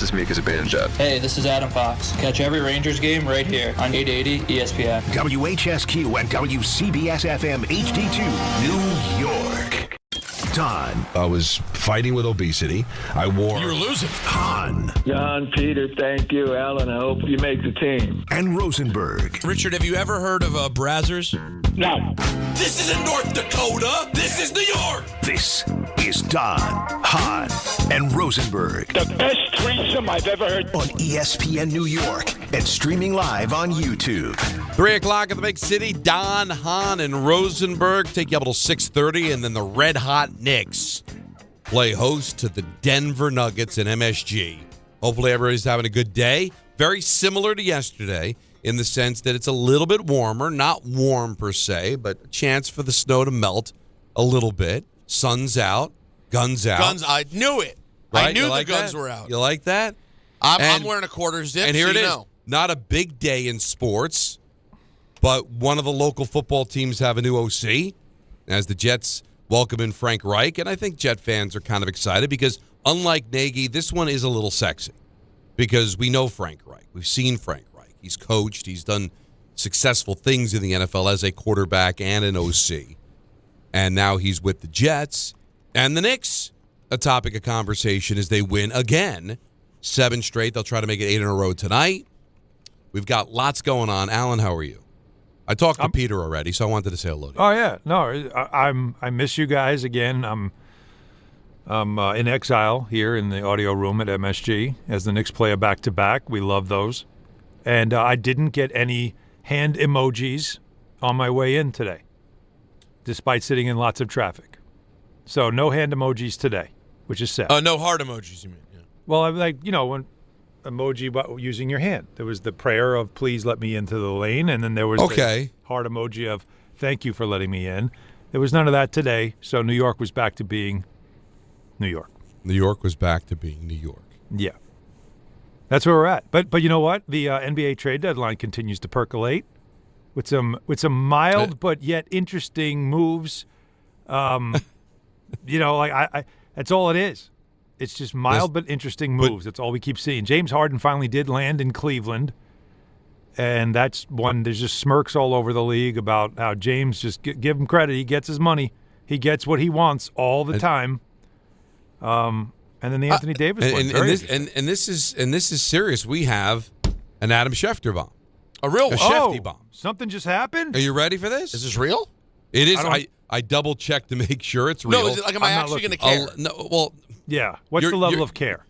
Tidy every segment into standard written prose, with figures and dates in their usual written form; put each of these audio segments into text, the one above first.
This is Mika Zibanejad. Hey, this is Adam Fox. Catch every Rangers game right here on 880 ESPN. WHSQ and WCBS-FM HD2, New York. Don. I was fighting with obesity. You were losing. Hahn. John, Peter, thank you. Alan, I hope you make the team. And Rosenberg. Richard, have you ever heard of Brazzers? No. This isn't North Dakota. This is New York. This is Don, Hahn, and Rosenberg. The best threesome I've ever heard. On ESPN New York and streaming live on YouTube. 3 o'clock in the big city. Don, Hahn, and Rosenberg take you up until 6:30, and then the red-hot Knicks play host to the Denver Nuggets in MSG. Hopefully everybody's having a good day. Very similar to yesterday in the sense that it's a little bit warmer. Not warm per se, but a chance for the snow to melt a little bit. Sun's out. Guns out. Guns, I knew it. Right? I knew like the guns that? were out. You like that? I'm wearing a quarter zip. And here so it is. know. Not a big day in sports, but one of the local football teams have a new OC as the Jets welcome in Frank Reich. And I think Jet fans are kind of excited because, unlike Nagy, this one is a little sexy because we know Frank Reich. We've seen Frank Reich. He's coached. He's done successful things in the NFL as a quarterback and an OC. And now he's with the Jets. And the Knicks, a topic of conversation as they win again. 7 straight. They'll try to make it 8 in a row tonight. We've got lots going on. Alan, how are you? I talked to Peter already, so I wanted to say hello to you. Oh yeah, no, I miss you guys again. I'm in exile here in the audio room at MSG as the Knicks play a back-to-back. We love those, and I didn't get any hand emojis on my way in today, despite sitting in lots of traffic. So no hand emojis today, which is sad. No heart emojis, you mean? Yeah. Well, I'm like, when emoji using your hand. There was the prayer of please let me into the lane, and then there was the heart emoji of thank you for letting me in. There was none of that today, so New York was back to being New York. New York was back to being New York. Yeah. That's where we're at. But you know what? The NBA trade deadline continues to percolate with some mild but yet interesting moves. That's all it is. It's just mild but interesting moves. That's all we keep seeing. James Harden finally did land in Cleveland, and that's one. There's just smirks all over the league about how James just give him credit. He gets his money. He gets what he wants all the time. And then the Anthony Davis one. And this is serious. We have an Adam Schefter bomb. A real Schefty bomb. Something just happened? Are you ready for this? Is this real? It is. I double checked to make sure it's real. No, is it like am I actually going to care? Yeah. What's the level of care?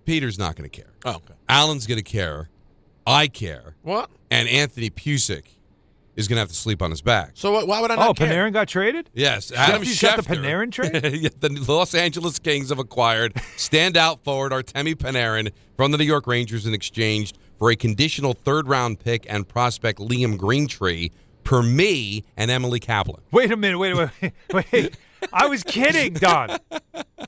Peter's not going to care. Oh, okay. Alan's going to care. I care. What? And Anthony Pusick is going to have to sleep on his back. So why would I not care? Panarin got traded? Yes. Adam Schefter. Got the Panarin trade? The Los Angeles Kings have acquired standout forward Artemi Panarin from the New York Rangers in exchange for a conditional third-round pick and prospect Liam Greentree per me and Emily Kaplan. Wait a minute. Wait. I was kidding, Don.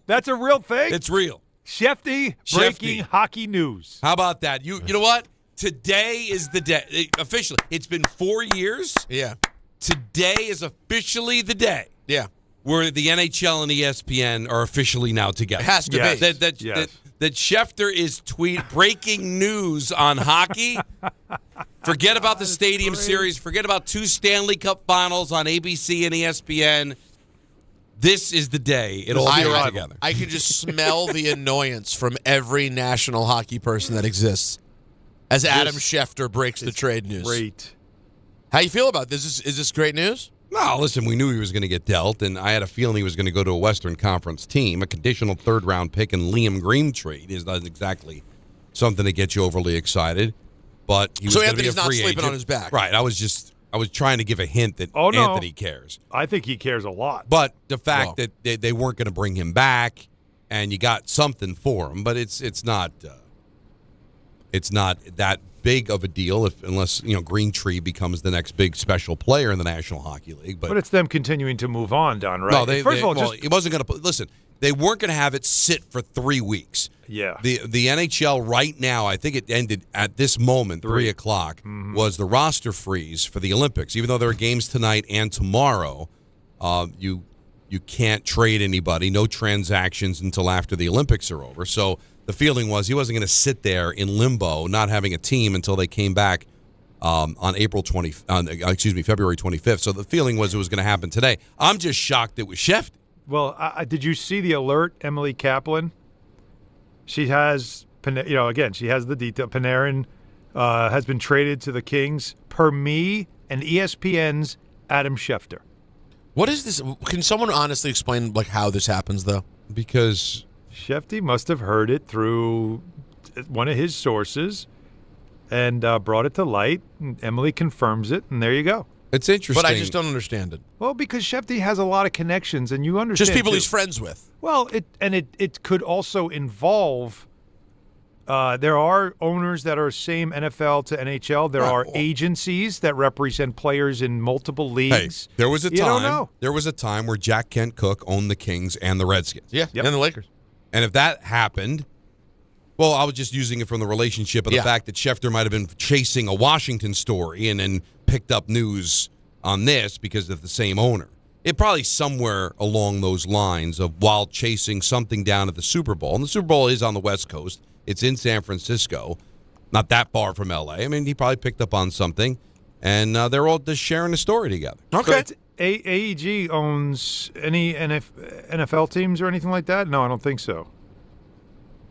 That's a real thing? It's real. Shefty breaking hockey news. How about that? You know what? Today is the day. Officially, it's been 4 years. Yeah. Today is officially the day. Yeah. Where the NHL and ESPN are officially now together. It has to be. That Schefter is breaking news on hockey. Forget about the Stadium Series. Forget about 2 Stanley Cup finals on ABC and ESPN. This is the day it all be together. I can just smell the annoyance from every national hockey person that exists as Adam Schefter breaks the trade news. Great. How you feel about this? Is this great news? No, listen, we knew he was going to get dealt, and I had a feeling he was going to go to a Western Conference team. A conditional third-round pick and Liam Greentree is not exactly something to get you overly excited, but he was going to be a free agent. So Anthony's not sleeping on his back. Right. I was trying to give a hint that Anthony cares. I think he cares a lot. But the fact that they weren't going to bring him back, and you got something for him, but it's not that big of a deal unless Greentree becomes the next big special player in the National Hockey League. But it's them continuing to move on, Don. Right? No, it wasn't going to. Listen, they weren't going to have it sit for 3 weeks. Yeah. The NHL right now, I think it ended at this moment, 3 o'clock, was the roster freeze for the Olympics. Even though there are games tonight and tomorrow, you can't trade anybody, no transactions until after the Olympics are over. So the feeling was he wasn't going to sit there in limbo, not having a team until they came back on February 25th. So the feeling was it was going to happen today. I'm just shocked it was Schefter. Well, did you see the alert, Emily Kaplan? She has, again, she has the detail. Panarin has been traded to the Kings per me and ESPN's Adam Schefter. What is this? Can someone honestly explain how this happens, though? Because Schefter must have heard it through one of his sources and brought it to light. And Emily confirms it, and there you go. it's interesting. But I just don't understand it. Well, because Schefter has a lot of connections, and you understand. Just people too. he's friends with. Well, it could also involve. There are owners that are same NFL to NHL. There are agencies that represent players in multiple leagues. Hey, there was a You don't time. know. There was a time where Jack Kent Cooke owned the Kings and the Redskins. Yeah, Yep. and the Lakers. And if that happened, well, I was just using it from the relationship of the fact that Schefter might have been chasing a Washington story and then picked up news on this because of the same owner. It probably somewhere along those lines of while chasing something down at the Super Bowl. And the Super Bowl is on the West Coast. It's in San Francisco, not that far from L.A. I mean, he probably picked up on something, and they're all just sharing a story together. Okay. So AEG owns any NFL teams or anything like that? No, I don't think so.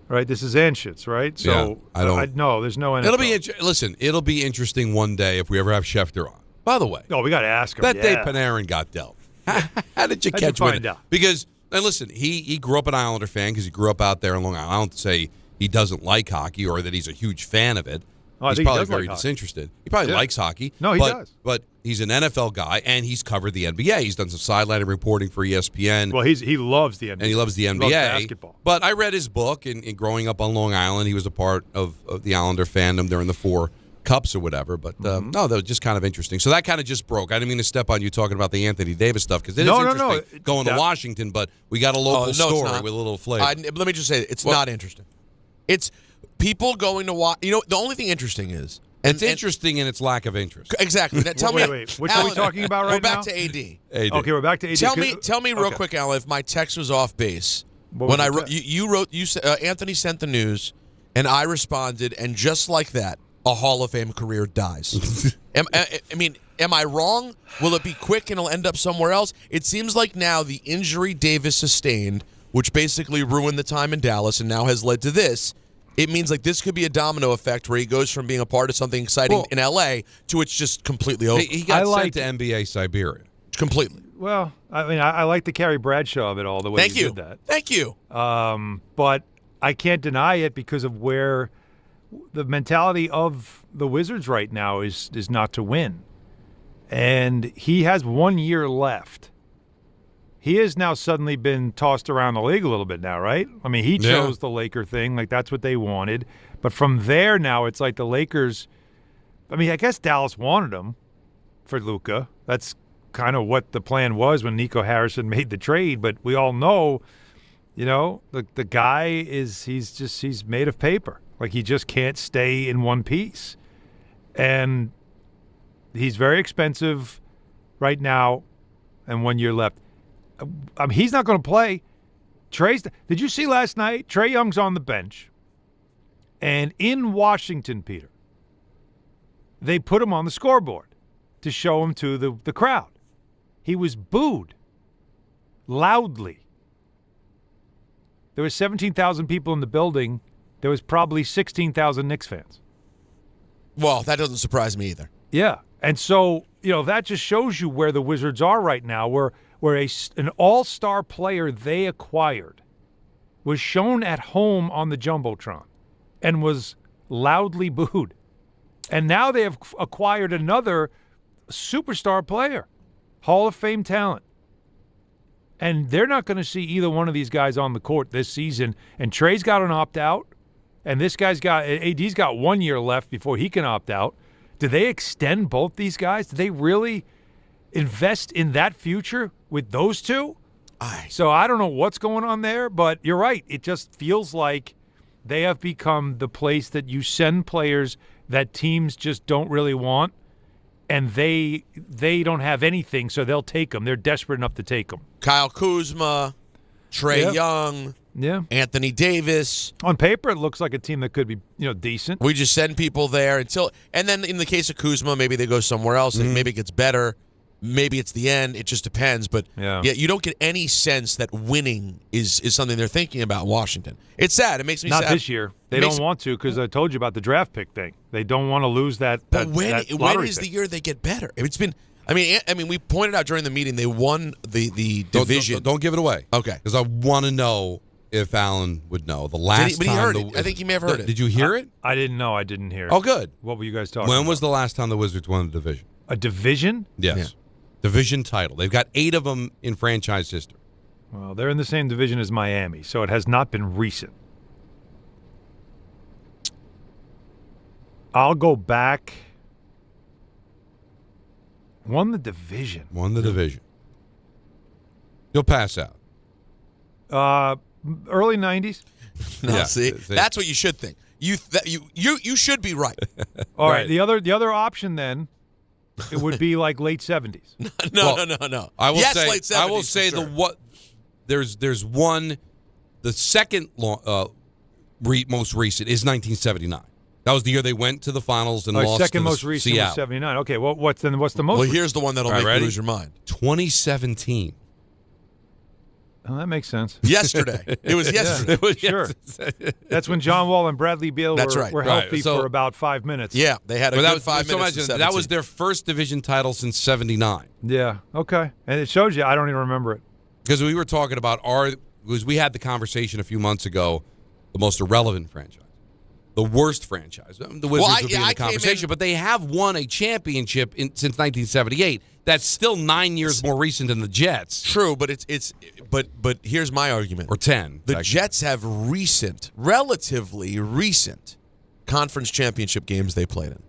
Right, this is Anschutz, right? So Yeah, I don't. No, there's no NFL. It'll be listen. It'll be interesting one day if we ever have Schefter on. By the way, Oh, we got to ask him. that day yeah. Panarin got dealt. How did you How'd you catch find wind? out? Because and listen, he grew up an Islander fan because he grew up out there in Long Island. I don't say he doesn't like hockey or that he's a huge fan of it. Oh, I He's think he probably does like very hockey. disinterested. He probably Yeah. likes hockey. No, he does. But he's an NFL guy, and he's covered the NBA. He's done some sideline reporting for ESPN. Well, he loves the NBA. and he loves the NBA. Loves basketball. But I read his book, and growing up on Long Island, he was a part of the Islander fandom during the 4 Cups or whatever. But Mm-hmm. no, that was just kind of interesting. So that kind of just broke. I didn't mean to step on you talking about the Anthony Davis stuff because it is No. interesting going to Washington, but we got a local it's story not. with a little flavor. Let me just say, it's not interesting. It's people going to watch. You know, the only thing interesting is. it's interesting in its lack of interest. Exactly. Now, tell me. Wait. Which are we talking about right We're back now? to AD. AD. Okay, we're back to AD. Tell me real Okay. quick, Alan, if my text was off base. What When was I the wrote, text? you wrote, Anthony sent the news, and I responded, and just like that, a Hall of Fame career dies. Am I wrong? Will it be quick and it'll end up somewhere else? It seems like now the injury Davis sustained, which basically ruined the time in Dallas and now has led to this. It means like this could be a domino effect where he goes from being a part of something exciting in L.A. to it's just completely over. He got I like- sent to NBA Siberia. Completely. Well, I mean, I like the Carrie Bradshaw of it all, the way Thank you. did that. Thank you. But I can't deny it because of where the mentality of the Wizards right now is not to win. And he has 1 year left. He has now suddenly been tossed around the league a little bit now, right? I mean, he chose the Laker thing. Like, that's what they wanted. But from there now, it's like the Lakers – I mean, I guess Dallas wanted him for Luka. That's kind of what the plan was when Nico Harrison made the trade. But we all know, you know, the guy he's made of paper. Like, he just can't stay in one piece. And he's very expensive right now and 1 year left. He's not going to play. Did you see last night? Trae Young's on the bench. And in Washington, Peter, they put him on the scoreboard to show him to the crowd. He was booed loudly. There were 17,000 people in the building. There was probably 16,000 Knicks fans. Well, that doesn't surprise me either. Yeah. And so, you know, that just shows you where the Wizards are right now, where an all-star player they acquired was shown at home on the Jumbotron and was loudly booed. And now they have acquired another superstar player, Hall of Fame talent. And they're not going to see either one of these guys on the court this season. And Trae's got an opt-out, and AD's got 1 year left before he can opt out. Do they extend both these guys? Do they really invest in that future with those two? So I don't know what's going on there, but you're right. It just feels like they have become the place that you send players that teams just don't really want, and they don't have anything, so they'll take them. They're desperate enough to take them. Kyle Kuzma, Trae Young. Yeah. Anthony Davis. On paper, it looks like a team that could be, decent. We just send people there and then in the case of Kuzma, maybe they go somewhere else. And maybe it gets better. Maybe it's the end. It just depends. But yeah, you don't get any sense that winning is something they're thinking about in Washington. It's sad. It makes me sad. Not this year. They don't want to because I told you about the draft pick thing. They don't want to lose that. But when lottery is pick. the year they get better? It's been. I mean, we pointed out during the meeting they won the division. Don't give it away. Okay, because I want to know if Alan would know the last but time. He heard it. I think he may have heard it. Did you hear it? I didn't know. I didn't hear it. Oh, good. What were you guys talking about? When was the last time the Wizards won a division? A division? Yes. Yeah. Division title. They've got 8 of them in franchise history. Well, they're in the same division as Miami, so it has not been recent. I'll go back. Won the division. You'll pass out. Early 90s. No, see, that's what you should think. You should be right. All right. The other option then, it would be like late 70s. No. I will say late 70s. I will say for sure. there's one. The second most recent is 1979. That was the year they went to the finals and lost second to most recent Seattle. was 79. Okay, well, what's the most? Well, here's the one that'll make you lose your mind. 2017. Oh, that makes sense. Yesterday. It was yesterday. Sure. That's when John Wall and Bradley Beal were healthy for about 5 minutes. Yeah, they had a good 5 minutes. That was their first division title since 79. Yeah, okay. And it shows you, I don't even remember it. Because we were talking about we had the conversation a few months ago, the most irrelevant franchise. The worst franchise. The Wizards would be in the conversation, but they have won a championship since 1978. That's still 9 years more recent than the Jets. True, but but here's my argument. Or 10. The Jets have relatively recent conference championship games they played in.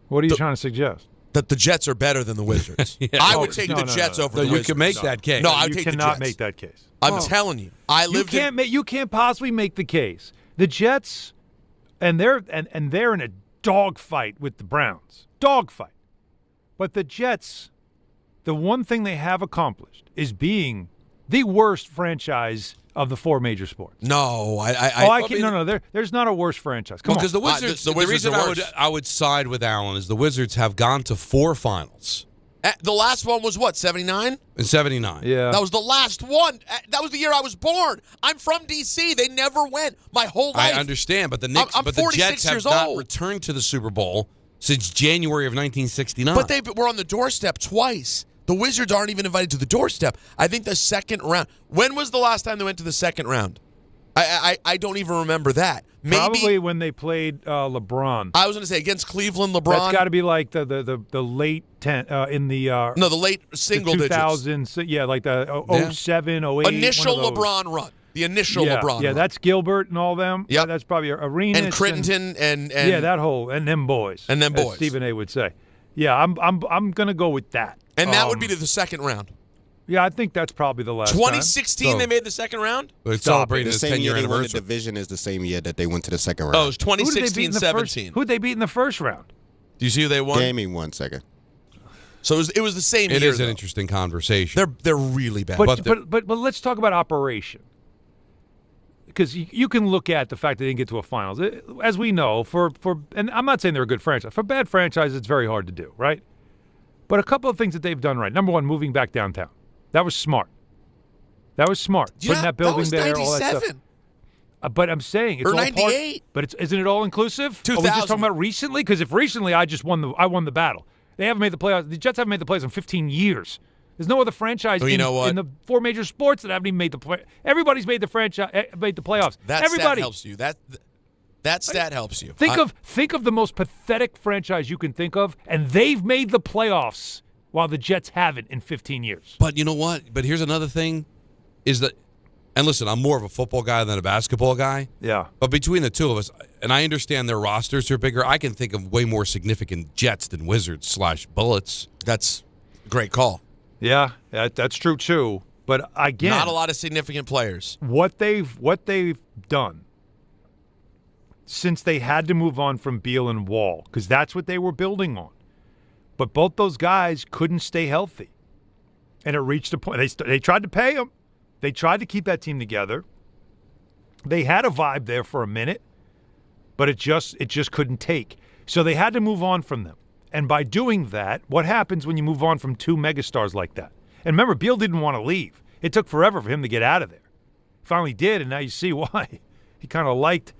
What are you trying to suggest? That the Jets are better than the Wizards. I would take the Jets over the Wizards. You can make that case. No, I would you take the Jets. cannot make that case. I'm telling you. You can't possibly make the case. The Jets, and they're in a dogfight with the Browns. Dogfight. But the Jets, the one thing they have accomplished is being the worst franchise of the 4 major sports. No, there's not a worse franchise. Come on. Because the Wizards, the reason are worse. I would side with Allen is the Wizards have gone to 4 finals. The last one was what, 79? In 79. Yeah. That was the last one. That was the year I was born. I'm from D.C. They never went my whole life. I understand, but the Knicks, I'm but the Jets have not returned to the Super Bowl since January of 1969. But they were on the doorstep twice. The Wizards aren't even invited to the doorstep. I think the second round. When was the last time they went to the second round? I don't even remember that. Maybe, probably when they played LeBron. I was going to say against Cleveland, LeBron. That's got to be like the late 10 in the the late single the 2000s. digits. Yeah, like the 07, 08. Initial LeBron run. The initial LeBron run. Yeah, that's Gilbert and all them. Yeah, that's probably Arenas and Crittenton and yeah, that whole and them boys. And them boys. As Stephen A would say. Yeah, I'm going to go with that. And that would be to the second round. Yeah, I think that's probably the last 2016 they made the second round? They're celebrating the the same 10-year year they won the anniversary. division is the same year that they went to the second round. Oh, it was 2016-17. Who'd they beat in the first round? Do you see who they won? Give me 1 second. So it was the same year. It is an though. interesting conversation. They're really bad. But let's talk about operation. Because you can look at the fact they didn't get to a finals. As we know, and I'm not saying they're a good franchise. For bad franchises, it's very hard to do, right? But a couple of things that they've done right. Number one, moving back downtown. That was smart. Putting that building there, all that stuff. But I'm saying it's or all 98. But isn't it all inclusive? 2000. Are we just talking about recently? Because if recently I won the battle. They haven't made the playoffs. The Jets haven't made the playoffs in 15 years. There's no other franchise in the 4 major sports that haven't even made the play. Everybody's made the playoffs. That Everybody. stat helps you. That stat helps you. Think of the most pathetic franchise you can think of, and they've made the playoffs while the Jets haven't in 15 years. But you know what? But here's another thing, is that, and listen, I'm more of a football guy than a basketball guy. Yeah. But between the two of us, and I understand their rosters are bigger, I can think of way more significant Jets than Wizards / Bullets. That's a great call. Yeah, that's true too. But again, not a lot of significant players. What they've done since they had to move on from Beal and Wall, because that's what they were building on. But both those guys couldn't stay healthy, and it reached a point. They tried to pay them. They tried to keep that team together, They had a vibe there for a minute, but it just couldn't take. So they had to move on from them. And by doing that, what happens when you move on from two megastars like that? And remember, Beal didn't want to leave. It took forever for him to get out of there. Finally did, and now you see why. He kind of liked,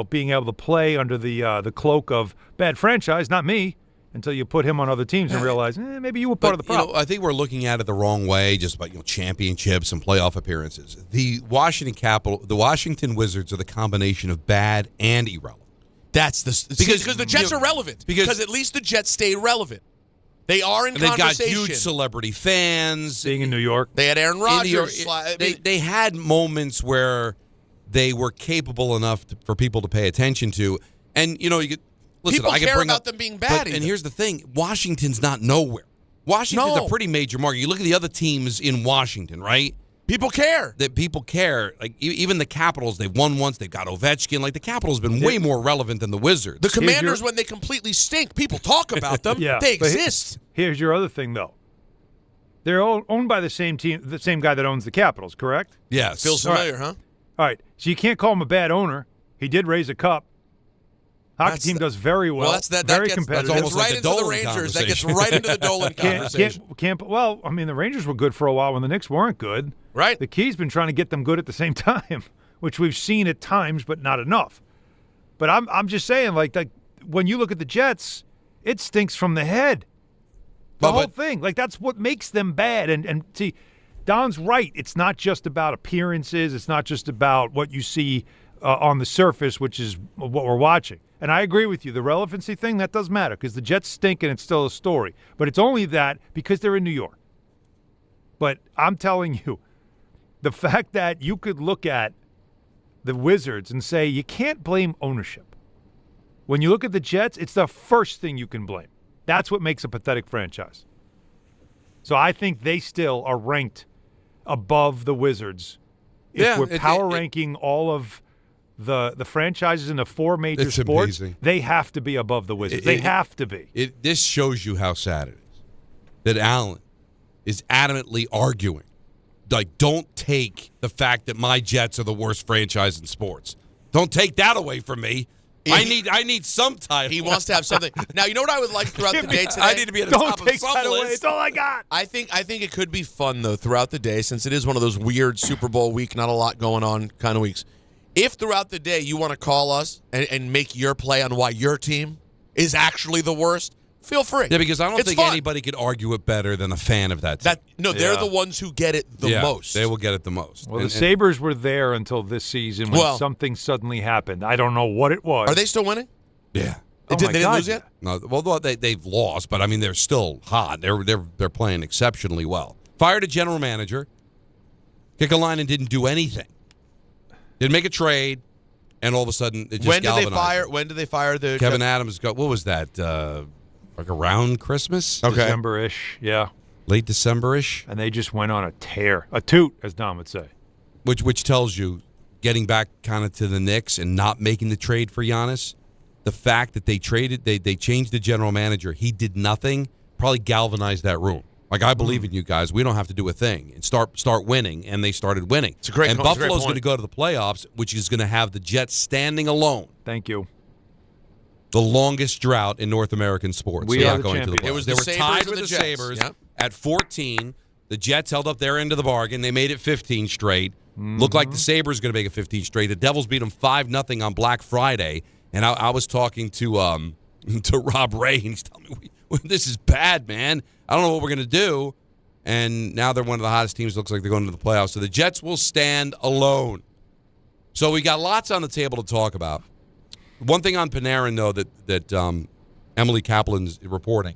being able to play under the cloak of bad franchise, not me, until you put him on other teams and realize maybe you were part of the problem. I think we're looking at it the wrong way, just about championships and playoff appearances. The Washington Wizards are the combination of bad and irrelevant. That's because the Jets are relevant. Because at least the Jets stayed relevant. They are in conversation. They've got huge celebrity fans. Being in New York. They had Aaron Rodgers. They had moments where they were capable enough for people to pay attention to. And, you could listen. People I can care bring about up, them being bad. And here's the thing. Washington's not nowhere. Washington's a pretty major market. You look at the other teams in Washington, right? People care. That people care. Like, even the Capitals, they've won once. They've got Ovechkin. Like, the Capitals have been way more relevant than the Wizards. The Commanders, when they completely stink, people talk about them. Yeah, they exist. Here's your other thing, though. They're all owned by the same team, the same guy that owns the Capitals, correct? Yes. Feels familiar, huh? All right. So you can't call him a bad owner. He did raise a cup. Hockey team does very well. Well, very competitive. That's almost right like into the the Dolan Rangers. That gets right into the Dolan conversation. Well, I mean, the Rangers were good for a while when the Knicks weren't good. Right. The Key's been trying to get them good at the same time, which we've seen at times, but not enough. But I'm just saying, like when you look at the Jets, it stinks from the head. The whole thing. Like, that's what makes them bad. And see, Don's right. It's not just about appearances. It's not just about what you see on the surface, which is what we're watching. And I agree with you. The relevancy thing, that does matter because the Jets stink and it's still a story. But it's only that because they're in New York. But I'm telling you, the fact that you could look at the Wizards and say you can't blame ownership. When you look at the Jets, it's the first thing you can blame. That's what makes a pathetic franchise. So I think they still are ranked above the Wizards. If we're power ranking all of the franchises in the four major sports, amazing. They have to be above the Wizards. They have to be. This shows you how sad it is that Allen is adamantly arguing, like, don't take the fact that my Jets are the worst franchise in sports. Don't take that away from me. I need some title. He wants to have something. Now, you know what I would like throughout the day today? I need to be at the top of some list. It's all I got. I think it could be fun, though, throughout the day, since it is one of those weird Super Bowl week, not a lot going on kind of weeks. If throughout the day you want to call us and make your play on why your team is actually the worst, feel free. Yeah, because I don't think fun. Anybody could argue it better than a fan of that team. They're the ones who get it the most. They will get it the most. Well, the Sabres were there until this season when something suddenly happened. I don't know what it was. Are they still winning? Yeah. They didn't lose yet? No, well, they've lost, but I mean they're still hot. They're playing exceptionally well. Fired a general manager. Kekalainen didn't do anything. Didn't make a trade, and all of a sudden it just galvanized. When did they fire the Kevin Adams? What was that? Like around Christmas? Okay. December-ish, yeah. Late December-ish? And they just went on a tear. A toot, as Don would say. Which tells you, getting back kind of to the Knicks and not making the trade for Giannis, the fact that they changed the general manager, he did nothing, probably galvanized that room. Like, I believe in you guys. We don't have to do a thing and start winning, and they started winning. It's a great and point. Buffalo's going to go to the playoffs, which is going to have the Jets standing alone. Thank you. The longest drought in North American sports. We are the going to the champions. playoffs. It was they the were Sabres tied and with the the Jets. Sabres Yep. at 14. The Jets held up their end of the bargain. They made it 15 straight. Looked like the Sabres going to make it 15 straight. The Devils beat them 5-0 on Black Friday. And I was talking to Rob Ray, and he's telling me, this is bad, man. I don't know what we're going to do. And now they're one of the hottest teams. Looks like they're going to the playoffs. So the Jets will stand alone. So we got lots on the table to talk about. One thing on Panarin, though, that Emily Kaplan's reporting,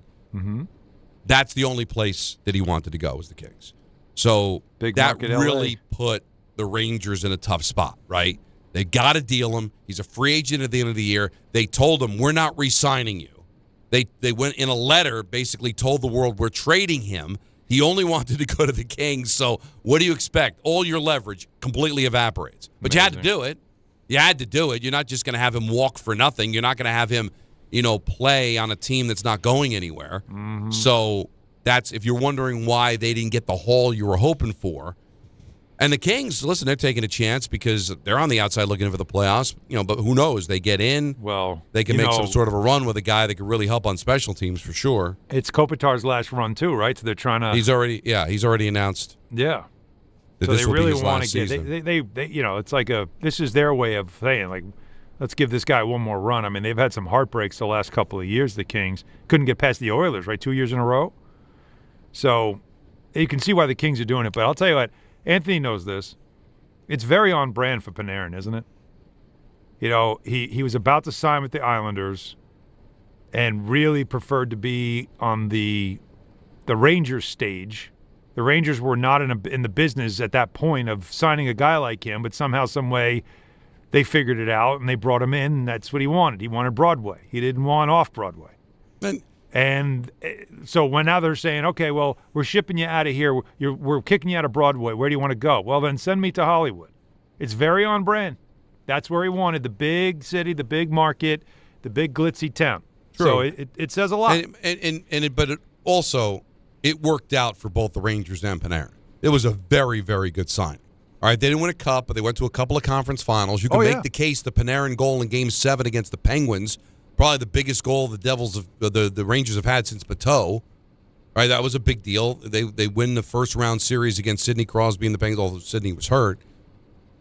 that's the only place that he wanted to go was the Kings. So Big that market really LA. put the Rangers in a tough spot, right? They got to deal him. He's a free agent at the end of the year. They told him, we're not re-signing you. They went in a letter, basically told the world, we're trading him. He only wanted to go to the Kings, so what do you expect? All your leverage completely evaporates. But you had to do it. You had to do it. You're not just going to have him walk for nothing. You're not going to have him, play on a team that's not going anywhere. So that's, if you're wondering why they didn't get the haul you were hoping for, And the Kings, listen, they're taking a chance because they're on the outside looking for the playoffs. But who knows? They get in. Well, they can make some sort of a run with a guy that could really help on special teams for sure. It's Kopitar's last run too, right? So they're trying to. He's already announced. Yeah. That so this they will be really his want last to get. season. They it's like this is their way of saying like, let's give this guy one more run. I mean, they've had some heartbreaks the last couple of years. The Kings couldn't get past the Oilers, right? 2 years in a row. So you can see why the Kings are doing it. But I'll tell you what, Anthony knows this. It's very on brand for Panarin, isn't it? He was about to sign with the Islanders and really preferred to be on the Rangers stage. The Rangers were not in the business at that point of signing a guy like him, but somehow, some way, they figured it out and they brought him in, and that's what he wanted. He wanted Broadway. He didn't want off-Broadway. And so now they're saying, okay, well, we're shipping you out of here. We're kicking you out of Broadway. Where do you want to go? Well, then send me to Hollywood. It's very on brand. That's where he wanted, the big city, the big market, the big glitzy town. True. So it says a lot. But it worked out for both the Rangers and Panarin. It was a very, very good sign. All right, they didn't win a cup, but they went to a couple of conference finals. You can make the case the Panarin goal in Game 7 against the Penguins, probably the biggest goal the Rangers have had since Bateau. Right, that was a big deal. They win the first round series against Sidney Crosby and the Penguins, although Sidney was hurt.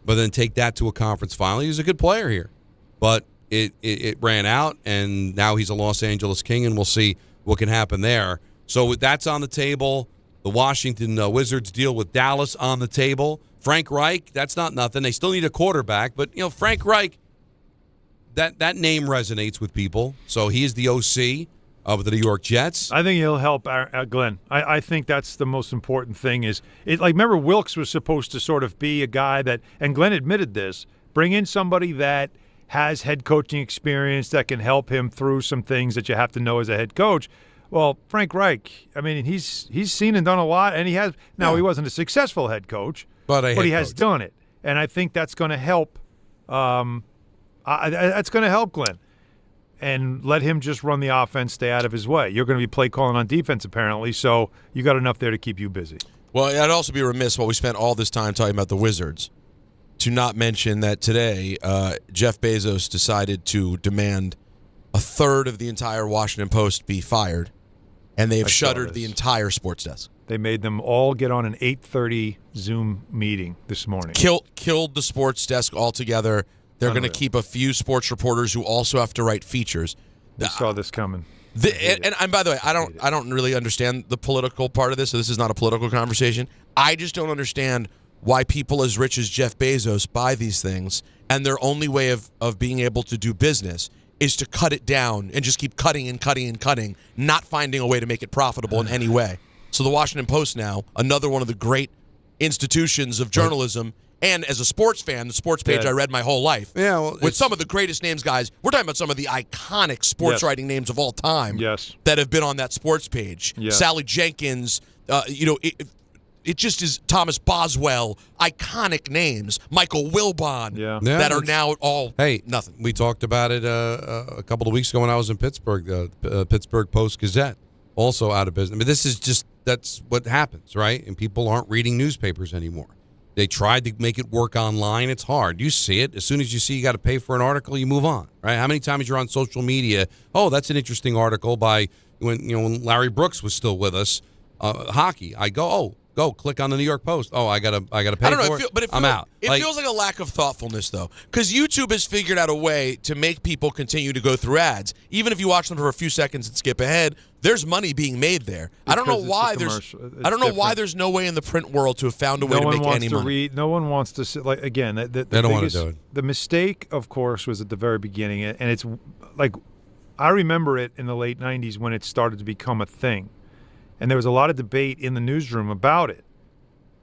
But then take that to a conference final. He was a good player here. But it ran out, and now he's a Los Angeles King, and we'll see what can happen there. So that's on the table. The Washington Wizards deal with Dallas on the table. Frank Reich, that's not nothing. They still need a quarterback. But, Frank Reich, that name resonates with people. So he is the OC of the New York Jets. I think he'll help Glenn. I think that's the most important thing remember Wilkes was supposed to sort of be a guy that, and Glenn admitted this, bring in somebody that has head coaching experience that can help him through some things that you have to know as a head coach. Well, Frank Reich, I mean, he's seen and done a lot, and he has. Now, he wasn't a successful head coach, but he has done it. And I think that's going to help. That's going to help Glenn. And let him just run the offense, stay out of his way. You're going to be play calling on defense, apparently, so you got enough there to keep you busy. Well, I'd also be remiss while we spent all this time talking about the Wizards to not mention that today Jeff Bezos decided to demand a third of the entire Washington Post be fired, and they have shuttered the entire sports desk. They made them all get on an 8:30 Zoom meeting this morning. Killed the sports desk altogether. They're going to keep a few sports reporters who also have to write features. They saw this coming. And by the way, I don't really understand the political part of this, so this is not a political conversation. I just don't understand why people as rich as Jeff Bezos buy these things, and their only way of being able to do business is to cut it down and just keep cutting and cutting and cutting, not finding a way to make it profitable in any way. So the Washington Post now, another one of the great institutions of journalism, and as a sports fan, the sports page I read my whole life. Yeah, well, with some of the greatest names, guys. We're talking about some of the iconic sports writing names of all time that have been on that sports page. Yes. Sally Jenkins, it just is Thomas Boswell, iconic names. Michael Wilbon that are now all nothing. We talked about it a couple of weeks ago when I was in Pittsburgh, the Pittsburgh Post-Gazette, also out of business. I mean, this is just, that's what happens, right? And people aren't reading newspapers anymore. They tried to make it work online. It's hard. You see it. As soon as you see you got to pay for an article, you move on, right? How many times you're on social media, oh, that's an interesting article by when Larry Brooks was still with us, hockey. I go, click on the New York Post. Oh, I gotta pay for it. I'm out. It feels like a lack of thoughtfulness, though, because YouTube has figured out a way to make people continue to go through ads, even if you watch them for a few seconds and skip ahead. There's money being made there. I don't know why there's no way in the print world to have found a way to make any money. No one wants to sit, like, again. They don't want to do it. The mistake, of course, was at the very beginning, and it's like I remember it in the late '90s when it started to become a thing. And there was a lot of debate in the newsroom about it,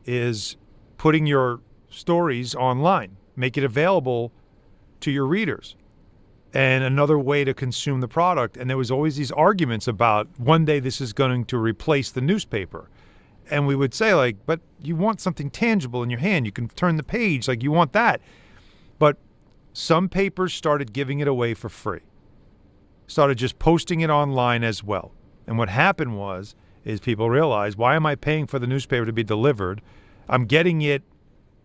is putting your stories online, make it available to your readers, and another way to consume the product. And there was always these arguments about one day this is going to replace the newspaper. And we would say, like, but you want something tangible in your hand. You can turn the page, like you want that. But some papers started giving it away for free, started just posting it online as well. And what happened is people realized, why am I paying for the newspaper to be delivered? I'm getting it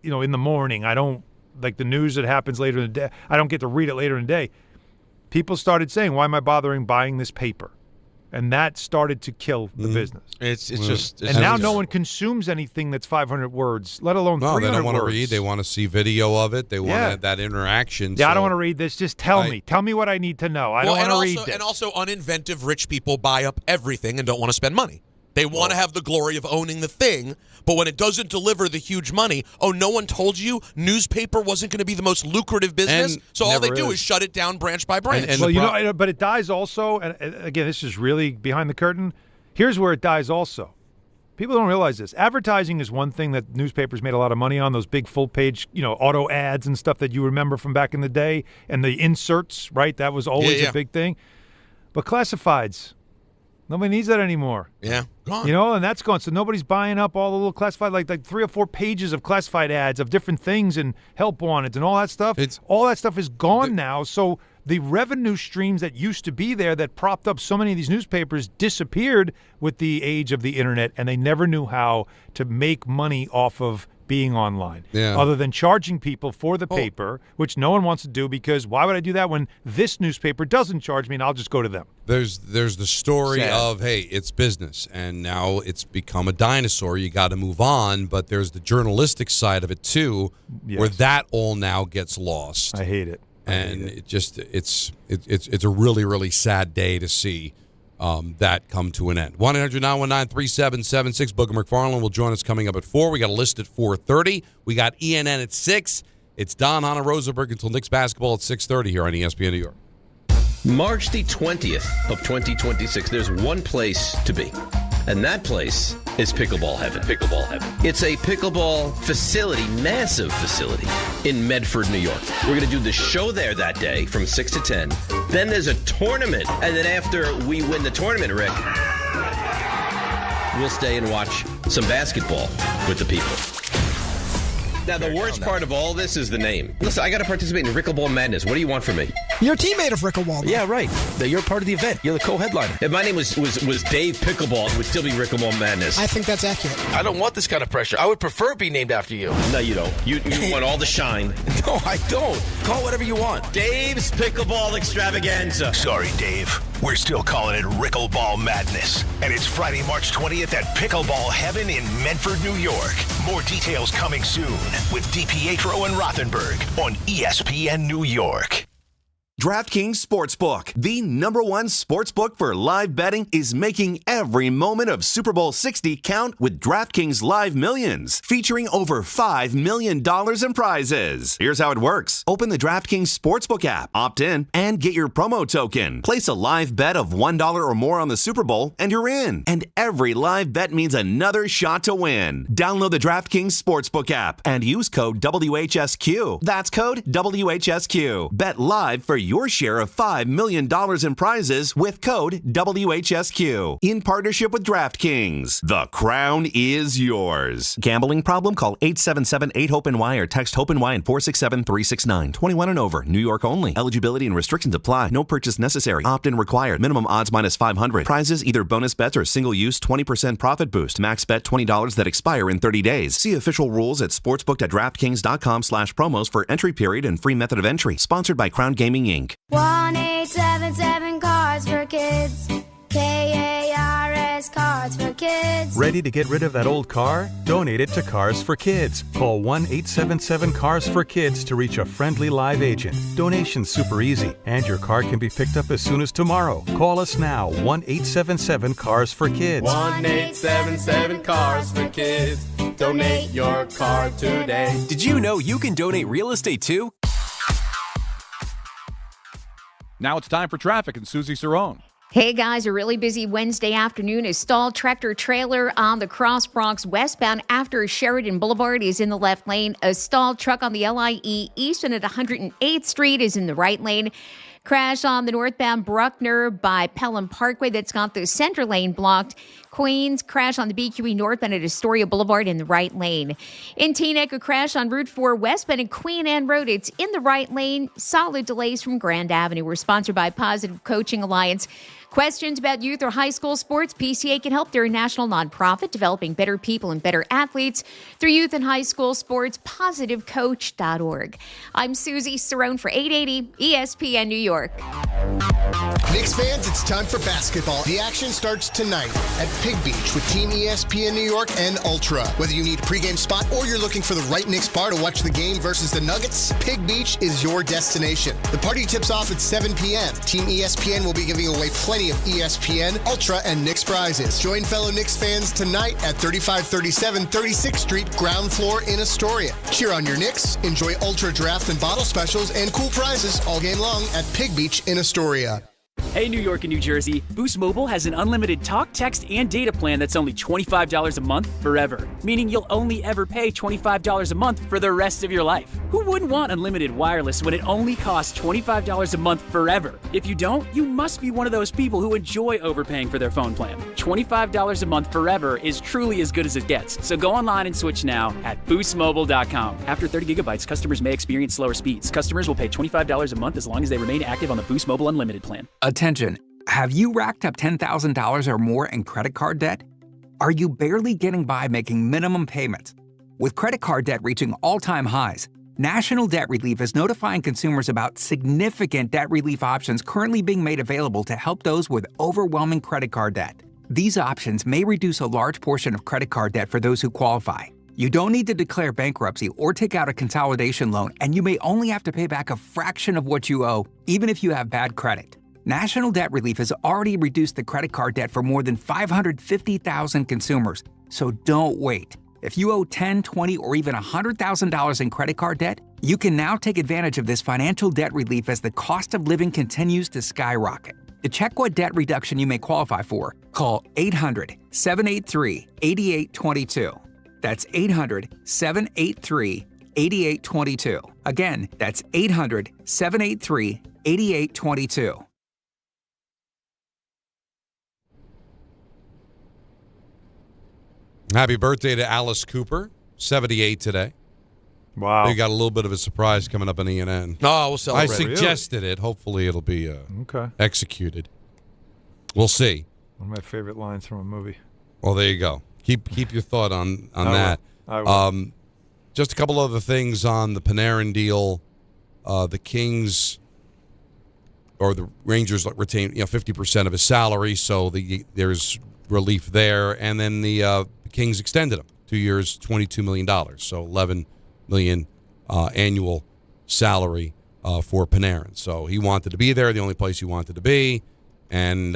in the morning. I don't like the news that happens later in the day. I don't get to read it later in the day. People started saying, why am I bothering buying this paper? And that started to kill the business. It's just. And now no one consumes anything that's 500 words, let alone 300 words. No, they don't want to read. They want to see video of it. They want that interaction. Yeah, I don't want to read this. Just tell me. Tell me what I need to know. I don't want to read this. And also, uninventive rich people buy up everything and don't want to spend money. They want to have the glory of owning the thing, but when it doesn't deliver the huge money, no one told you newspaper wasn't going to be the most lucrative business, so all they do is shut it down branch by branch. But it dies also, and again, this is really behind the curtain. Here's where it dies also. People don't realize this. Advertising is one thing that newspapers made a lot of money on, those big full-page, auto ads and stuff that you remember from back in the day, and the inserts, right? That was always a big thing. But classifieds, nobody needs that anymore. Yeah, gone. And that's gone. So nobody's buying up all the little classified, like 3 or 4 pages of classified ads of different things and help wanted and all that stuff. All that stuff is gone now. So the revenue streams that used to be there that propped up so many of these newspapers disappeared with the age of the internet, and they never knew how to make money off of being online, other than charging people for the paper, which no one wants to do, because why would I do that when this newspaper doesn't charge me and I'll just go to them? There's the story of, hey, it's business, and now it's become a dinosaur. You got to move on, but there's the journalistic side of it too, where that all now gets lost. I hate it. It's a really, really sad day to see that come to an end. 1-800-919-3776. Booger McFarland will join us coming up at 4. We got a list at 4:30. We got ENN at 6. It's Don, Hahn, and Rosenberg until Knicks basketball at 6:30 here on ESPN New York. March the 20th of 2026, there's one place to be, and that place is Pickleball Heaven. Pickleball Heaven. It's a pickleball facility, massive facility, in Medford, New York. We're going to do the show there that day from 6 to 10. Then there's a tournament, and then after we win the tournament, Rick, we'll stay and watch some basketball with the people. Now, the worst part of all this is the name. Listen, I got to participate in Rickleball Madness. What do you want from me? You're a teammate of Rickleball. Yeah, right. You're part of the event. You're the co-headliner. If my name was Dave Pickleball, it would still be Rickleball Madness. I think that's accurate. I don't want this kind of pressure. I would prefer it be named after you. No, you don't. You want all the shine. No, I don't. Call it whatever you want. Dave's Pickleball Extravaganza. Sorry, Dave. We're still calling it Rickleball Madness. And it's Friday, March 20th at Pickleball Heaven in Medford, New York. More details coming soon with DiPietro and Rothenberg on ESPN New York. DraftKings Sportsbook, the #1 sportsbook for live betting, is making every moment of Super Bowl 60 count with DraftKings Live Millions, featuring over $5 million in prizes. Here's how it works. Open the DraftKings Sportsbook app, opt in, and get your promo token. Place a live bet of $1 or more on the Super Bowl, and you're in. And every live bet means another shot to win. Download the DraftKings Sportsbook app and use code WHSQ. That's code WHSQ. Bet live for your share of $5 million in prizes with code WHSQ. In partnership with DraftKings. The crown is yours. Gambling problem? Call 877-8-HOPE-NY or text HOPE-NY and 467-369. 21 and over. New York only. Eligibility and restrictions apply. No purchase necessary. Opt-in required. Minimum odds minus 500. Prizes either bonus bets or single use 20% profit boost. Max bet $20 that expire in 30 days. See official rules at sportsbook.draftkings.com/promos for entry period and free method of entry. Sponsored by Crown Gaming Inc. 1-877 Cards for Kids. KARS Cards for Kids. Ready to get rid of that old car? Donate it to Cars for Kids. Call 1-877-CARS-FOR-KIDS to reach a friendly live agent. Donation's super easy, and your car can be picked up as soon as tomorrow. Call us now, 1-877-CARS-FOR-KIDS. 1-877-CARS-FOR-KIDS. Donate your car today. Did you know you can donate real estate too? Now it's time for traffic and Susie Cerrone. Hey guys, a really busy Wednesday afternoon. A stalled tractor trailer on the Cross Bronx westbound after Sheridan Boulevard is in the left lane. A stalled truck on the LIE Eastern at 108th Street is in the right lane. Crash on the northbound Bruckner by Pelham Parkway that's got the center lane blocked. Queens, crash on the BQE northbound at Astoria Boulevard in the right lane. In Teaneck, a crash on Route 4 westbound at Queen Anne Road. It's in the right lane. Solid delays from Grand Avenue. We're sponsored by Positive Coaching Alliance. Questions about youth or high school sports? PCA can help. They're a national nonprofit developing better people and better athletes through youth and high school sports. PositiveCoach.org. I'm Susie Cerrone for 880 ESPN New York. Knicks fans, it's time for basketball. The action starts tonight at Pig Beach with Team ESPN New York and Ultra. Whether you need a pregame spot or you're looking for the right Knicks bar to watch the game versus the Nuggets, Pig Beach is your destination. The party tips off at 7 p.m. Team ESPN will be giving away plenty of ESPN, Ultra, and Knicks prizes. Join fellow Knicks fans tonight at 3537 36th Street, ground floor in Astoria. Cheer on your Knicks, enjoy Ultra draft and bottle specials and cool prizes all game long at Pig Beach in Astoria. Hey, New York and New Jersey, Boost Mobile has an unlimited talk, text, and data plan that's only $25 a month forever, meaning you'll only ever pay $25 a month for the rest of your life. Who wouldn't want unlimited wireless when it only costs $25 a month forever? If you don't, you must be one of those people who enjoy overpaying for their phone plan. $25 a month forever is truly as good as it gets, so go online and switch now at boostmobile.com. After 30 gigabytes, customers may experience slower speeds. Customers will pay $25 a month as long as they remain active on the Boost Mobile Unlimited plan. Attention, have you racked up $10,000 or more in credit card debt? Are you barely getting by making minimum payments? With credit card debt reaching all-time highs, National Debt Relief is notifying consumers about significant debt relief options currently being made available to help those with overwhelming credit card debt. These options may reduce a large portion of credit card debt for those who qualify. You don't need to declare bankruptcy or take out a consolidation loan, and you may only have to pay back a fraction of what you owe, even if you have bad credit. National Debt Relief has already reduced the credit card debt for more than 550,000 consumers, so don't wait. If you owe $10,000, $20,000, or even $100,000 in credit card debt, you can now take advantage of this financial debt relief as the cost of living continues to skyrocket. To check what debt reduction you may qualify for, call 800-783-8822. That's 800-783-8822. Again, that's 800-783-8822. Happy birthday to Alice Cooper, 78 today. Wow. They got a little bit of a surprise coming up in ENN. No, we'll celebrate. I suggested it. Hopefully it'll be executed. We'll see. One of my favorite lines from a movie. Well, there you go. Keep your thought on that. I will. Just a couple other things on the Panarin deal. The Kings or the Rangers retain 50% of his salary, so there's relief there. And then the Kings extended him 2 years, $22 million, so $11 million annual salary for Panarin. So he wanted to be there, the only place he wanted to be, and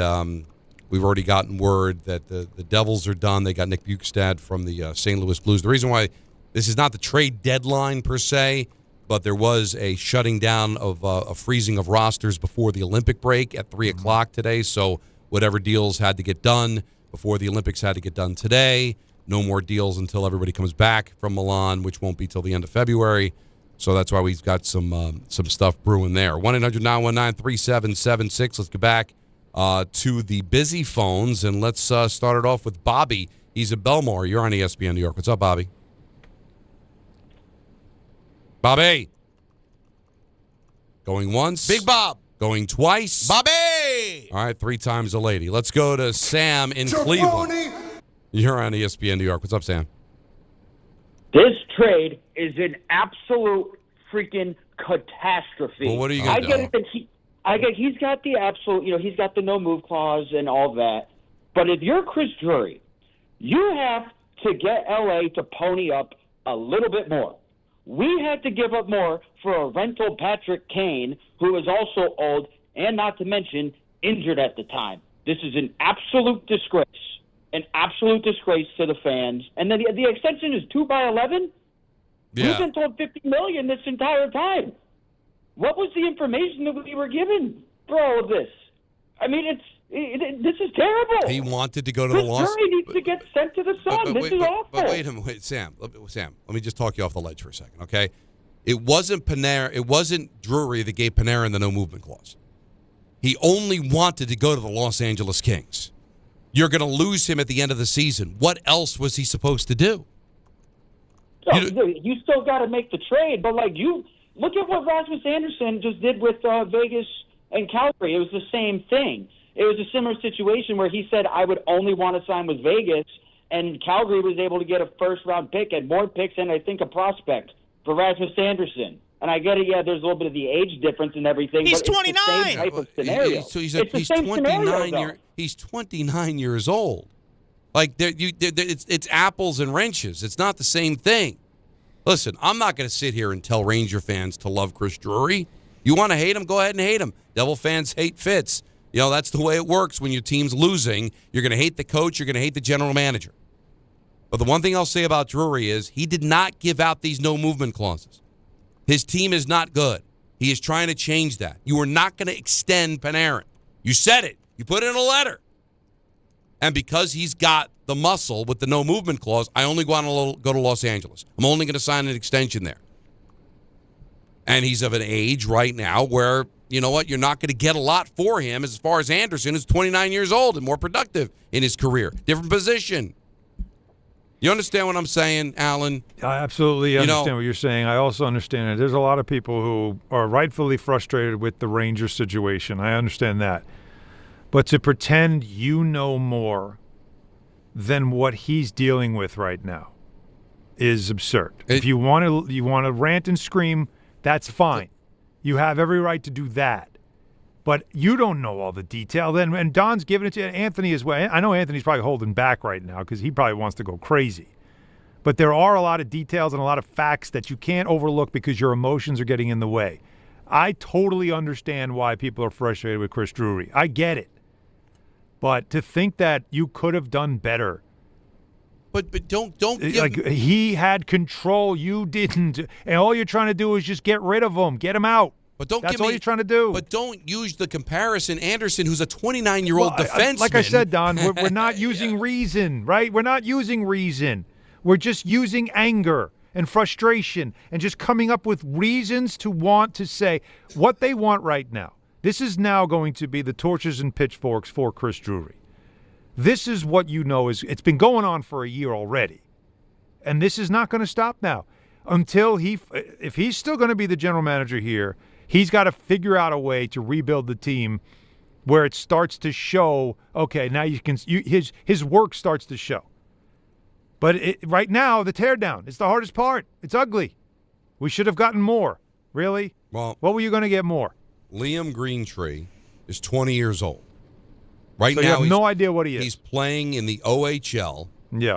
we've already gotten word that the Devils are done. They got Nick Bjugstad from the St. Louis Blues. The reason why this is not the trade deadline per se, but there was a shutting down of a freezing of rosters before the Olympic break at 3 o'clock today. So whatever deals had to get done before the Olympics had to get done today. No more deals until everybody comes back from Milan, which won't be till the end of February. So that's why we've got some stuff brewing there. 1-800-919-3776. Let's get back to the busy phones, and let's start it off with Bobby. He's at Belmore. You're on ESPN New York. What's up, Bobby? Bobby. Going once. Big Bob. Going twice. Bobby. All right, 3 times a lady. Let's go to Sam in Cleveland. You're on ESPN New York. What's up, Sam? This trade is an absolute freaking catastrophe. Well, what are you going to do? I get he's got the absolute, he's got the no move clause and all that. But if you're Chris Drury, you have to get LA to pony up a little bit more. We had to give up more for a rental Patrick Kane, who is also old and not to mention injured at the time. This is an absolute disgrace. An absolute disgrace to the fans. And then the extension is 2 by 11? Yeah. We've been told $50 million this entire time. What was the information that we were given for all of this? I mean, this is terrible. He wanted to go to the Los Angeles. He needs to get sent to the sun. This is awful. But wait a minute, Sam. Let me just talk you off the ledge for a second, okay? It wasn't Panarin. It wasn't Drury that gave Panarin the no movement clause. He only wanted to go to the Los Angeles Kings. You're going to lose him at the end of the season. What else was he supposed to do? You still got to make the trade, but you look at what Rasmus Anderson just did with Vegas and Calgary. It was the same thing. It was a similar situation where he said, I would only want to sign with Vegas, and Calgary was able to get a first-round pick and more picks and, I think, a prospect for Rasmus Anderson. And I get it, yeah, there's a little bit of the age difference and everything. He's but 29. It's the same type of scenario. He's 29. He's 29 years old. Like it's apples and wrenches. It's not the same thing. Listen, I'm not going to sit here and tell Ranger fans to love Chris Drury. You want to hate him? Go ahead and hate him. Devil fans hate Fitz. You know, that's the way it works when your team's losing. You're going to hate the coach. You're going to hate the general manager. But the one thing I'll say about Drury is he did not give out these no-movement clauses. His team is not good. He is trying to change that. You are not going to extend Panarin. You said it. You put it in a letter. And because he's got the muscle with the no-movement clause, I only want to go to Los Angeles. I'm only going to sign an extension there. And he's of an age right now where, you know what, you're not going to get a lot for him as far as Anderson, who's 29 years old and more productive in his career. Different position. You understand what I'm saying, Alan? I absolutely understand what you're saying. I also understand that there's a lot of people who are rightfully frustrated with the Rangers situation. I understand that. But to pretend you know more than what he's dealing with right now is absurd. If you want to rant and scream, that's fine. You have every right to do that. But you don't know all the detail then, and Don's giving it to Anthony as well. I know Anthony's probably holding back right now because he probably wants to go crazy. But there are a lot of details and a lot of facts that you can't overlook because your emotions are getting in the way. I totally understand why people are frustrated with Chris Drury. I get it. But to think that you could have done better. But don't give... Like, he had control, you didn't. And all you're trying to do is just get rid of him, get him out. But That's all you're trying to do. But don't use the comparison. Anderson, who's a 29-year-old defenseman. Like I said, Don, we're not using reason, right? We're not using reason. We're just using anger and frustration and just coming up with reasons to want to say what they want right now. This is now going to be the torches and pitchforks for Chris Drury. This is what you know is it's been going on for a year already. And this is not going to stop now until if he's still going to be the general manager here, he's got to figure out a way to rebuild the team where it starts to show, okay, now his work starts to show. But right now, the teardown, it's the hardest part. It's ugly. We should have gotten more. Really? Well, what were you going to get more? Liam Greentree is 20 years old. Right so now, you have no idea what he is. He's playing in the OHL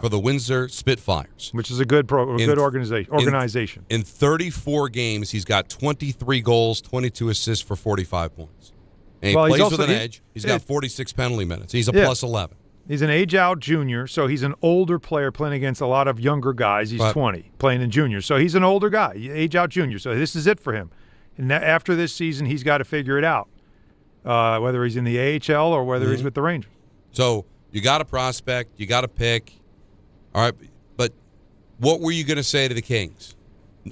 for the Windsor Spitfires, which is a good organization. In 34 games, he's got 23 goals, 22 assists for 45 points. And he plays with an edge. He's got 46 penalty minutes. He's a plus 11. He's an age-out junior, so he's an older player playing against a lot of younger guys. He's 20, playing in juniors. So he's an older guy, age-out junior. So this is it for him. And after this season, he's got to figure it out, whether he's in the AHL or whether he's with the Rangers. So you got a prospect, you got a pick. All right, but what were you going to say to the Kings?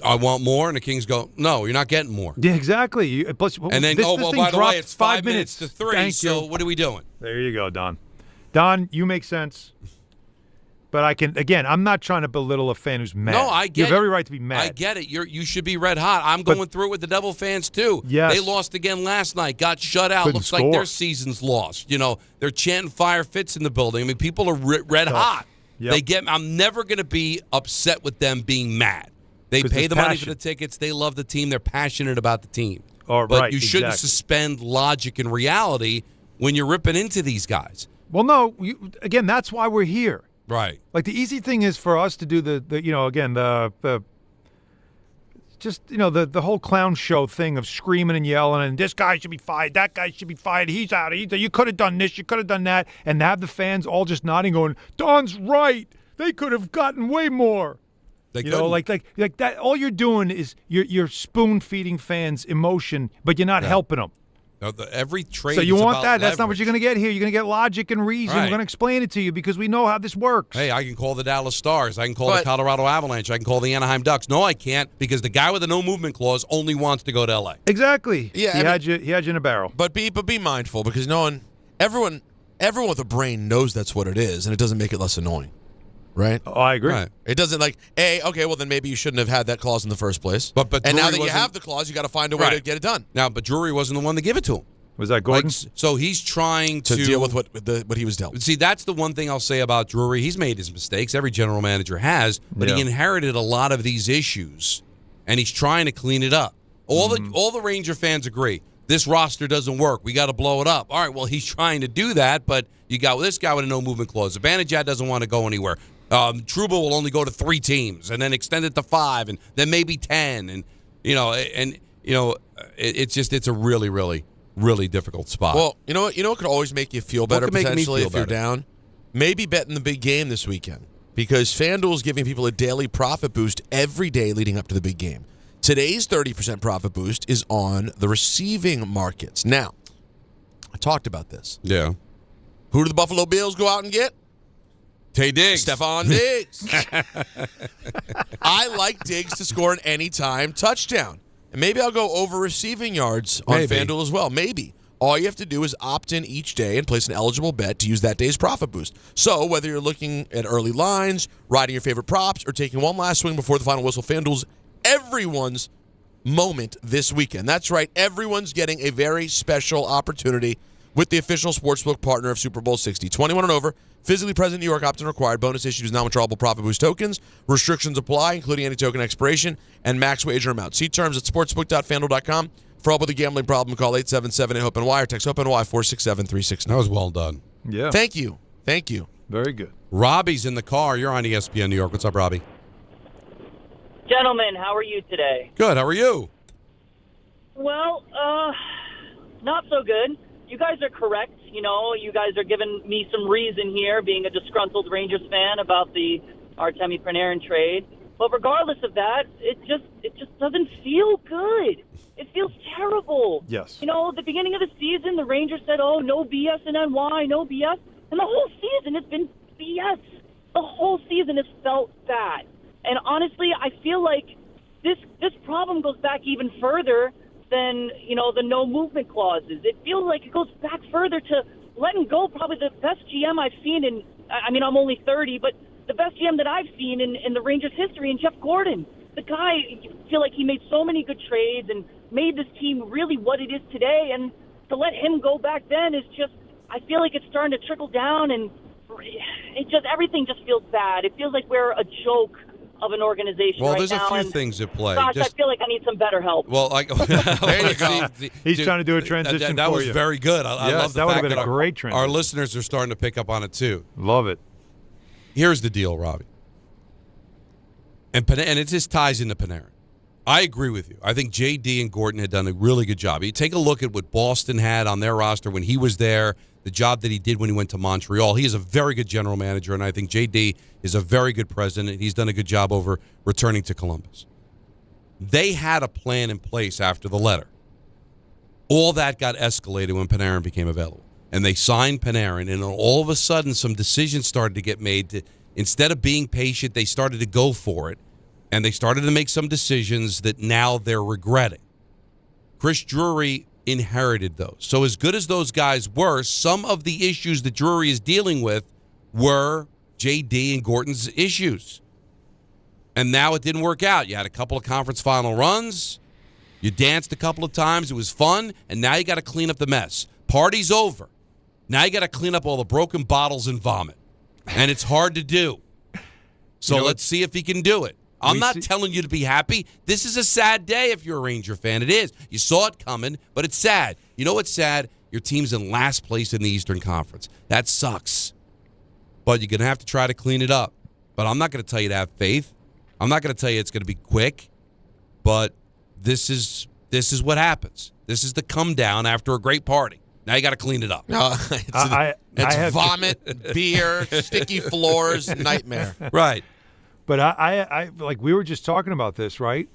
I want more, and the Kings go, no, you're not getting more. Yeah, exactly. Plus, and then, by the way, it's 5 minutes to 3, so what are we doing? There you go, Don. Don, you make sense. But I'm not trying to belittle a fan who's mad. No, I get it. You have every right to be mad. I get it. You should be red hot. I'm going through it with the Devil fans, too. Yes. They lost again last night, got shut out. Looks like their season's lost. You know, they're chanting fire Fitz in the building. I mean, people are red hot. Yep. I'm never going to be upset with them being mad. They pay the money for the tickets. They love the team. They're passionate about the team. But you shouldn't suspend logic and reality when you're ripping into these guys. Well, no. Again, that's why we're here. Right. Like the easy thing is for us to do the whole clown show thing of screaming and yelling and this guy should be fired, that guy should be fired, he's out, you could have done this, you could have done that, and have the fans all just nodding going, Don's right, they could have gotten way more. Like that. All you're doing is you're spoon feeding fans emotion, but you're not helping them. No, every trade. So you is want about that? leverage. That's not what you're going to get here. You're going to get logic and reason. Right. We're going to explain it to you because we know how this works. Hey, I can call the Dallas Stars. I can call the Colorado Avalanche. I can call the Anaheim Ducks. No, I can't because the guy with the no movement clause only wants to go to L.A. Exactly. Yeah, he had you in a barrel. But be mindful because everyone with a brain knows that's what it is, and it doesn't make it less annoying. Right? Oh, I agree. Right. It doesn't okay, well then maybe you shouldn't have had that clause in the first place. But and Drury now that you have the clause, you got to find a way to get it done. Now, but Drury wasn't the one to give it to him. Was that Gordon? So he's trying to deal with what he was dealt. See, that's the one thing I'll say about Drury. He's made his mistakes. Every general manager has, but he inherited a lot of these issues, and he's trying to clean it up. All the Ranger fans agree. This roster doesn't work. We got to blow it up. All right, well, he's trying to do that, but you got this guy with a no-movement clause. Zibanejad doesn't want to go anywhere. Trouba will only go to 3 teams and then extend it to 5 and then maybe 10. And, it's a really, really, really difficult spot. Well, you know what could always make you feel better potentially if you're better? down? Maybe betting the big game this weekend because FanDuel is giving people a daily profit boost every day leading up to the big game. Today's 30% profit boost is on the receiving markets. Now, I talked about this. Yeah. Who do the Buffalo Bills go out and get? Tay Diggs. Stephon Diggs. I like Diggs to score an anytime touchdown. And maybe I'll go over receiving yards on FanDuel as well. Maybe. All you have to do is opt in each day and place an eligible bet to use that day's profit boost. So whether you're looking at early lines, riding your favorite props, or taking one last swing before the final whistle, FanDuel's everyone's moment this weekend. That's right. Everyone's getting a very special opportunity with the official sportsbook partner of Super Bowl 60. 21 and over, physically present in New York, opt-in required. Bonus issues, non-withdrawable profit boost tokens. Restrictions apply, including any token expiration and max wager amount. See terms at sportsbook.fanduel.com. For help with a gambling problem, call 877-8-HOPE-NY or text HOPE-NY 467-369. That was well done. Yeah. Thank you. Very good. Robbie's in the car. You're on ESPN New York. What's up, Robbie? Gentlemen, how are you today? Good. How are you? Well, not so good. You guys are correct. You guys are giving me some reason here, being a disgruntled Rangers fan, about the Artemi Panarin trade. But regardless of that, it just doesn't feel good. It feels terrible. Yes. At the beginning of the season, the Rangers said, "Oh, no BS in NY, no BS," and the whole season has been BS. The whole season has felt bad. And honestly, I feel like this problem goes back even further than, the no movement clauses. It feels like it goes back further to letting go probably the best GM I've seen in, I'm only 30, but the best GM that I've seen in the Rangers history, in Jeff Gordon. The guy, I feel like he made so many good trades and made this team really what it is today. And to let him go back then is just, I feel like it's starting to trickle down, and everything just feels bad. It feels like we're a joke of an organization well, right there's now. a few things at play. Gosh, I feel like I need some better help. Well, there you go. He's trying to do a transition that for was you. very good. I love the that would fact have been that a great transition. Our listeners are starting to pick up on it too. Love it. Here's the deal, Robbie. And it just ties into Panarin. I agree with you. I think J.D. and Gordon had done a really good job. You take a look at what Boston had on their roster when he was there, the job that he did when he went to Montreal. He is a very good general manager, and I think J.D. is a very good president. He's done a good job over returning to Columbus. They had a plan in place after the letter. All that got escalated when Panarin became available. And they signed Panarin, and all of a sudden some decisions started to get made. Instead of being patient, they started to go for it. And they started to make some decisions that now they're regretting. Chris Drury inherited those. So as good as those guys were, some of the issues that Drury is dealing with were J.D. and Gordon's issues. And now it didn't work out. You had a couple of conference final runs. You danced a couple of times. It was fun. And now you got to clean up the mess. Party's over. Now you got to clean up all the broken bottles and vomit. And it's hard to do. So let's see if he can do it. I'm not telling you to be happy. This is a sad day if you're a Ranger fan. It is. You saw it coming, but it's sad. You know what's sad? Your team's in last place in the Eastern Conference. That sucks. But you're going to have to try to clean it up. But I'm not going to tell you to have faith. I'm not going to tell you it's going to be quick. But this is what happens. This is the come down after a great party. Now you got to clean it up. It's vomit, beer, sticky floors, nightmare. Right. But I like we were just talking about this, right?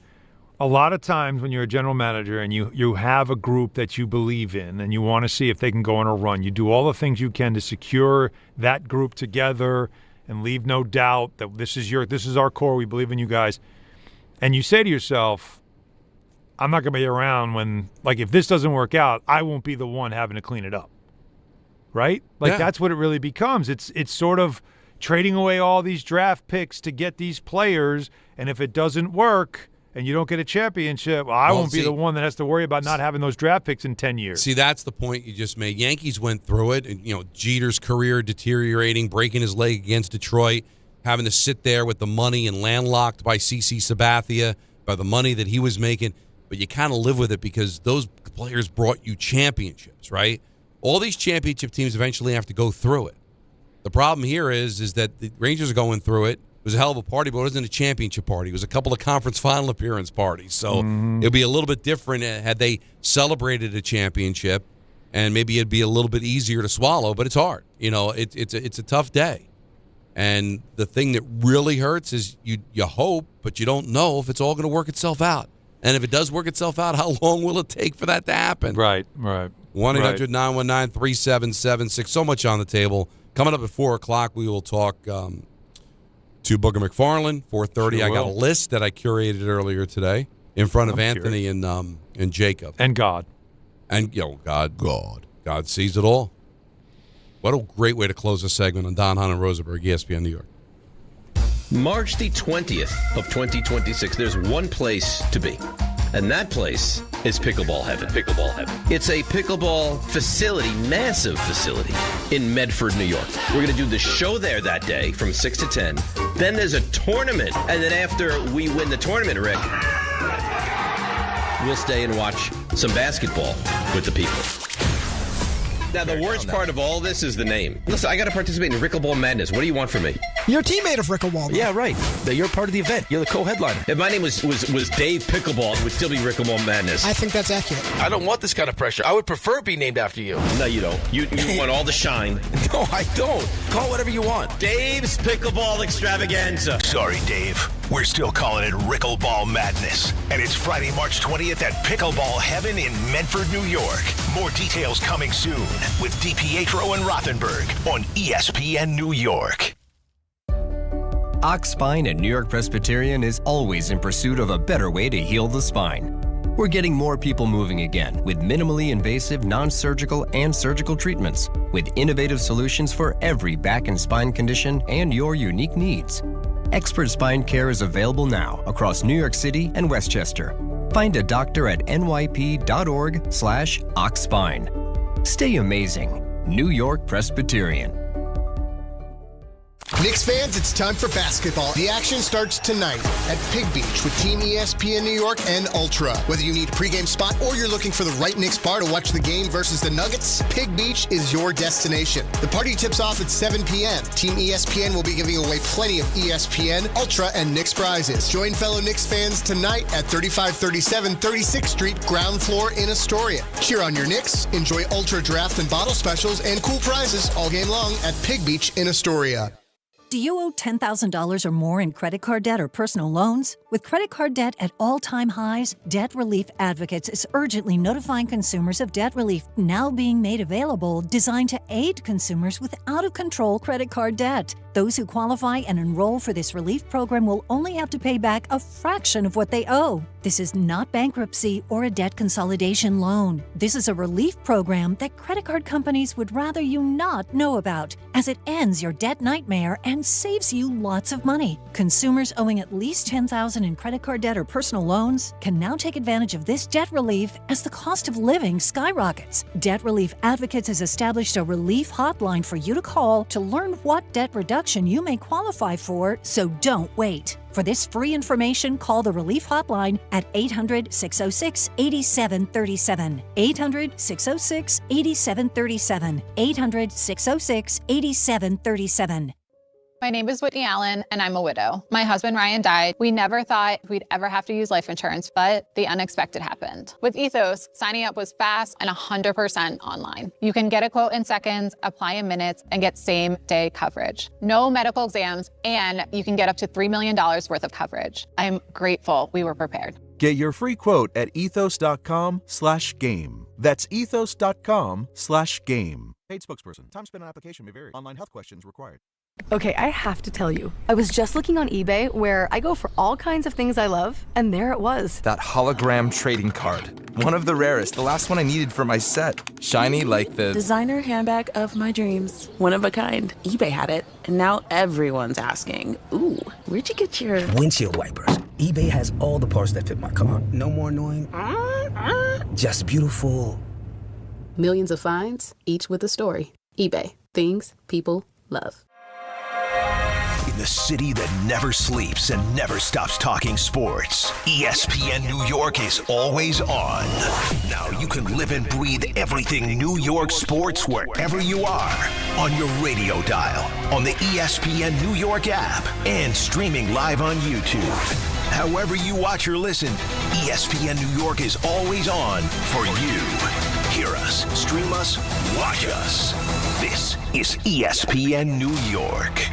A lot of times when you're a general manager and you have a group that you believe in and you want to see if they can go on a run, you do all the things you can to secure that group together and leave no doubt that this is our core. We believe in you guys. And you say to yourself, I'm not going to be around when, like, if this doesn't work out, I won't be the one having to clean it up. Right? Like, that's what it really becomes. It's sort of trading away all these draft picks to get these players, and if it doesn't work, and you don't get a championship, I won't be the one that has to worry about not having those draft picks in 10 years. See, that's the point you just made. Yankees went through it, and Jeter's career deteriorating, breaking his leg against Detroit, having to sit there with the money and landlocked by CC Sabathia, by the money that he was making. But you kind of live with it because those players brought you championships, right? All these championship teams eventually have to go through it. The problem here is that the Rangers are going through it. It was a hell of a party, but it wasn't a championship party. It was a couple of conference final appearance parties. So it'd be a little bit different had they celebrated a championship, and maybe it'd be a little bit easier to swallow, but it's hard. It's a tough day. And the thing that really hurts is you hope, but you don't know if it's all going to work itself out. And if it does work itself out, how long will it take for that to happen? Right. 1-800-919-3776. So much on the table. Coming up at 4 o'clock, we will talk to Booger McFarland. 4:30, I got a list that I curated earlier today in front of Anthony and Jacob. And God. And, God sees it all. What a great way to close a segment on Hahn and Rosenberg, ESPN New York. March the 20th of 2026, there's one place to be. And that place is Pickleball Heaven. Pickleball Heaven. It's a pickleball facility, massive facility in Medford, New York. We're going to do the show there that day from 6 to 10. Then there's a tournament. And then after we win the tournament, Rick, we'll stay and watch some basketball with the people. Now, the worst part of all this is the name. Listen, I got to participate in Pickleball Madness. What do you want from me? You're a teammate of Rickleball. Yeah, right. You're part of the event. You're the co-headliner. If my name was Dave Pickleball, it would still be Pickleball Madness. I think that's accurate. I don't want this kind of pressure. I would prefer be named after you. No, you don't. You want all the shine. No, I don't. Call whatever you want. Dave's Pickleball Extravaganza. Sorry, Dave. We're still calling it Rickleball Madness. And it's Friday, March 20th at Pickleball Heaven in Medford, New York. More details coming soon with DiPietro and Rothenberg on ESPN New York. Ox Spine at New York Presbyterian is always in pursuit of a better way to heal the spine. We're getting more people moving again with minimally invasive, non-surgical, and surgical treatments with innovative solutions for every back and spine condition and your unique needs. Expert spine care is available now across New York City and Westchester. Find a doctor at nyp.org/oxspine. Stay amazing. New York Presbyterian. Knicks fans, it's time for basketball. The action starts tonight at Pig Beach with Team ESPN New York and Ultra. Whether you need a pregame spot or you're looking for the right Knicks bar to watch the game versus the Nuggets, Pig Beach is your destination. The party tips off at 7 p.m. Team ESPN will be giving away plenty of ESPN, Ultra, and Knicks prizes. Join fellow Knicks fans tonight at 3537 36th Street, ground floor in Astoria. Cheer on your Knicks, enjoy Ultra draft and bottle specials, and cool prizes all game long at Pig Beach in Astoria. Do you owe $10,000 or more in credit card debt or personal loans? With credit card debt at all-time highs, Debt Relief Advocates is urgently notifying consumers of debt relief now being made available, designed to aid consumers with out-of-control credit card debt. Those who qualify and enroll for this relief program will only have to pay back a fraction of what they owe. This is not bankruptcy or a debt consolidation loan. This is a relief program that credit card companies would rather you not know about, as it ends your debt nightmare and saves you lots of money. Consumers owing at least $10,000 in credit card debt or personal loans can now take advantage of this debt relief as the cost of living skyrockets. Debt Relief Advocates has established a relief hotline for you to call to learn what debt reduction you may qualify for, so don't wait. For this free information, call the Relief Hotline at 800-606-8737. 800-606-8737. 800-606-8737. My name is Whitney Allen, and I'm a widow. My husband, Ryan, died. We never thought we'd ever have to use life insurance, but the unexpected happened. With Ethos, signing up was fast and 100% online. You can get a quote in seconds, apply in minutes, and get same-day coverage. No medical exams, and you can get up to $3 million worth of coverage. I'm grateful we were prepared. Get your free quote at ethos.com/game. That's ethos.com/game. Paid spokesperson. Time spent on application may vary. Online health questions required. Okay, I have to tell you, I was just looking on eBay where I go for all kinds of things I love, and there it was. That hologram trading card. One of the rarest, the last one I needed for my set. Shiny like the designer handbag of my dreams. One of a kind. eBay had it, and now everyone's asking, ooh, where'd you get your windshield wipers? eBay has all the parts that fit my car. No more annoying, just beautiful. Millions of finds, each with a story. eBay. Things people love. In the city that never sleeps and never stops talking sports, ESPN New York is always on. Now you can live and breathe everything New York sports wherever you are. On your radio dial, on the ESPN New York app, and streaming live on YouTube. However you watch or listen, ESPN New York is always on for you. Hear us, stream us, watch us. This is ESPN New York.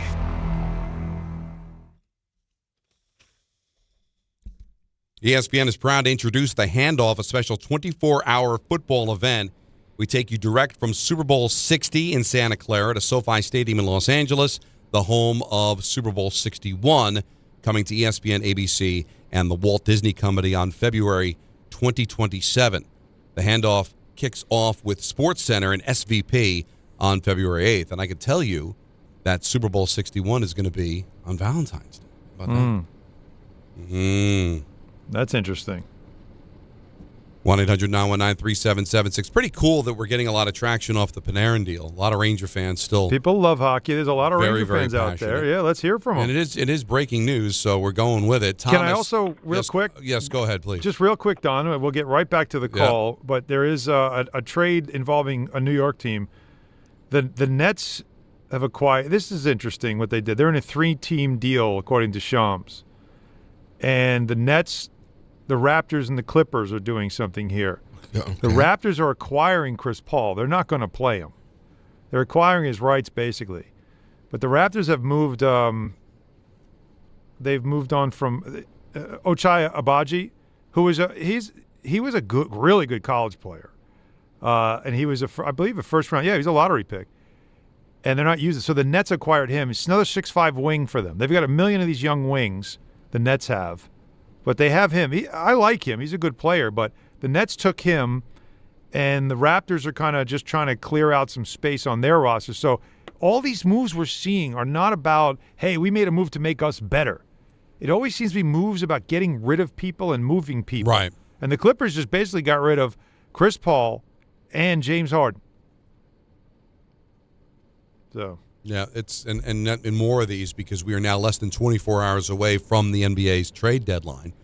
ESPN is proud to introduce The Handoff, a special 24-hour football event. We take you direct from Super Bowl 60 in Santa Clara to SoFi Stadium in Los Angeles, the home of Super Bowl 61, coming to ESPN, ABC, and the Walt Disney Company on February 2027. The Handoff kicks off with SportsCenter and SVP on February 8th. And I can tell you that Super Bowl 61 is going to be on Valentine's Day. How about that? That's interesting. 1-800-919-3776. Pretty cool that we're getting a lot of traction off the Panarin deal. A lot of Ranger fans still. People love hockey. There's a lot of very, Ranger fans out there. Yeah, let's hear from them. And it is breaking news, so we're going with it. Thomas, Can I also, real quick? Yes, go ahead, please. Just real quick, Don. We'll get right back to the call, but there is a trade involving a New York team. The Nets have acquired – this is interesting what they did. They're in a 3-team deal, according to Shams. And the Nets – the Raptors and the Clippers are doing something here. Okay. The Raptors are acquiring Chris Paul. They're not going to play him. They're acquiring his rights, basically. But the Raptors have moved. They've moved on from Ochai Agbaji, who was he was a really good college player, and he was I believe a first round. Yeah, he's a lottery pick, and they're not using. So the Nets acquired him. It's another 6'5" wing for them. They've got 1 million of these young wings. The Nets have. But they have him. I like him. He's a good player. But the Nets took him, and the Raptors are kind of just trying to clear out some space on their roster. So all these moves we're seeing are not about, hey, we made a move to make us better. It always seems to be moves about getting rid of people and moving people. Right. And the Clippers just basically got rid of Chris Paul and James Harden. So... Yeah, it's and more of these because we are now less than 24 hours away from the NBA's trade deadline,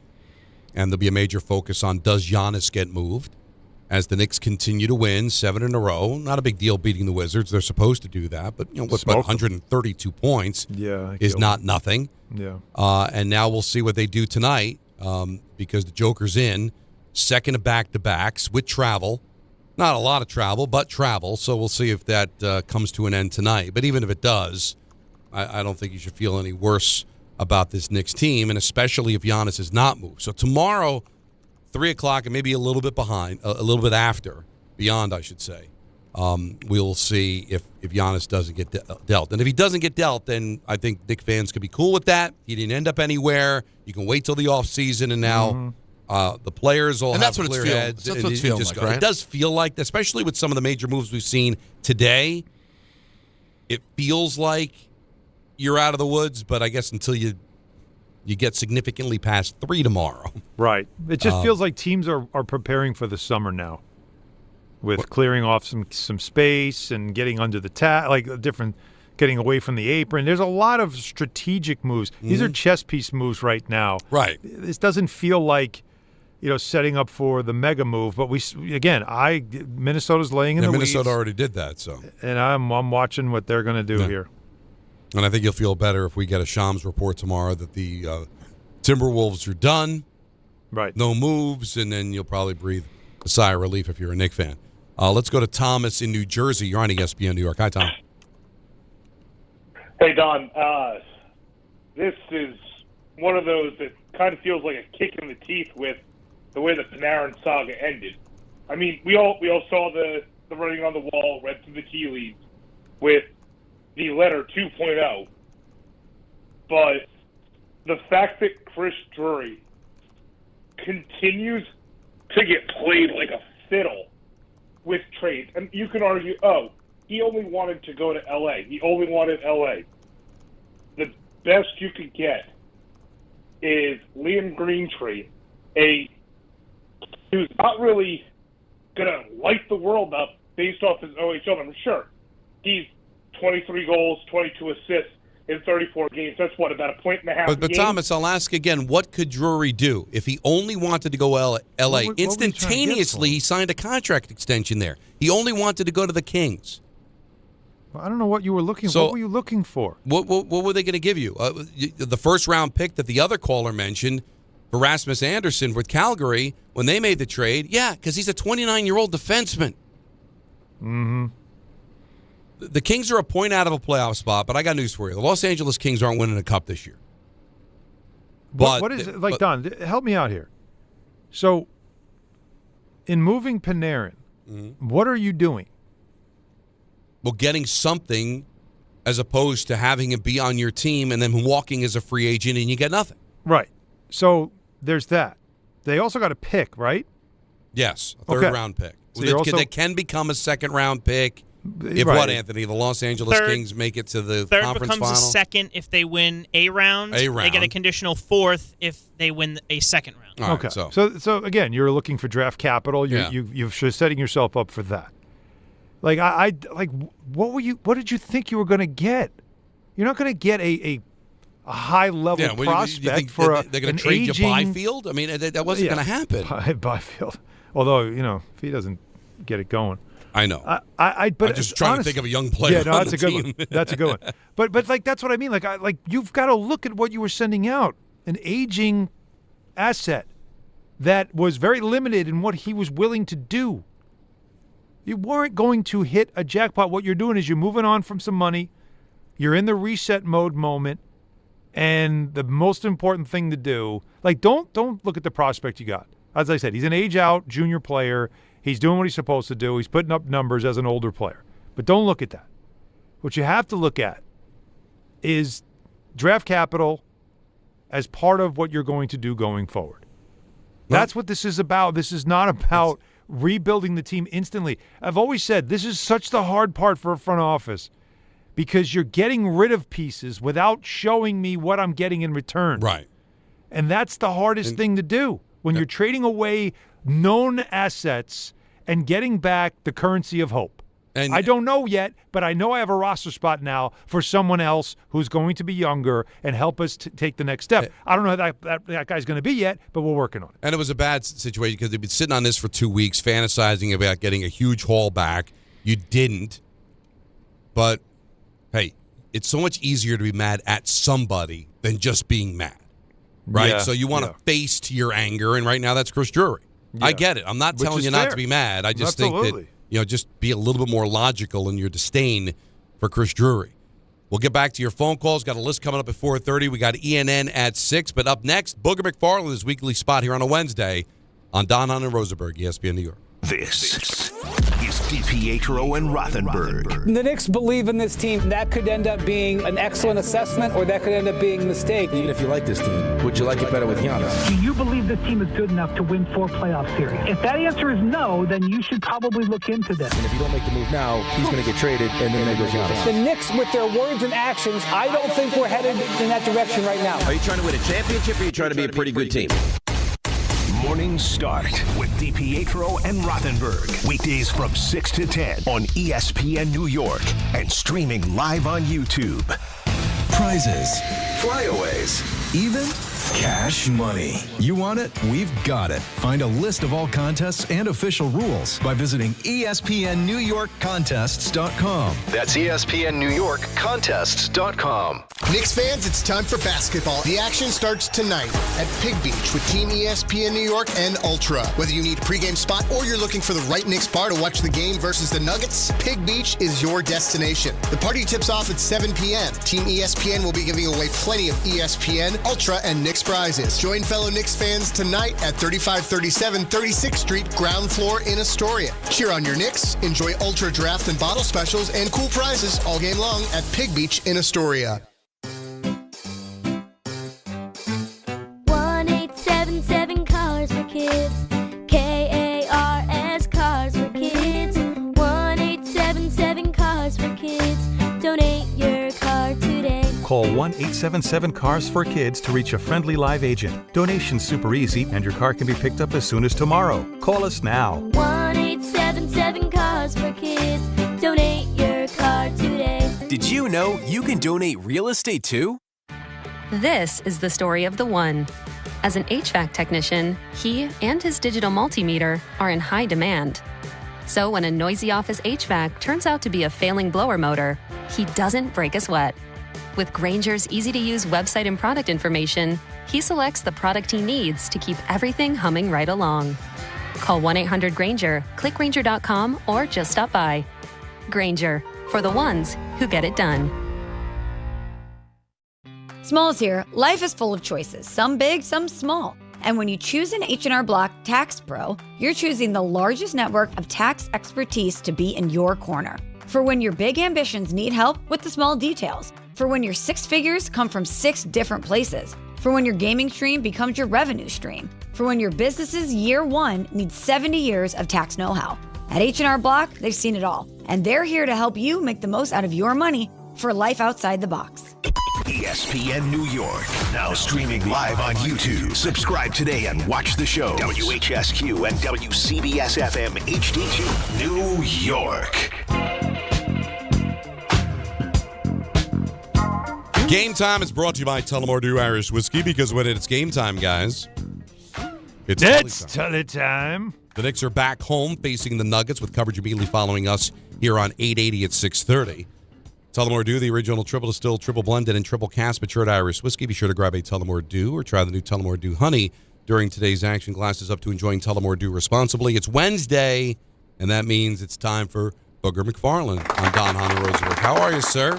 and there'll be a major focus on does Giannis get moved as the Knicks continue to win 7 in a row. Not a big deal beating the Wizards; they're supposed to do that, but you know what? 132 points is not nothing. Yeah, and now we'll see what they do tonight because the Joker's in second of back-to-backs with travel. Not a lot of travel, but travel. So we'll see if that comes to an end tonight. But even if it does, I don't think you should feel any worse about this Knicks team, and especially if Giannis is not moved. So tomorrow, 3 o'clock, and maybe a little bit behind, a little bit after, beyond, I should say, we'll see if Giannis doesn't get dealt. And if he doesn't get dealt, then I think Knicks fans could be cool with that. He didn't end up anywhere. You can wait till the offseason, and now the players all have clear heads. That's what it's feeling like, right? It does feel like, especially with some of the major moves we've seen today, it feels like you're out of the woods, but I guess until you get significantly past 3 tomorrow. Right. It just feels like teams are preparing for the summer now with clearing off some space and getting under the getting away from the apron. There's a lot of strategic moves. These are chess piece moves right now. Right. This doesn't feel like setting up for the mega move, but Minnesota's laying in the weeds. Minnesota already did that, so. And I'm watching what they're going to do here. And I think you'll feel better if we get a Shams report tomorrow that the Timberwolves are done. Right. No moves, and then you'll probably breathe a sigh of relief if you're a Knicks fan. Let's go to Thomas in New Jersey. You're on ESPN New York. Hi, Tom. Hey, Don. This is one of those that kind of feels like a kick in the teeth with the way the Panarin saga ended. I mean, we all saw the writing on the wall, read through the tea leaves with the letter 2.0. But the fact that Chris Drury continues to get played like a fiddle with trades, and you can argue, he only wanted to go to L.A. He only wanted L.A. The best you could get is Liam Greentree, who's not really going to light the world up based off his OHL. I'm sure he's 23 goals, 22 assists in 34 games. That's what, about a point and a half. But Thomas, I'll ask again, what could Drury do if he only wanted to go L.A.? Instantaneously, he signed a contract extension there. He only wanted to go to the Kings. Well, I don't know what you were looking for. What were you looking for? What were they going to give you? The first-round pick that the other caller mentioned for Rasmus Anderson with Calgary when they made the trade, yeah, because he's a 29-year-old defenseman. Mm-hmm. The Kings are a point out of a playoff spot, but I got news for you. The Los Angeles Kings aren't winning a cup this year. What is it? Like, Don, help me out here. So, in moving Panarin, what are you doing? Well, getting something as opposed to having him be on your team and then walking as a free agent and you get nothing. Right. So, there's that. They also got a pick, right? Yes, a third-round pick. So that can become a second-round pick. If what, Anthony? The Los Angeles Kings make it to the conference final? Third becomes a second if they win a round. They get a conditional fourth if they win a second round. Okay. So again, you're looking for draft capital. You're setting yourself up for that. Like what did you think you were going to get? You're not going to get a high level prospect for they're going to trade you Byfield. I mean, that wasn't going to happen. Byfield, although if he doesn't get it going. I know. But I'm just trying to think of a young player. Yeah, no, that's a good one. That's a good one. But that's what I mean. Like you've got to look at what you were sending out. An aging asset that was very limited in what he was willing to do. You weren't going to hit a jackpot. What you're doing is you're moving on from some money. You're in the reset mode moment, and the most important thing to do, like don't look at the prospect you got. As I said, he's an age-out junior player. He's doing what he's supposed to do. He's putting up numbers as an older player. But don't look at that. What you have to look at is draft capital as part of what you're going to do going forward. That's what this is about. This is not about rebuilding the team instantly. I've always said this is such the hard part for a front office because you're getting rid of pieces without showing me what I'm getting in return. Right. And that's the hardest thing to do when you're trading away known assets and getting back the currency of hope. And I don't know yet, but I know I have a roster spot now for someone else who's going to be younger and help us take the next step. I don't know who that guy's going to be yet, but we're working on it. And it was a bad situation because they've been sitting on this for 2 weeks, fantasizing about getting a huge haul back. You didn't. But, hey, it's so much easier to be mad at somebody than just being mad. Right? Yeah, so you want to face to your anger, and right now that's Chris Drury. Yeah. I get it. I'm not telling you not to be mad. I just think that, just be a little bit more logical in your disdain for Chris Drury. We'll get back to your phone calls. Got a list coming up at 4:30. We got ENN at 6. But up next, Booger McFarland, his weekly spot here on a Wednesday on Hahn and Rosenberg, ESPN New York. This is DiPietro and Rothenberg. The Knicks believe in this team. That could end up being an excellent assessment, or that could end up being a mistake. Even if you like this team, would you like it better with Giannis? Do you believe this team is good enough to win 4 playoff series? If that answer is no, then you should probably look into this. And if you don't make the move now, he's going to get traded, and then there goes Giannis. The Knicks, with their words and actions, I don't think we're headed in that direction right now. Are you trying to win a championship, or are you trying to be a pretty good team? Morning Start with DiPietro and Rothenberg. Weekdays from 6 to 10 on ESPN New York and streaming live on YouTube. Prizes, flyaways, even cash money. You want it? We've got it. Find a list of all contests and official rules by visiting ESPNNewYorkContests.com. That's ESPNNewYorkContests.com. Knicks fans, it's time for basketball. The action starts tonight at Pig Beach with Team ESPN New York and Ultra. Whether you need a pregame spot or you're looking for the right Knicks bar to watch the game versus the Nuggets, Pig Beach is your destination. The party tips off at 7 p.m. Team ESPN will be giving away plenty of ESPN, Ultra, and Knicks prizes. Join fellow Knicks fans tonight at 3537 36th Street, ground floor in Astoria. Cheer on your Knicks, enjoy Ultra draft and bottle specials, and cool prizes all game long at Pig Beach in Astoria. 1877 Cars for Kids. KARS Cars for Kids. 1877 Cars for Kids. Donate your car today. Call 1-877-CARS-FOR-KIDS to reach a friendly live agent. Donation's super easy, and your car can be picked up as soon as tomorrow. Call us now. 1-877-CARS-FOR-KIDS. Donate your car today. Did you know you can donate real estate too? This is the story of the one. As an HVAC technician, he and his digital multimeter are in high demand. So when a noisy office HVAC turns out to be a failing blower motor, he doesn't break a sweat. With Grainger's easy-to-use website and product information, he selects the product he needs to keep everything humming right along. Call 1-800-GRAINGER, click Grainger.com, or just stop by. Grainger, for the ones who get it done. Smalls here. Life is full of choices, some big, some small. And when you choose an H&R Block Tax Pro, you're choosing the largest network of tax expertise to be in your corner. For when your big ambitions need help with the small details. For when your six figures come from 6 different places. For when your gaming stream becomes your revenue stream. For when your business's year one needs 70 years of tax know-how. At H&R Block, they've seen it all. And they're here to help you make the most out of your money for life outside the box. ESPN New York, now streaming live on YouTube. Subscribe today and watch the show. WHSQ and WCBS-FM HD2, New York. Game Time is brought to you by Tullamore Dew Irish Whiskey, because when it's game time, guys, it's Tully time. The Knicks are back home facing the Nuggets, with coverage immediately following us here on 880 at 6:30. Tullamore Dew, the original triple distilled, triple blended, and triple cast matured Irish whiskey. Be sure to grab a Tullamore Dew or try the new Tullamore Dew Honey during today's action. Glasses up to enjoying Tullamore Dew responsibly. It's Wednesday, and that means it's time for Booger McFarland. I'm Don Hahn Rosenberg. How are you, sir?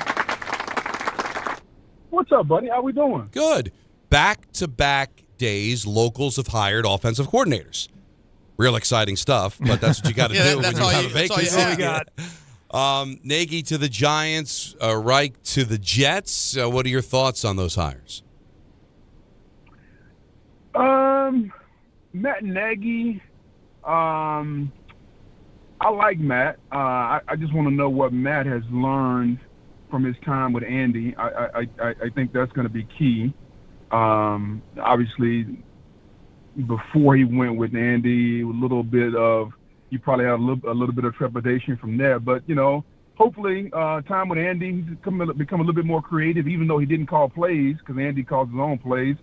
What's up, buddy? How we doing? Good. Back-to-back days, locals have hired offensive coordinators. Real exciting stuff, but that's what you got to do when you have a vacancy. That's all we got. Nagy to the Giants, Reich to the Jets. What are your thoughts on those hires? Matt Nagy. I like Matt. I just want to know what Matt has learned from his time with Andy. I think that's going to be key. Obviously, before he went with Andy, a little bit of, you probably had a little bit of trepidation from there. But, you know, hopefully time with Andy, he's become a little bit more creative, even though he didn't call plays, because Andy calls his own plays.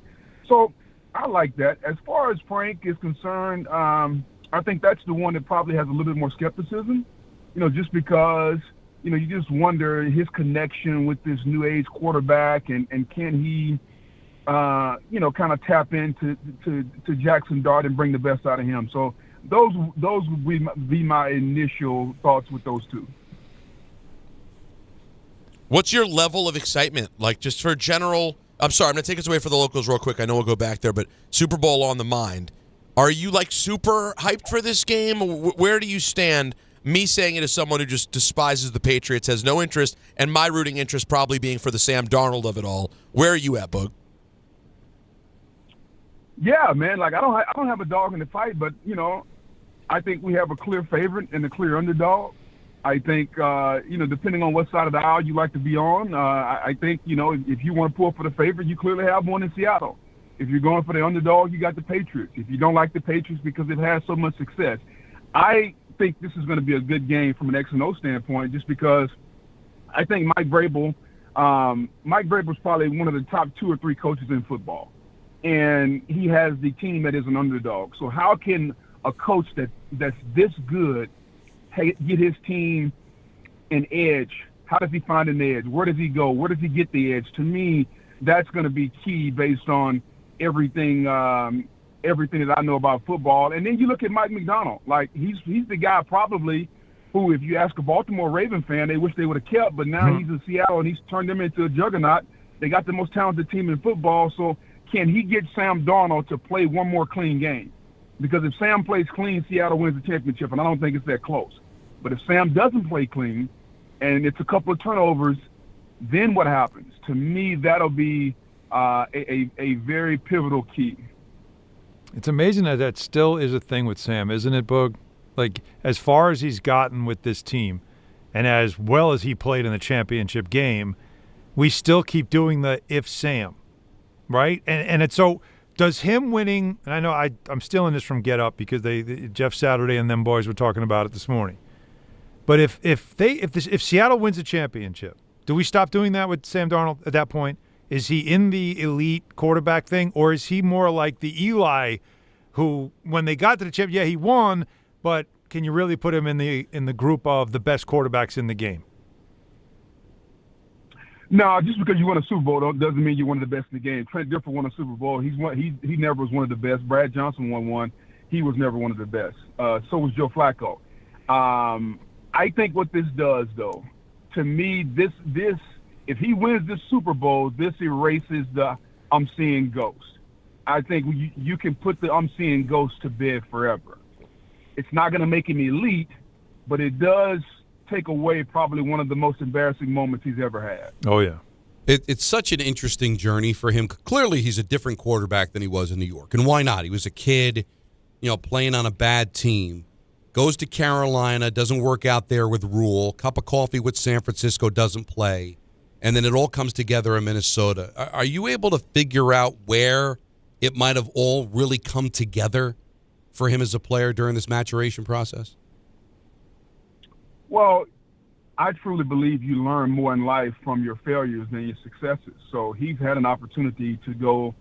So I like that. As far as Frank is concerned, I think that's the one that probably has a little bit more skepticism, you know, just because, you know, you just wonder his connection with this new age quarterback, and can he, you know, kind of tap into to Jackson Dart and bring the best out of him. So those would be my initial thoughts with those two. What's your level of excitement? Like, just for general, I'm sorry, I'm going to take us away for the locals real quick. I know we'll go back there, but Super Bowl on the mind. Are you, like, super hyped for this game? Where do you stand? Me saying it as someone who just despises the Patriots, has no interest, and my rooting interest probably being for the Sam Darnold of it all. Where are you at, Boog? Yeah, man. Like, I don't have a dog in the fight, but, you know, I think we have a clear favorite and a clear underdog. I think, you know, depending on what side of the aisle you like to be on, I think, you know, if you want to pull for the favorite, you clearly have one in Seattle. If you're going for the underdog, you got the Patriots. If you don't like the Patriots because they've had so much success, I think this is going to be a good game from an X and O standpoint, just because I think Mike Vrabel's probably one of the top 2 or 3 coaches in football, and he has the team that is an underdog. So how can a coach that's this good get his team an edge? How does he find an edge? Where does he go? Where does he get the edge? To me, that's going to be key based on everything that I know about football. And then you look at Mike McDonald. Like, he's the guy probably who, if you ask a Baltimore Raven fan, they wish they would have kept, but now he's in Seattle and he's turned them into a juggernaut. They got the most talented team in football. So can he get Sam Darnold to play one more clean game? Because if Sam plays clean, Seattle wins the championship, and I don't think it's that close. But if Sam doesn't play clean and it's a couple of turnovers, then what happens? To me, that'll be a very pivotal key. It's amazing that still is a thing with Sam, isn't it, Boog? Like, as far as he's gotten with this team and as well as he played in the championship game, we still keep doing the if Sam, right? And it's so does him winning, and I know I'm stealing this from Get Up because Jeff Saturday and them boys were talking about it this morning. But if Seattle wins a championship, do we stop doing that with Sam Darnold at that point? Is he in the elite quarterback thing, or is he more like the Eli who, when they got to the championship, yeah, he won, but can you really put him in the group of the best quarterbacks in the game? No, just because you won a Super Bowl doesn't mean you're one of the best in the game. Trent Dilfer won a Super Bowl. He never was one of the best. Brad Johnson won one. He was never one of the best. So was Joe Flacco. I think what this does, though, to me, this if he wins this Super Bowl, this erases the I'm seeing ghosts. I think you can put the I'm seeing ghosts to bed forever. It's not going to make him elite, but it does take away probably one of the most embarrassing moments he's ever had. Oh, yeah. It's such an interesting journey for him. Clearly, he's a different quarterback than he was in New York. And why not? He was a kid, playing on a bad team. Goes to Carolina, doesn't work out there with Rule. Cup of coffee with San Francisco, doesn't play. And then it all comes together in Minnesota. Are you able to figure out where it might have all really come together for him as a player during this maturation process? Well, I truly believe you learn more in life from your failures than your successes. So he's had an opportunity to go.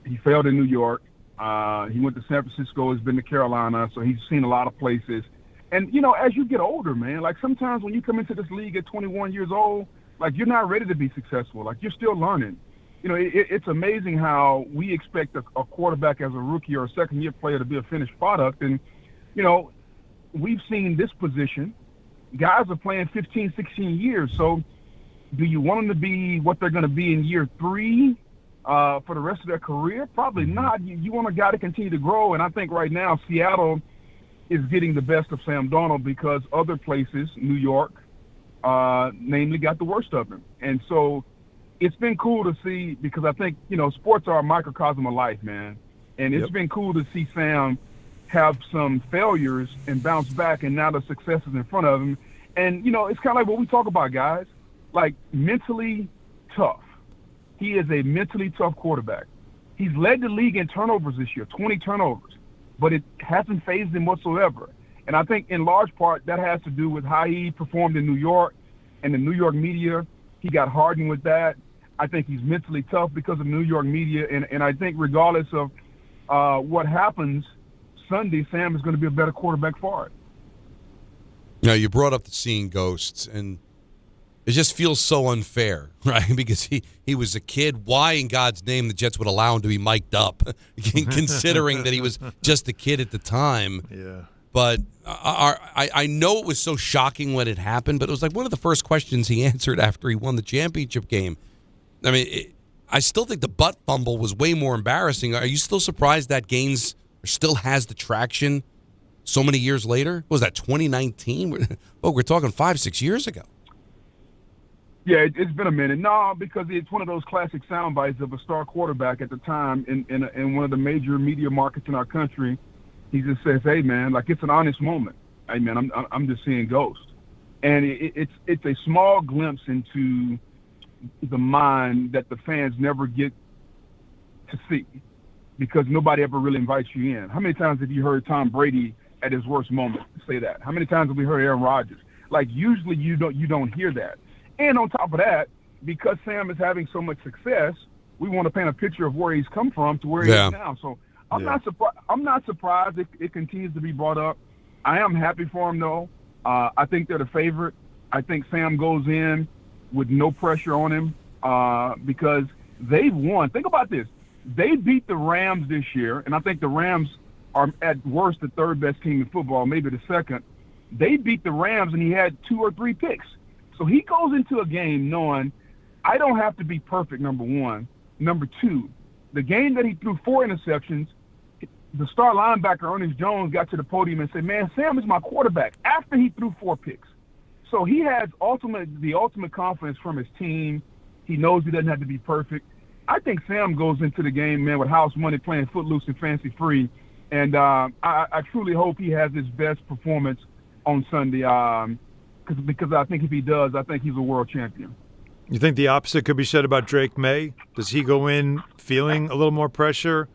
He failed in New York. He went to San Francisco. He's been to Carolina. So he's seen a lot of places. And, as you get older, man, like sometimes when you come into this league at 21 years old, like you're not ready to be successful. Like you're still learning. It's amazing how we expect a quarterback as a rookie or a second-year player to be a finished product. And, we've seen this position. Guys are playing 15, 16 years. So do you want them to be what they're going to be in year 3 for the rest of their career? Probably not. You want a guy to continue to grow. And I think right now Seattle is getting the best of Sam Darnold because other places, New York, namely, got the worst of him. And so it's been cool to see because I think, sports are a microcosm of life, man. And it's been cool to see Sam have some failures and bounce back, and now the success is in front of him. And, it's kind of like what we talk about, guys, like mentally tough. He is a mentally tough quarterback. He's led the league in turnovers this year, 20 turnovers, but it hasn't fazed him whatsoever. And I think in large part that has to do with how he performed in New York and the New York media. He got hardened with that. I think he's mentally tough because of New York media. And I think regardless of what happens Sunday, Sam is going to be a better quarterback for it. Now, you brought up the seeing ghosts, and it just feels so unfair, right? Because he was a kid. Why in God's name the Jets would allow him to be mic'd up, considering that he was just a kid at the time? Yeah. But I know it was so shocking when it happened, but it was like one of the first questions he answered after he won the championship game. I mean, I still think the butt fumble was way more embarrassing. Are you still surprised that Gaines still has the traction so many years later? What was that, 2019? Oh, we're talking 5-6 years ago. Yeah, it's been a minute. No, because it's one of those classic sound bites of a star quarterback at the time in one of the major media markets in our country. He just says, "Hey, man, like it's an honest moment. Hey, man, I'm just seeing ghosts," and it's a small glimpse into the mind that the fans never get to see because nobody ever really invites you in. How many times have you heard Tom Brady at his worst moment say that? How many times have we heard Aaron Rodgers? Like usually you don't hear that. And on top of that, because Sam is having so much success, we want to paint a picture of where he's come from to where he is now. So I'm not surprised it continues to be brought up. I am happy for him though. I think they're the favorite. I think Sam goes in with no pressure on him because they've won. Think about this. They beat the Rams this year, and I think the Rams are at worst the third best team in football, maybe the second. They beat the Rams, and he had 2 or 3 picks. So he goes into a game knowing I don't have to be perfect, number one. Number two, the game that he threw 4 interceptions, the star linebacker, Ernest Jones, got to the podium and said, "Man, Sam is my quarterback," after he threw 4 picks. So he has the ultimate confidence from his team. He knows he doesn't have to be perfect. I think Sam goes into the game, man, with house money, playing footloose and fancy free. And I truly hope he has his best performance on Sunday because I think if he does, I think he's a world champion. You think the opposite could be said about Drake May? Does he go in feeling a little more pressure?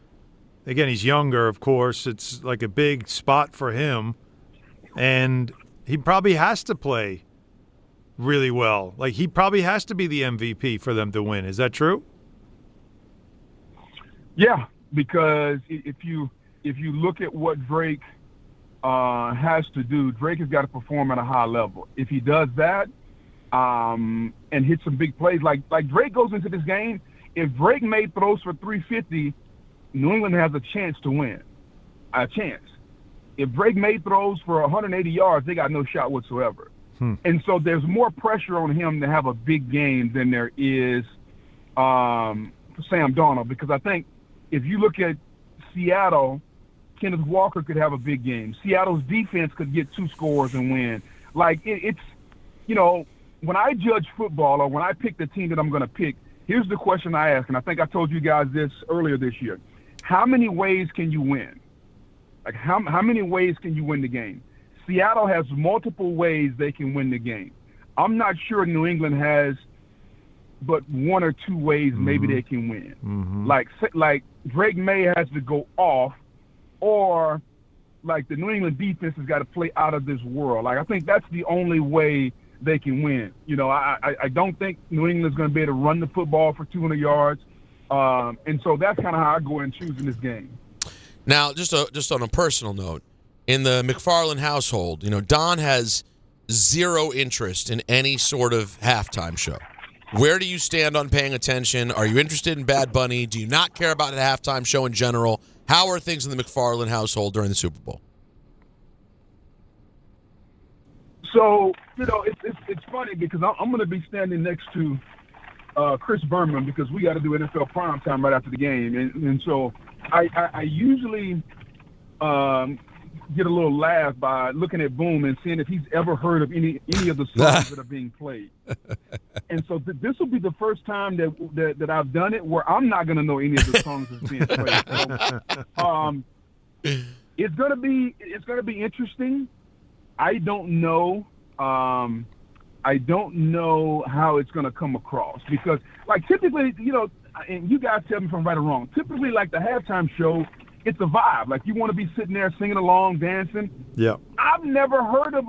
Again, he's younger, of course. It's like a big spot for him. And he probably has to play really well. Like, he probably has to be the MVP for them to win. Is that true? Yeah, because if you look at what Drake has to do, Drake has got to perform at a high level. If he does that and hit some big plays, like Drake goes into this game, if Drake May throws for 350, New England has a chance to win. A chance. If Drake May throws for 180 yards, they got no shot whatsoever. And so there's more pressure on him to have a big game than there is for Sam Darnold, because I think if you look at Seattle, Kenneth Walker could have a big game. Seattle's defense could get 2 scores and win. Like, it's, you know, when I judge football or when I pick the team that I'm going to pick, here's the question I ask, and I think I told you guys this earlier this year. How many ways can you win? Like, how many ways can you win the game? Seattle has multiple ways they can win the game. I'm not sure New England has but 1 or 2 ways maybe they can win. Like Drake May has to go off, or like the New England defense has got to play out of this world. Like, I think that's the only way they can win. You know, I don't think New England's going to be able to run the football for 200 yards. And so that's kind of how I go in choosing this game. Now, just on a personal note, in the McFarland household, you know, Don has zero interest in any sort of halftime show. Where do you stand on paying attention? Are you interested in Bad Bunny? Do you not care about a halftime show in general? How are things in the McFarland household during the Super Bowl? So, you know, it's funny because I'm going to be standing next to Chris Berman because we got to do NFL primetime right after the game. And so I usually get a little laugh by looking at Boom and seeing if he's ever heard of any of the songs that are being played. And so this will be the first time that I've done it where I'm not going to know any of the songs that's being played. So, it's going to be interesting. I don't know how it's going to come across because, like, typically, you know, and you guys tell me if I'm right or wrong. Typically, like the halftime show, it's a vibe. Like, you want to be sitting there singing along, dancing. Yeah. I've never heard of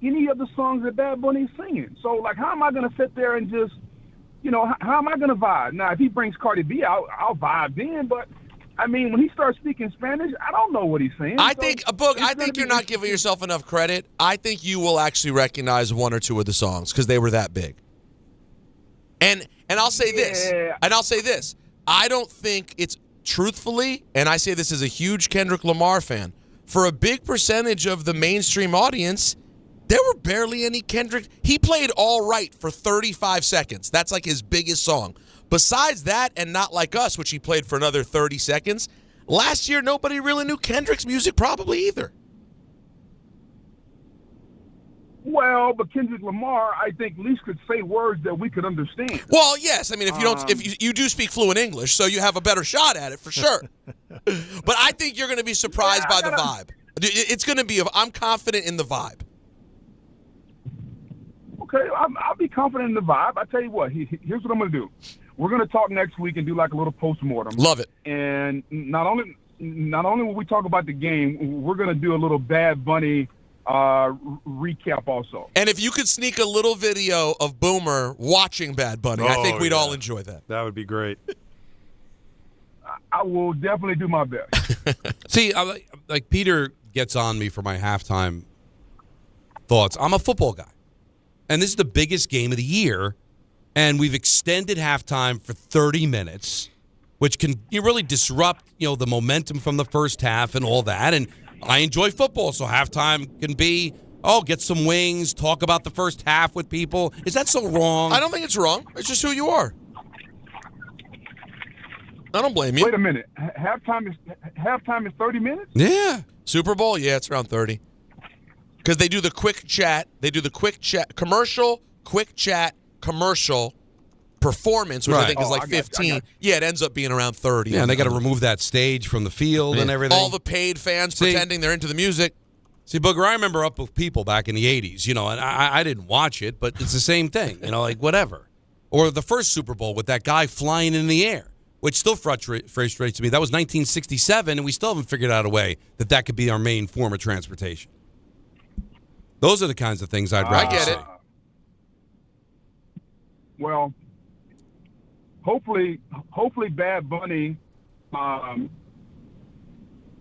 any of the songs that Bad Bunny's singing. So, like, how am I going to sit there and just, you know, how am I going to vibe? Now, if he brings Cardi B out, I'll vibe then. But, I mean, when he starts speaking Spanish, I don't know what he's saying. I think you're not giving yourself enough credit. I think you will actually recognize 1 or 2 of the songs because they were that big. And I'll say this. I don't think it's truthfully, and I say this as a huge Kendrick Lamar fan, for a big percentage of the mainstream audience, there were barely any Kendrick. He played All Right for 35 seconds. That's like his biggest song. Besides that, and Not Like Us, which he played for another 30 seconds, last year nobody really knew Kendrick's music probably either. Well, but Kendrick Lamar, I think, at least could say words that we could understand. Well, yes. I mean, if you do speak fluent English, so you have a better shot at it for sure. But I think you're going to be surprised by the vibe. It's going to be. I'm confident in the vibe. Okay, I'll be confident in the vibe. I tell you what. Here's what I'm going to do. We're going to talk next week and do like a little postmortem. Love it. And not only will we talk about the game, we're going to do a little Bad Bunny recap also. And if you could sneak a little video of Boomer watching Bad Bunny, I think we'd all enjoy that. That would be great. I will definitely do my best. See, like Peter gets on me for my halftime thoughts. I'm a football guy. And this is the biggest game of the year. And we've extended halftime for 30 minutes, which can really disrupt, you know, the momentum from the first half and all that. And I enjoy football, so halftime can be, get some wings, talk about the first half with people. Is that so wrong? I don't think it's wrong. It's just who you are. I don't blame you. Wait a minute. Halftime is 30 minutes? Yeah. Super Bowl? Yeah, it's around 30. Because they do the quick chat. Commercial performance, which I think is like 15. Yeah, it ends up being around 30. Yeah, and they got to remove that stage from the field and everything. All the paid fans pretending they're into the music. See, Booger, I remember Up With People back in the 80s, you know, and I didn't watch it, but it's the same thing, you know, like whatever. Or the first Super Bowl with that guy flying in the air, which still frustrates me. That was 1967, and we still haven't figured out a way that could be our main form of transportation. Those are the kinds of things I'd rather see. Well, hopefully Bad Bunny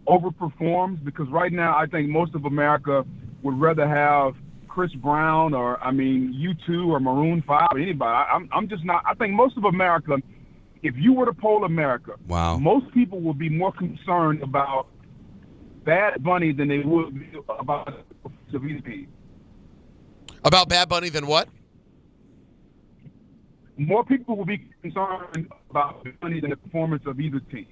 overperforms, because right now I think most of America would rather have Chris Brown or, U2 or Maroon 5 or anybody. I'm just not. I think most of America, if you were to poll America, most people would be more concerned about Bad Bunny than they would be about the VP. About Bad Bunny than what? More people will be concerned about Bad Bunny than the performance of either team.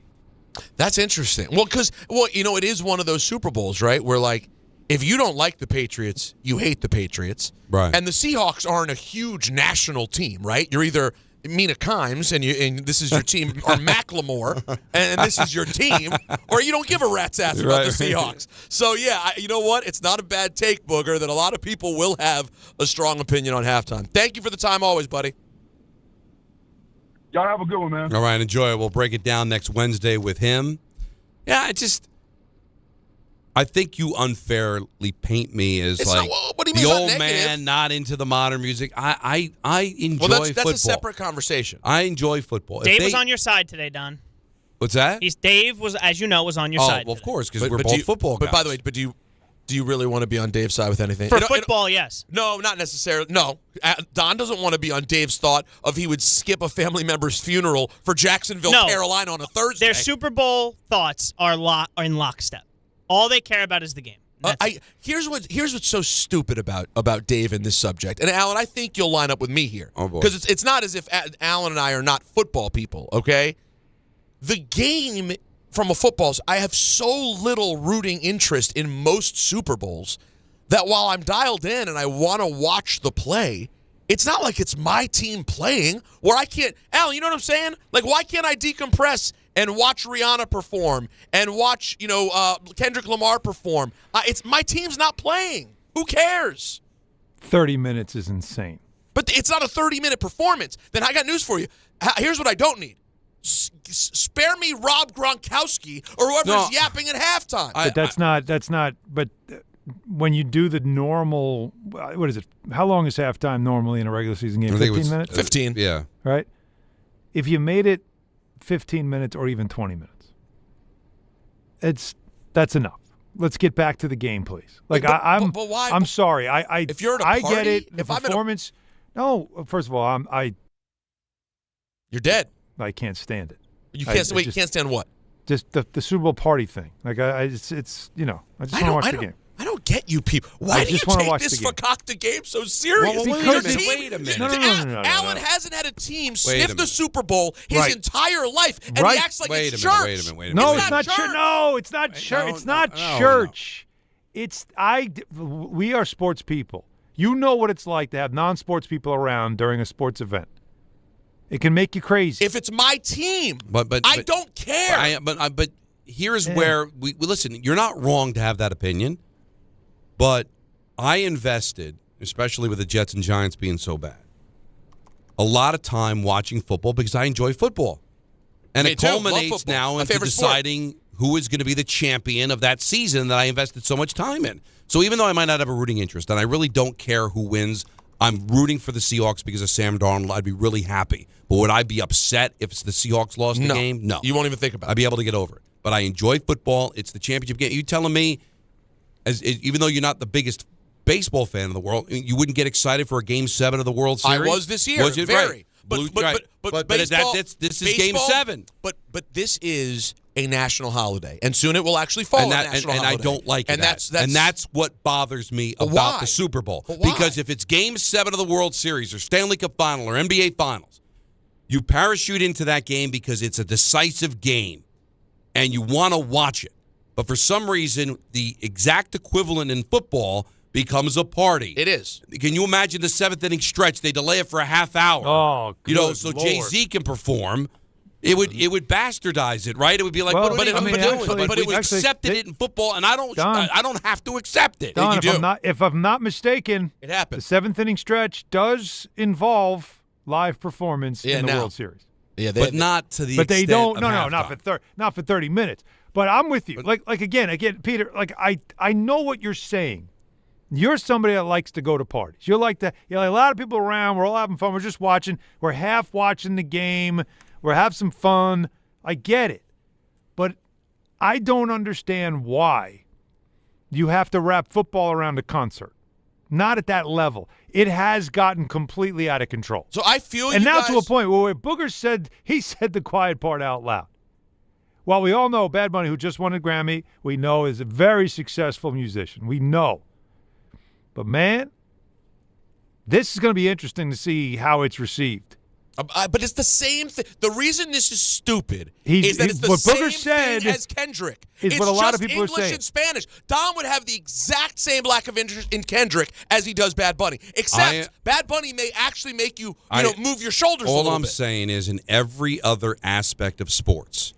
That's interesting. Well, it is one of those Super Bowls, right? Where, like, if you don't like the Patriots, you hate the Patriots. Right. And the Seahawks aren't a huge national team, right? You're either Mina Kimes and this is your team, or Macklemore, and this is your team, or you don't give a rat's ass about the Seahawks. So, yeah, you know what? It's not a bad take, Booger, that a lot of people will have a strong opinion on halftime. Thank you for the time always, buddy. Y'all have a good one, man. All right, enjoy it. We'll break it down next Wednesday with him. Yeah, I think you unfairly paint me as the old man, not into the modern music. I enjoy football. That's a separate conversation. I enjoy football. Dave was on your side today, Don. What's that? Dave was, as you know, was on your side. Well, of course, because we're both football guys. But by the way, do you really want to be on Dave's side with anything? For football, yes. No, not necessarily. No. Don doesn't want to be on Dave's thought of he would skip a family member's funeral for Jacksonville, Carolina on a Thursday. Their Super Bowl thoughts are in lockstep. All they care about is the game. Here's what's so stupid about Dave in this subject. And, Alan, I think you'll line up with me here. Oh, boy. Because it's not as if Alan and I are not football people, okay? The game... From a football, I have so little rooting interest in most Super Bowls that while I'm dialed in and I want to watch the play, it's not like it's my team playing where I can't. Alan, you know what I'm saying? Like, why can't I decompress and watch Rihanna perform and watch, Kendrick Lamar perform? It's my team's not playing. Who cares? 30 minutes is insane. But it's not a 30-minute performance. Then I got news for you. Here's what I don't need. Spare me Rob Gronkowski or whoever's yapping at halftime. But that's not. But when you do the normal, what is it? How long is halftime normally in a regular season game? 15 minutes? 15. Yeah. Right? If you made it 15 minutes or even 20 minutes, that's enough. Let's get back to the game, please. Like, but why? I'm sorry. If you're at a party, I get it. The performance. No, first of all, you're dead. I can't stand it. You can't. You can't stand what? Just the Super Bowl party thing. Like I just want to watch the game. I don't get you people. Why do you take this fakakta game so serious? Wait a minute. No. Alan hasn't had a team sniff the Super Bowl his entire life, and he acts like it's church. Wait a minute. No, it's not church. No, it's not church. It's not church. We are sports people. You know what it's like to have non-sports people around during a sports event. It can make you crazy. If it's my team, but I don't care. But here's where we listen. You're not wrong to have that opinion, but I invested, especially with the Jets and Giants being so bad, a lot of time watching football because I enjoy football, and it culminates now into deciding who is going to be the champion of that season that I invested so much time in. So even though I might not have a rooting interest, and I really don't care who wins. I'm rooting for the Seahawks because of Sam Darnold. I'd be really happy. But would I be upset if the Seahawks lost the game? No. You won't even think about it. I'd be able to get over it. But I enjoy football. It's the championship game. You telling me, even though you're not the biggest baseball fan in the world, you wouldn't get excited for a Game 7 of the World Series? I was this year. Was it? Very. Right. But baseball, this is Game 7. But this is a national holiday, and soon it will actually fall on national holiday. And I don't like that. And that's what bothers me about the Super Bowl. Because if it's Game 7 of the World Series or Stanley Cup Final or NBA Finals, you parachute into that game because it's a decisive game, and you want to watch it. But for some reason, the exact equivalent in football becomes a party. It is. Can you imagine the seventh inning stretch? They delay it for a half hour. Oh, good so Lord. Jay-Z can perform. It would bastardize it, right? It would be like, but we've accepted it in football, and I don't have to accept it. Don, if I'm not mistaken, it happened. The seventh inning stretch does involve live performance in the World Series. Yeah, but not to the but extent they don't. of No, halftime. not for 30 minutes. But I'm with you. Like again, Peter. Like I know what you're saying. You're somebody that likes to go to parties. You like a lot of people around. We're all having fun. We're just watching. We're half watching the game. We're having some fun. I get it, but I don't understand why you have to wrap football around a concert. Not at that level. It has gotten completely out of control. So I feel and you now guys... to a point where Booger said the quiet part out loud. While we all know Bad Bunny, who just won a Grammy, we know is a very successful musician. We know. But, man, this is going to be interesting to see how it's received. But it's the same thing. The reason this is stupid is that it's the what same Booger said thing as Kendrick. Is it's what a lot just of people English are saying. and Spanish. Don would have the exact same lack of interest in Kendrick as he does Bad Bunny. Except Bad Bunny may actually make you, move your shoulders a little bit. All I'm saying is in every other aspect of sports,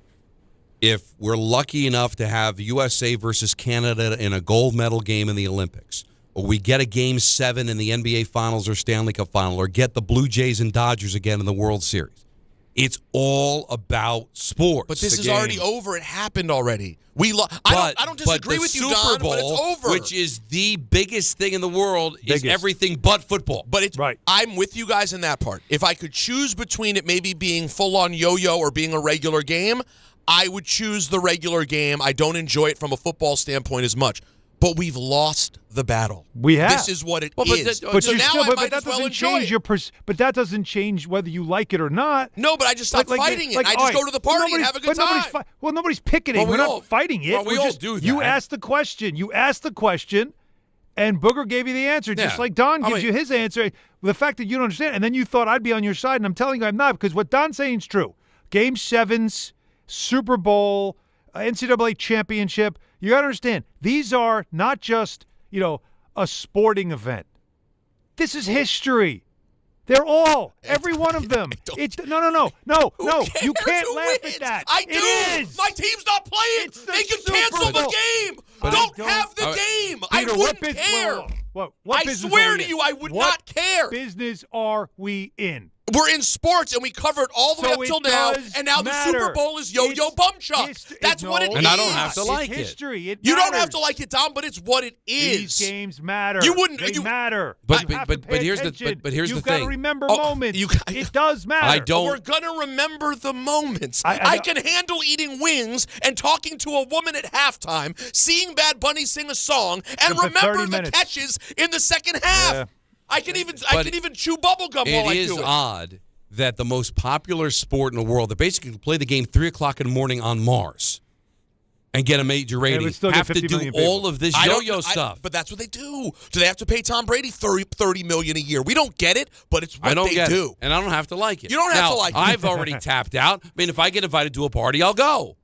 if we're lucky enough to have USA versus Canada in a gold medal game in the Olympics, or we get a Game 7 in the NBA Finals or Stanley Cup Final, or get the Blue Jays and Dodgers again in the World Series. It's all about sports. But this is already over. It happened already. I don't disagree with you, Don, but it's over. Which is the biggest thing in the world, is everything but football. But it's right. I'm with you guys in that part. If I could choose between it maybe being full-on yo-yo or being a regular game, I would choose the regular game. I don't enjoy it from a football standpoint as much. But we've lost the battle. We have. This is what it is. But so now still, I but might that as well doesn't enjoy change it. but that doesn't change whether you like it or not. No, but I just stop fighting it. I just go to the party and have a good time. Nobody's picketing. We're not fighting it. Well, we all do that. You asked the question. And Booger gave you the answer, just like Don gives you his answer. The fact that you don't understand, and then you thought I'd be on your side, and I'm telling you I'm not, because what Don's saying is true. Game 7s, Super Bowl, NCAA championship. You got to understand, these are not just a sporting event. This is history. They're all, every one of them. No. You can't laugh at that. I do. It is. My team's not playing. They can cancel the game. Don't have the game. Peter, I wouldn't care. What I business swear are we to in? you, I would not care. What business are we in? We're in sports, and we covered all the way up till now, and now the Super Bowl is yo-yo bum chuck. That's what it is. And I don't have to like it. History. It you don't matters. have to like it, Don, but it's what it is. These games matter. You wouldn't. They matter. But you have to pay here's attention. the You've got thing. to remember moments. It does matter. I don't. We're gonna remember the moments. I can handle eating wings and talking to a woman at halftime, seeing Bad Bunny sing a song, and remember the catches in the second half. Yeah. I can even chew bubble gum while I do it. It is odd that the most popular sport in the world, that basically play the game 3 o'clock in the morning on Mars and get a major rating, have to do all of this yo-yo stuff. But that's what they do. Do they have to pay Tom Brady $30 million a year? We don't get it, but it's what they do. And I don't have to like it. You don't have to like it. I've already tapped out. I mean, if I get invited to a party, I'll go.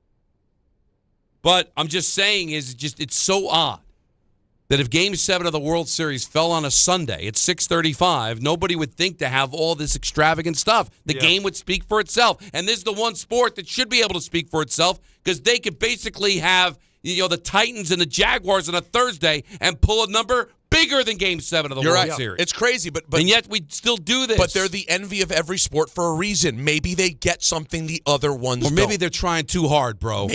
But I'm just saying, it's so odd that if Game 7 of the World Series fell on a Sunday at 6:35, nobody would think to have all this extravagant stuff. The game would speak for itself. And this is the one sport that should be able to speak for itself, because they could basically have the Titans and the Jaguars on a Thursday and pull a number bigger than Game 7 of the World Series. It's crazy, but and yet we still do this. But they're the envy of every sport for a reason. Maybe they get something the other ones don't. Or maybe they're trying too hard, bro.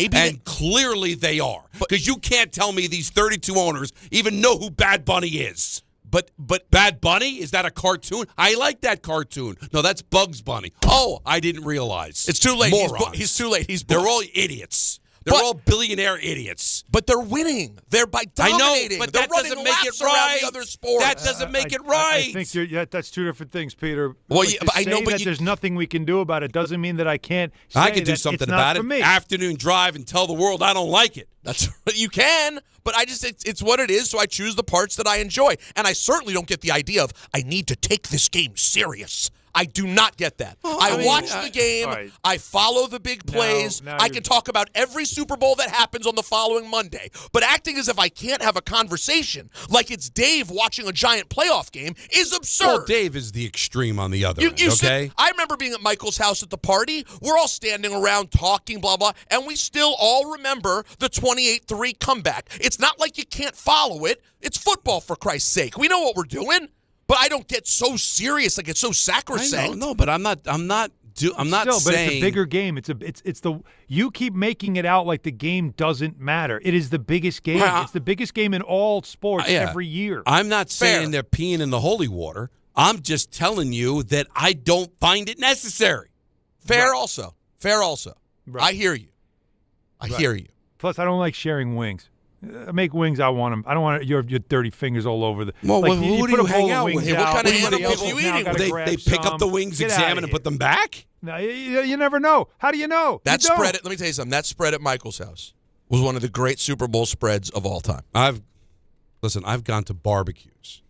Clearly they are. Because you can't tell me these 32 owners even know who Bad Bunny is. But Bad Bunny? Is that a cartoon? I like that cartoon. No, that's Bugs Bunny. Oh, I didn't realize. It's too late. Morons. He's too late. They're all idiots. They're all billionaire idiots. But they're winning. They're by dominating. I know, but they're that doesn't make it right. right. The other sports. That doesn't make it right. I think that's two different things, Peter. Well, but I know, but there's nothing we can do about it doesn't mean that I can't say I can do that something it's about not for it. me. Afternoon drive and tell the world I don't like it. That's you can, but it's what it is, so I choose the parts that I enjoy. And I certainly don't get the idea of I need to take this game serious. I do not get that. I watch the game. Right. I follow the big plays. I can talk about every Super Bowl that happens on the following Monday. But acting as if I can't have a conversation like it's Dave watching a giant playoff game is absurd. Well, Dave is the extreme on the other end, okay? I remember being at Michael's house at the party. We're all standing around talking, blah, blah, and we still all remember the 28-3 comeback. It's not like you can't follow it. It's football, for Christ's sake. We know what we're doing. But I don't get so serious, like it's so sacrosanct. No, but I'm not saying. But it's a bigger game. It's the you keep making it out like the game doesn't matter. It is the biggest game. It's the biggest game in all sports every year. I'm not saying they're peeing in the holy water. I'm just telling you that I don't find it necessary. Fair also. Right. I hear you. I hear you. Plus, I don't like sharing wings. I make wings. I want them. I don't want your dirty fingers all over the. Well, like, who do you hang out with? What kind of animals are you eating? They pick up the wings, examine, and put them back? No, you never know. How do you know? That spread. Let me tell you something. That spread at Michael's house was one of the great Super Bowl spreads of all time. I've gone to barbecues.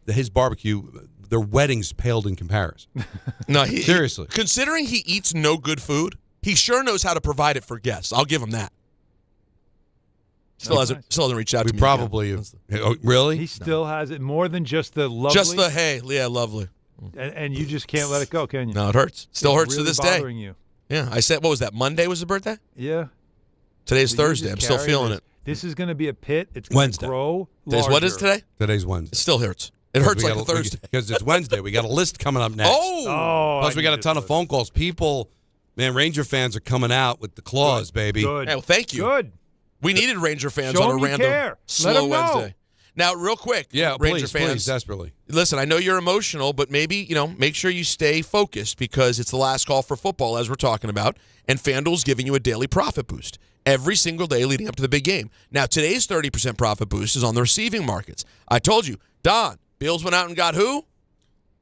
His barbecue, their weddings paled in comparison. No, seriously. Considering he eats no good food, he sure knows how to provide it for guests. I'll give him that. Still hasn't reached out to me. Probably. Oh, really? He still has it more than just the lovely. Just the hey, yeah, lovely. And you just can't let it go, can you? No, it hurts. Still hurts really to this day. Bothering you. Yeah, I said, what was that? Monday was the birthday? Yeah. Today's Thursday. I'm still feeling it. This is going to be a pit. It's going to grow larger. What is today? Today's Wednesday. It still hurts. It hurts like a Thursday. Because it's Wednesday. We got a list coming up next. Plus, we got a ton of phone calls. People, man, Ranger fans are coming out with the claws, baby. Good. Hey, well, thank you. Good. We needed Ranger fans Show on a them random care. slow Wednesday. Now, real quick, Ranger fans, please, desperately. Listen, I know you're emotional, but maybe, make sure you stay focused because it's the last call for football, as we're talking about, and FanDuel's giving you a daily profit boost every single day leading up to the big game. Now, today's 30% profit boost is on the receiving markets. I told you, Don, Bills went out and got who?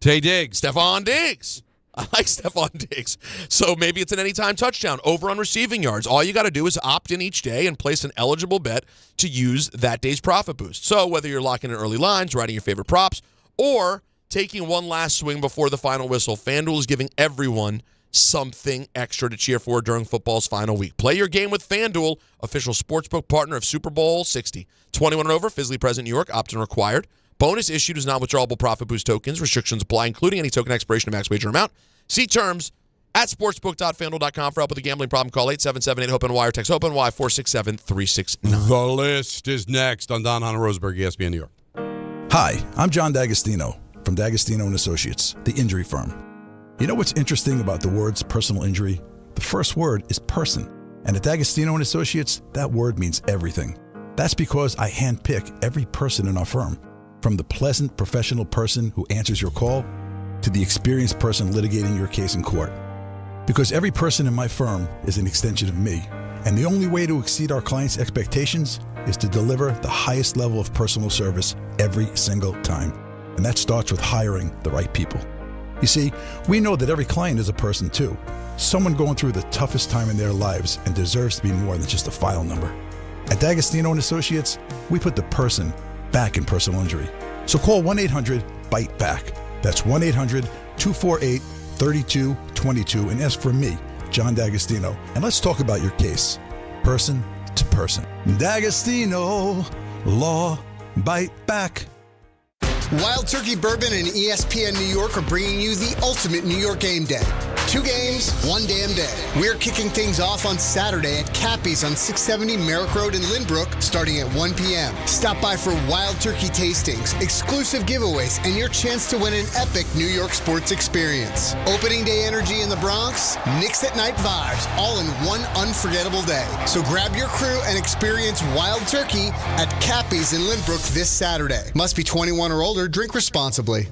Tay Diggs. Stephon Diggs. I like Stephon Diggs. So maybe it's an anytime touchdown over on receiving yards. All you got to do is opt in each day and place an eligible bet to use that day's profit boost. So whether you're locking in early lines, writing your favorite props, or taking one last swing before the final whistle, FanDuel is giving everyone something extra to cheer for during football's final week. Play your game with FanDuel, official sportsbook partner of Super Bowl 60. 21 and over, Fizley present New York, opt-in required. Bonus issued is non-withdrawable profit boost tokens. Restrictions apply, including any token expiration of max wager amount. See terms at sportsbook.fanduel.com. For help with a gambling problem, call 877-8-HOPE-NY or text HOPE-NY 467-369. The list is next on Don, Hahn, and Rosenberg, ESPN New York. Hi, I'm John D'Agostino from D'Agostino & Associates, the injury firm. You know what's interesting about the words personal injury? The first word is person. And at D'Agostino & Associates, that word means everything. That's because I handpick every person in our firm. From the pleasant professional person who answers your call to the experienced person litigating your case in court. Because every person in my firm is an extension of me, and the only way to exceed our clients' expectations is to deliver the highest level of personal service every single time. And that starts with hiring the right people. You see, we know that every client is a person too, someone going through the toughest time in their lives and deserves to be more than just a file number. At D'Agostino & Associates, we put the person back in personal injury. So call 1-800-BITE-BACK. That's 1-800-248-3222 and ask for me, John D'Agostino. And let's talk about your case, person to person. D'Agostino, law, bite back. Wild Turkey Bourbon and ESPN New York are bringing you the ultimate New York game day. 2 games, 1 damn day. We're kicking things off on Saturday at Cappy's on 670 Merrick Road in Lynbrook, starting at 1 p.m. Stop by for Wild Turkey tastings, exclusive giveaways, and your chance to win an epic New York sports experience. Opening day energy in the Bronx, Knicks at night vibes, all in one unforgettable day. So grab your crew and experience Wild Turkey at Cappy's in Lynbrook this Saturday. Must be 21 or older. Drink responsibly.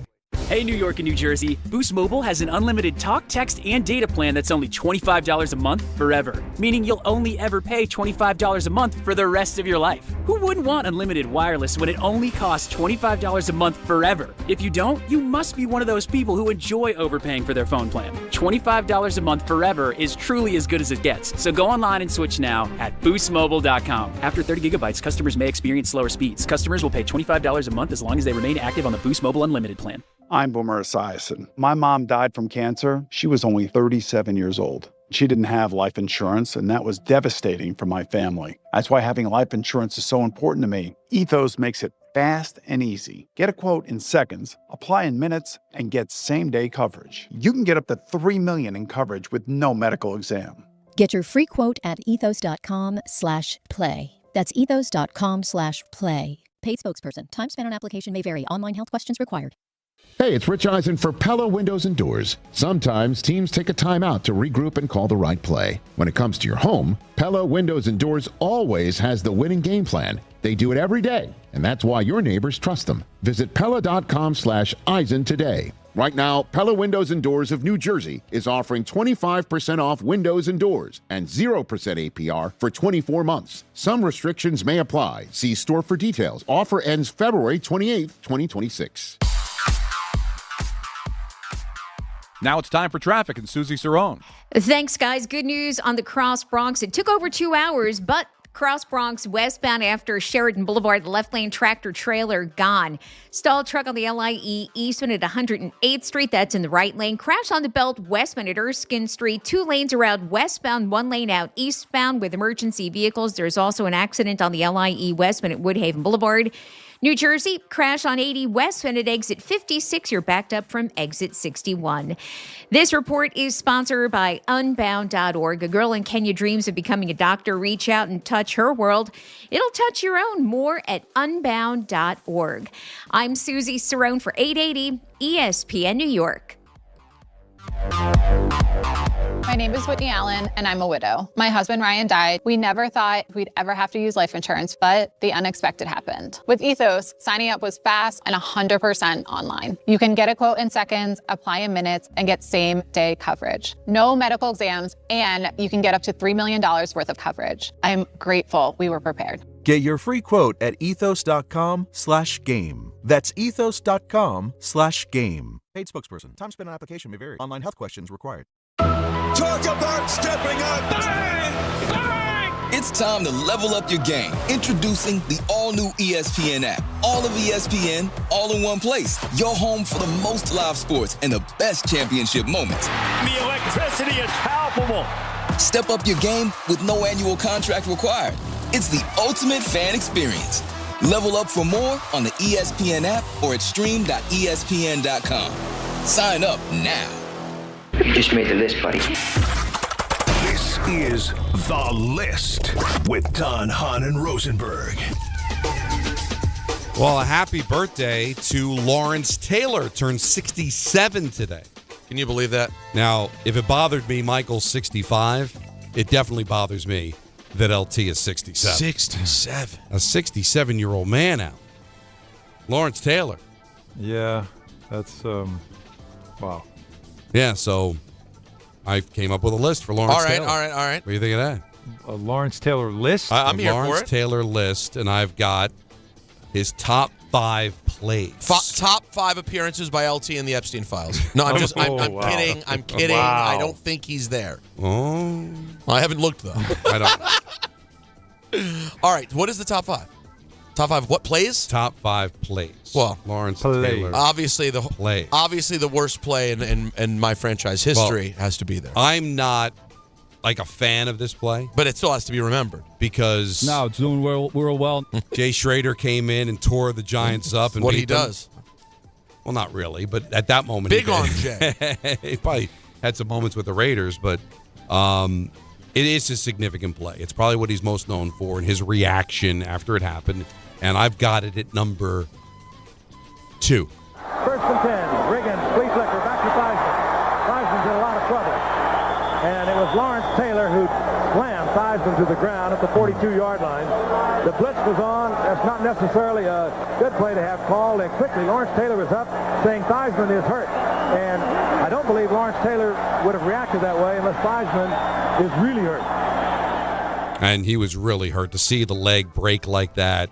Hey, New York and New Jersey, Boost Mobile has an unlimited talk, text, and data plan that's only $25 a month forever, meaning you'll only ever pay $25 a month for the rest of your life. Who wouldn't want unlimited wireless when it only costs $25 a month forever? If you don't, you must be one of those people who enjoy overpaying for their phone plan. $25 a month forever is truly as good as it gets, so go online and switch now at boostmobile.com. After 30 gigabytes, customers may experience slower speeds. Customers will pay $25 a month as long as they remain active on the Boost Mobile Unlimited plan. I'm Boomer Esiason. My mom died from cancer. She was only 37 years old. She didn't have life insurance, and that was devastating for my family. That's why having life insurance is so important to me. Ethos makes it fast and easy. Get a quote in seconds, apply in minutes, and get same-day coverage. You can get up to $3 million in coverage with no medical exam. Get your free quote at ethos.com/play. That's ethos.com/play. Paid spokesperson. Time spent on application may vary. Online health questions required. Hey, it's Rich Eisen for Pella Windows and Doors. Sometimes teams take a timeout to regroup and call the right play. When it comes to your home, Pella Windows and Doors always has the winning game plan. They do it every day, and that's why your neighbors trust them. Visit Pella.com/Eisen today. Right now, Pella Windows and Doors of New Jersey is offering 25% off windows and doors and 0% APR for 24 months. Some restrictions may apply. See store for details. Offer ends February 28th, 2026. Now it's time for traffic and Susie Cerrone. Thanks, guys. Good news on the Cross Bronx. It took over 2 hours, but Cross Bronx westbound after Sheridan Boulevard, the left lane tractor trailer gone. Stalled truck on the LIE eastbound at 108th Street. That's in the right lane. Crash on the belt westbound at Erskine Street. 2 lanes around westbound, 1 lane out eastbound with emergency vehicles. There's also an accident on the LIE westbound at Woodhaven Boulevard. New Jersey, crash on 80 westbound at exit 56. You're backed up from exit 61. This report is sponsored by Unbound.org. A girl in Kenya dreams of becoming a doctor. Reach out and touch her world. It'll touch your own. More at Unbound.org. I'm Susie Cerrone for 880 ESPN New York. My name is Whitney Allen, and I'm a widow. My husband, Ryan, died. We never thought we'd ever have to use life insurance, but the unexpected happened. With Ethos, signing up was fast and 100% online. You can get a quote in seconds, apply in minutes, and get same-day coverage. No medical exams, and you can get up to $3 million worth of coverage. I'm grateful we were prepared. Get your free quote at ethos.com/game. That's ethos.com/game. Paid spokesperson. Time spent on application may vary. Online health questions required. Talk about stepping up. Bang! Bang! It's time to level up your game. Introducing the all-new ESPN app. All of ESPN, all in one place. Your home for the most live sports and the best championship moments. The electricity is palpable. Step up your game with no annual contract required. It's the ultimate fan experience. Level up for more on the ESPN app or at stream.espn.com. Sign up now. You just made the list, buddy. This is The List with Don, Hahn, and Rosenberg. Well, a happy birthday to Lawrence Taylor. Turned 67 today. Can you believe that? Now, if it bothered me, Michael's 65, it definitely bothers me that LT is 67. 67. A 67-year-old man out. Lawrence Taylor. Yeah, that's, wow. Yeah, so I came up with a list for Lawrence Taylor. All right. What do you think of that? A Lawrence Taylor list? I'm here Lawrence for it. Taylor list, and I've got his top 5 plays. Top 5 appearances by LT in the Epstein files. No, I'm wow. kidding. I'm kidding. Wow. I don't think he's there. Oh. Well, I haven't looked, though. I don't. All right, what is the top 5? Top 5 what plays? Top 5 plays. Well, Lawrence plays. Taylor. Obviously plays. Obviously the worst play in my franchise history has to be there. I'm not like a fan of this play, but it still has to be remembered because no, it's doing real well. Jay Schrader came in and tore the Giants up, and what beat he does. Them. Well, not really, but at that moment, big on Jay. He probably had some moments with the Raiders, but it is a significant play. It's probably what he's most known for, and his reaction after it happened. And I've got it at number 2. First and 10. Riggins, Fleetlicker, back to Theismann. Theismann's in a lot of trouble. And it was Lawrence Taylor who slammed Theismann to the ground at the 42-yard line. The blitz was on. That's not necessarily a good play to have called. And quickly, Lawrence Taylor was up saying Theismann is hurt. And I don't believe Lawrence Taylor would have reacted that way unless Theismann is really hurt. And he was really hurt. To see the leg break like that,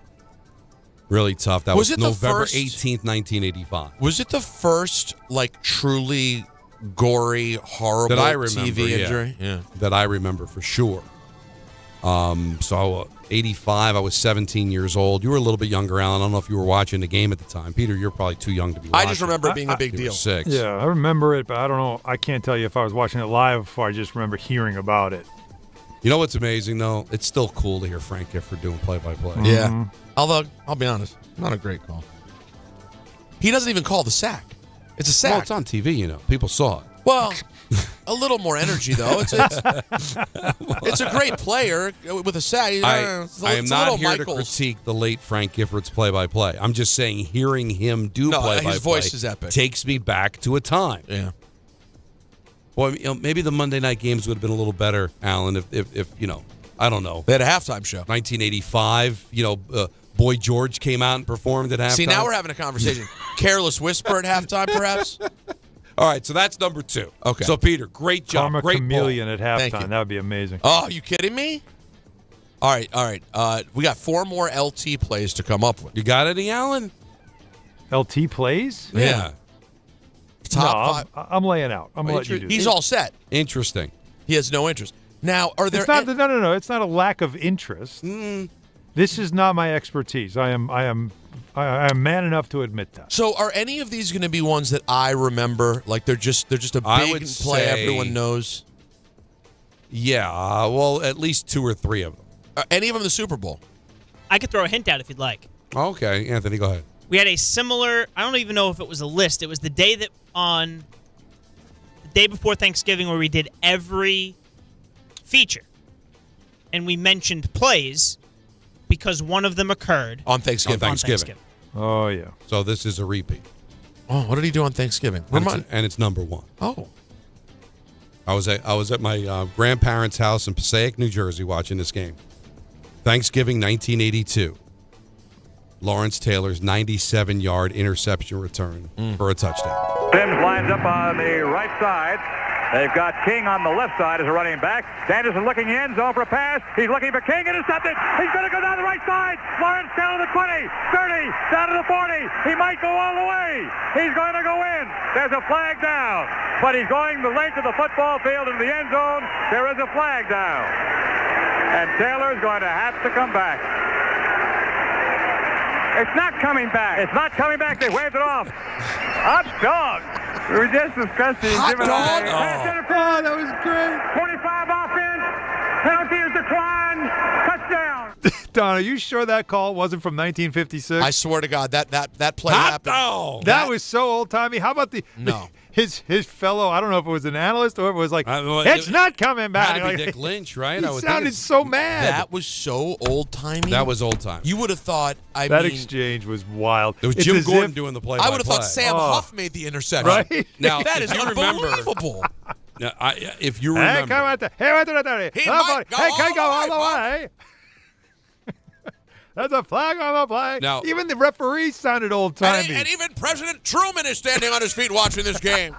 really tough. That was November 18th, 1985. Was it the first, like, truly gory, horrible that I remember, TV injury? Yeah. That I remember for sure. So 85, I was 17 years old. You were a little bit younger, Alan. I don't know if you were watching the game at the time. Peter, you're probably too young to be watching. I just remember it being a big deal. 6. Yeah, I remember it, but I don't know. I can't tell you if I was watching it live or I just remember hearing about it. You know what's amazing, though? It's still cool to hear Frank Gifford doing play-by-play. Mm-hmm. Yeah. Although, I'll be honest, not a great call. He doesn't even call the sack. It's a sack. Well, it's on TV, you know. People saw it. Well, a little more energy, though. It's a great player with a sack. I am not here to critique the late Frank Giffords play-by-play. I'm just saying hearing him do play-by-play his voice is epic. Takes me back to a time. Yeah. Well, maybe the Monday night games would have been a little better, Alan, if I don't know. They had a halftime show. 1985, Boy George came out and performed at halftime. See, now we're having a conversation. Careless Whisper at halftime, perhaps? All right, so that's number 2. Okay. So, Peter, great job. Karma Great Chameleon ball. at halftime. That would be amazing. Oh, are you kidding me? All right. We got 4 more LT plays to come up with. You got any, Alan? LT plays? Yeah. Top 5. I'm laying out. I'm going to let you do He's this. all set. Interesting. He has no interest. Now, are there... No. It's not a lack of interest. This is not my expertise. I am man enough to admit that. So, are any of these going to be ones that I remember? Like they're just a big play everyone knows. Yeah. Well, at least 2 or 3 of them. Any of them the Super Bowl? I could throw a hint out if you'd like. Okay, Anthony, go ahead. We had a similar. I don't even know if it was a list. It was the day before Thanksgiving where we did every feature, and we mentioned plays because one of them occurred on Thanksgiving. Oh yeah. So this is a repeat. Oh, what did he do on Thanksgiving? And it's number 1. Oh. I was at my grandparents' house in Passaic, New Jersey, watching this game. Thanksgiving 1982. Lawrence Taylor's 97-yard interception return for a touchdown. Sims lines up on the right side. They've got King on the left side as a running back. Sanderson looking in, zone for a pass. He's looking for King, intercepted. He's going to go down the right side. Lawrence Taylor to the 20, 30, down to the 40. He might go all the way. He's going to go in. There's a flag down. But he's going the length of the football field into the end zone. There is a flag down. And Taylor's going to have to come back. It's not coming back. It's not coming back. They waved it off. Hot dog. We were just discussing. Hot dog? Oh, that was great. 25 offense. Penalty is declined. Touchdown. Don, are you sure that call wasn't from 1956? I swear to God, that play happened. Oh, that was so old-timey. How about his fellow, I don't know if it was an analyst or if it was like, it's not coming back. Had to be Dick Lynch, right? He sounded so mad. That was so old-timey. That was old-timey. You would have thought, that exchange was wild. It was Jim Gordon doing the play-by-play. I would have thought Sam Huff made the interception. Right? Now, that is unbelievable. Now, if you remember. Hey, come out there. He might go all the way. There's a flag on the play. Now, even the referee sounded old-timey. And even President Truman is standing on his feet watching this game.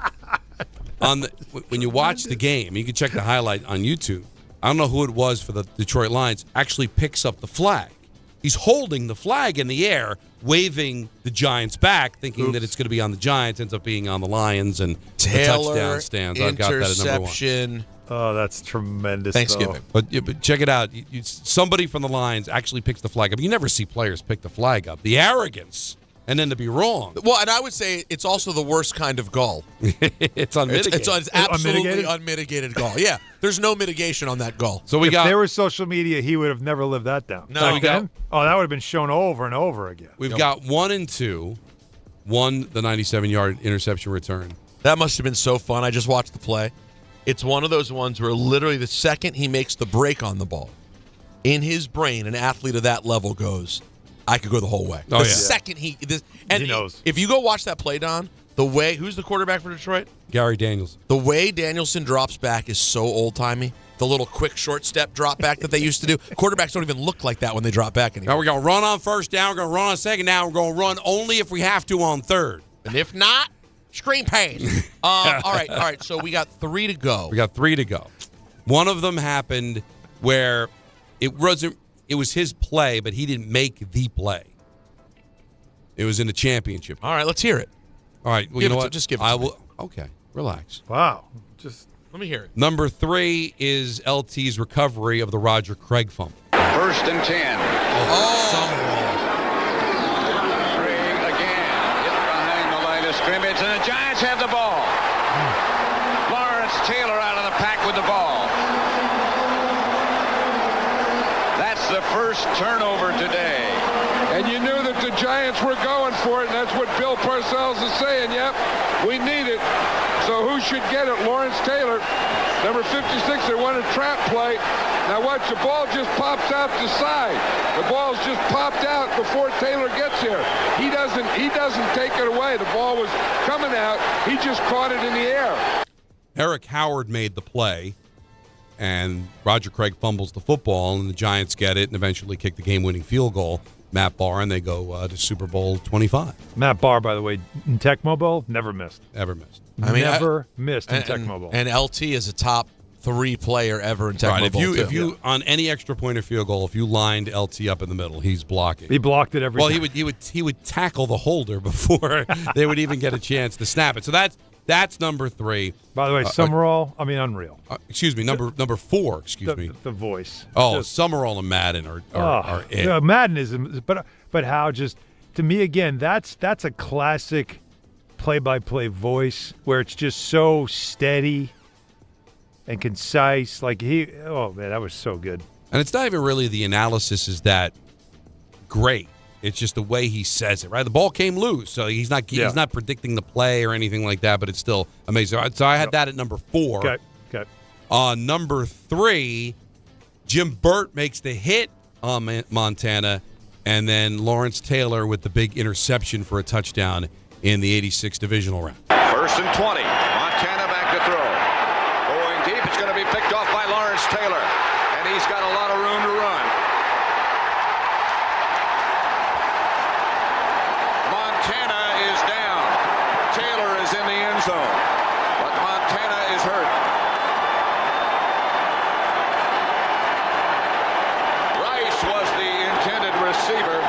When you watch the game, you can check the highlight on YouTube. I don't know who it was for the Detroit Lions, actually picks up the flag. He's holding the flag in the air, waving the Giants back, thinking that it's going to be on the Giants, ends up being on the Lions, and Taylor, the touchdown stands. I've got that at number 1. Oh, that's tremendous. Thanksgiving. But check it out. Somebody from the Lions actually picks the flag up. You never see players pick the flag up. The arrogance, and then to be wrong. Well, and I would say it's also the worst kind of gall. It's unmitigated. It's absolutely unmitigated gall. Yeah, there's no mitigation on that gall. So if there was social media, he would have never lived that down. No. That would have been shown over and over again. We've got 1 and 2. 1, the 97-yard interception return. That must have been so fun. I just watched the play. It's one of those ones where literally the second he makes the break on the ball, in his brain, an athlete of that level goes, I could go the whole way. Oh, the second he knows. If you go watch that play, Don, who's the quarterback for Detroit? Gary Danielson. The way Danielson drops back is so old-timey. The little quick short step drop back that they used to do. Quarterbacks don't even look like that when they drop back anymore. Now we're going to run on first down. We're going to run on second down. We're going to run only if we have to on third. And if not, screen pass. All right. So we got 3 to go. One of them happened where it was his play, but he didn't make the play. It was in the championship. All right, let's hear it. All right, well, you know what? Just give it to me. Okay, relax. Wow. Let me hear it. Number 3 is LT's recovery of the Roger Craig fumble. 1st and 10. Craig again. Hit behind the line of scrimmage, and the Giants have the ball. Lawrence Taylor out of the pack with the ball. That's the first turnover today. And you knew that the Giants were going for it, and that's what Bill Parcells is saying. Yep, we need it. So who should get it? Lawrence Taylor, number 56. They want a trap play. Now watch, the ball just pops out the side. The ball's just popped out before Taylor gets here. He doesn't take it away. The ball was coming out. He just caught it in the air. Eric Howard made the play, and Roger Craig fumbles the football, and the Giants get it and eventually kick the game-winning field goal. Matt Barr, and they go to Super Bowl 25. Matt Barr, by the way, in Tecmo Bowl, never missed. Ever missed. I mean, never missed in Tecmo Bowl. And LT is a top 3 player ever in Tecmo Right, Bowl. if you on any extra point or field goal, if you lined LT up in the middle, he's blocking. He blocked it every time. Well, he would tackle the holder before they would even get a chance to snap it. So that's number 3. By the way, Summerall, unreal. Excuse me, number 4. Excuse me. The voice. Oh, Summerall and Madden are it. Yeah, Madden is, but how just to me again, that's a classic play-by-play voice where it's just so steady and concise. Like oh man, that was so good. And it's not even really the analysis is that great. It's just the way he says it, right? The ball came loose, so he's not predicting the play or anything like that, but it's still amazing. So I had that at number 4. Okay. Number 3, Jim Burt makes the hit on Montana, and then Lawrence Taylor with the big interception for a touchdown in the 86 divisional round. 1st and 20. Montana back to throw. Going deep. It's going to be picked off by Lawrence Taylor, and he's got a lot of room to run. Montana is down. Taylor is in the end zone, but Montana is hurt. Rice was the intended receiver.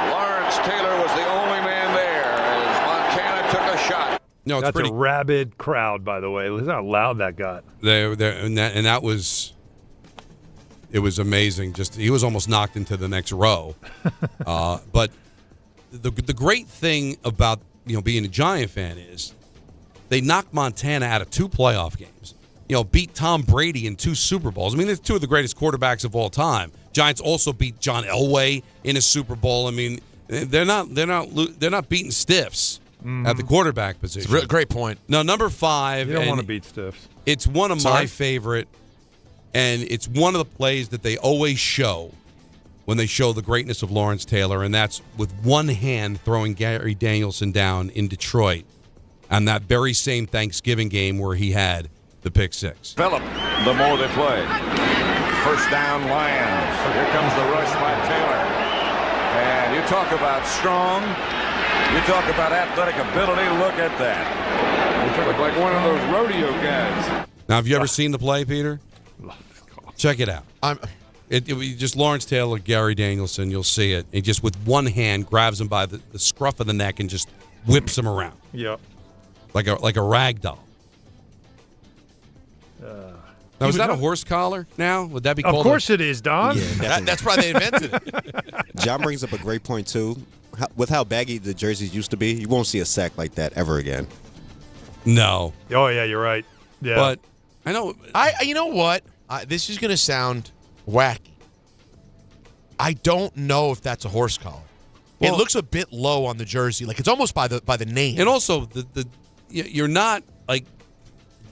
Lawrence Taylor was the only man there as Montana took a shot. No, it's that's pretty a rabid crowd, by the way. Listen how loud that got. That was. It was amazing. Just he was almost knocked into the next row. But the great thing about being a Giant fan is they knocked Montana out of 2 playoff games. Beat Tom Brady in 2 Super Bowls. I mean, they're 2 of the greatest quarterbacks of all time. Giants also beat John Elway in a Super Bowl. I mean, they're not beating stiffs at the quarterback position. Great point. No, number 5. You don't want to beat stiffs. It's one of my favorite, and it's one of the plays that they always show when they show the greatness of Lawrence Taylor, and that's with one hand throwing Gary Danielson down in Detroit on that very same Thanksgiving game where he had the pick 6. Phillip, the more they play. 1st down, Lions. Here comes the rush by Taylor. And you talk about strong. You talk about athletic ability. Look at that. You look like one of those rodeo guys. Now, have you ever seen the play, Peter? Check it out. It just Lawrence Taylor, Gary Danielson. You'll see it. He just with one hand grabs him by the scruff of the neck and just whips him around. Yep. Like a rag doll. Now, is that a horse collar now? Would that be called? Of course it is, Don. Yeah, that's why they invented it. John brings up a great point, too. With how baggy the jerseys used to be, you won't see a sack like that ever again. No. Oh, yeah, you're right. Yeah. But I know. You know what? This is going to sound wacky. I don't know if that's a horse collar. Well, it looks a bit low on the jersey. Like it's almost by the name. And also, you're not like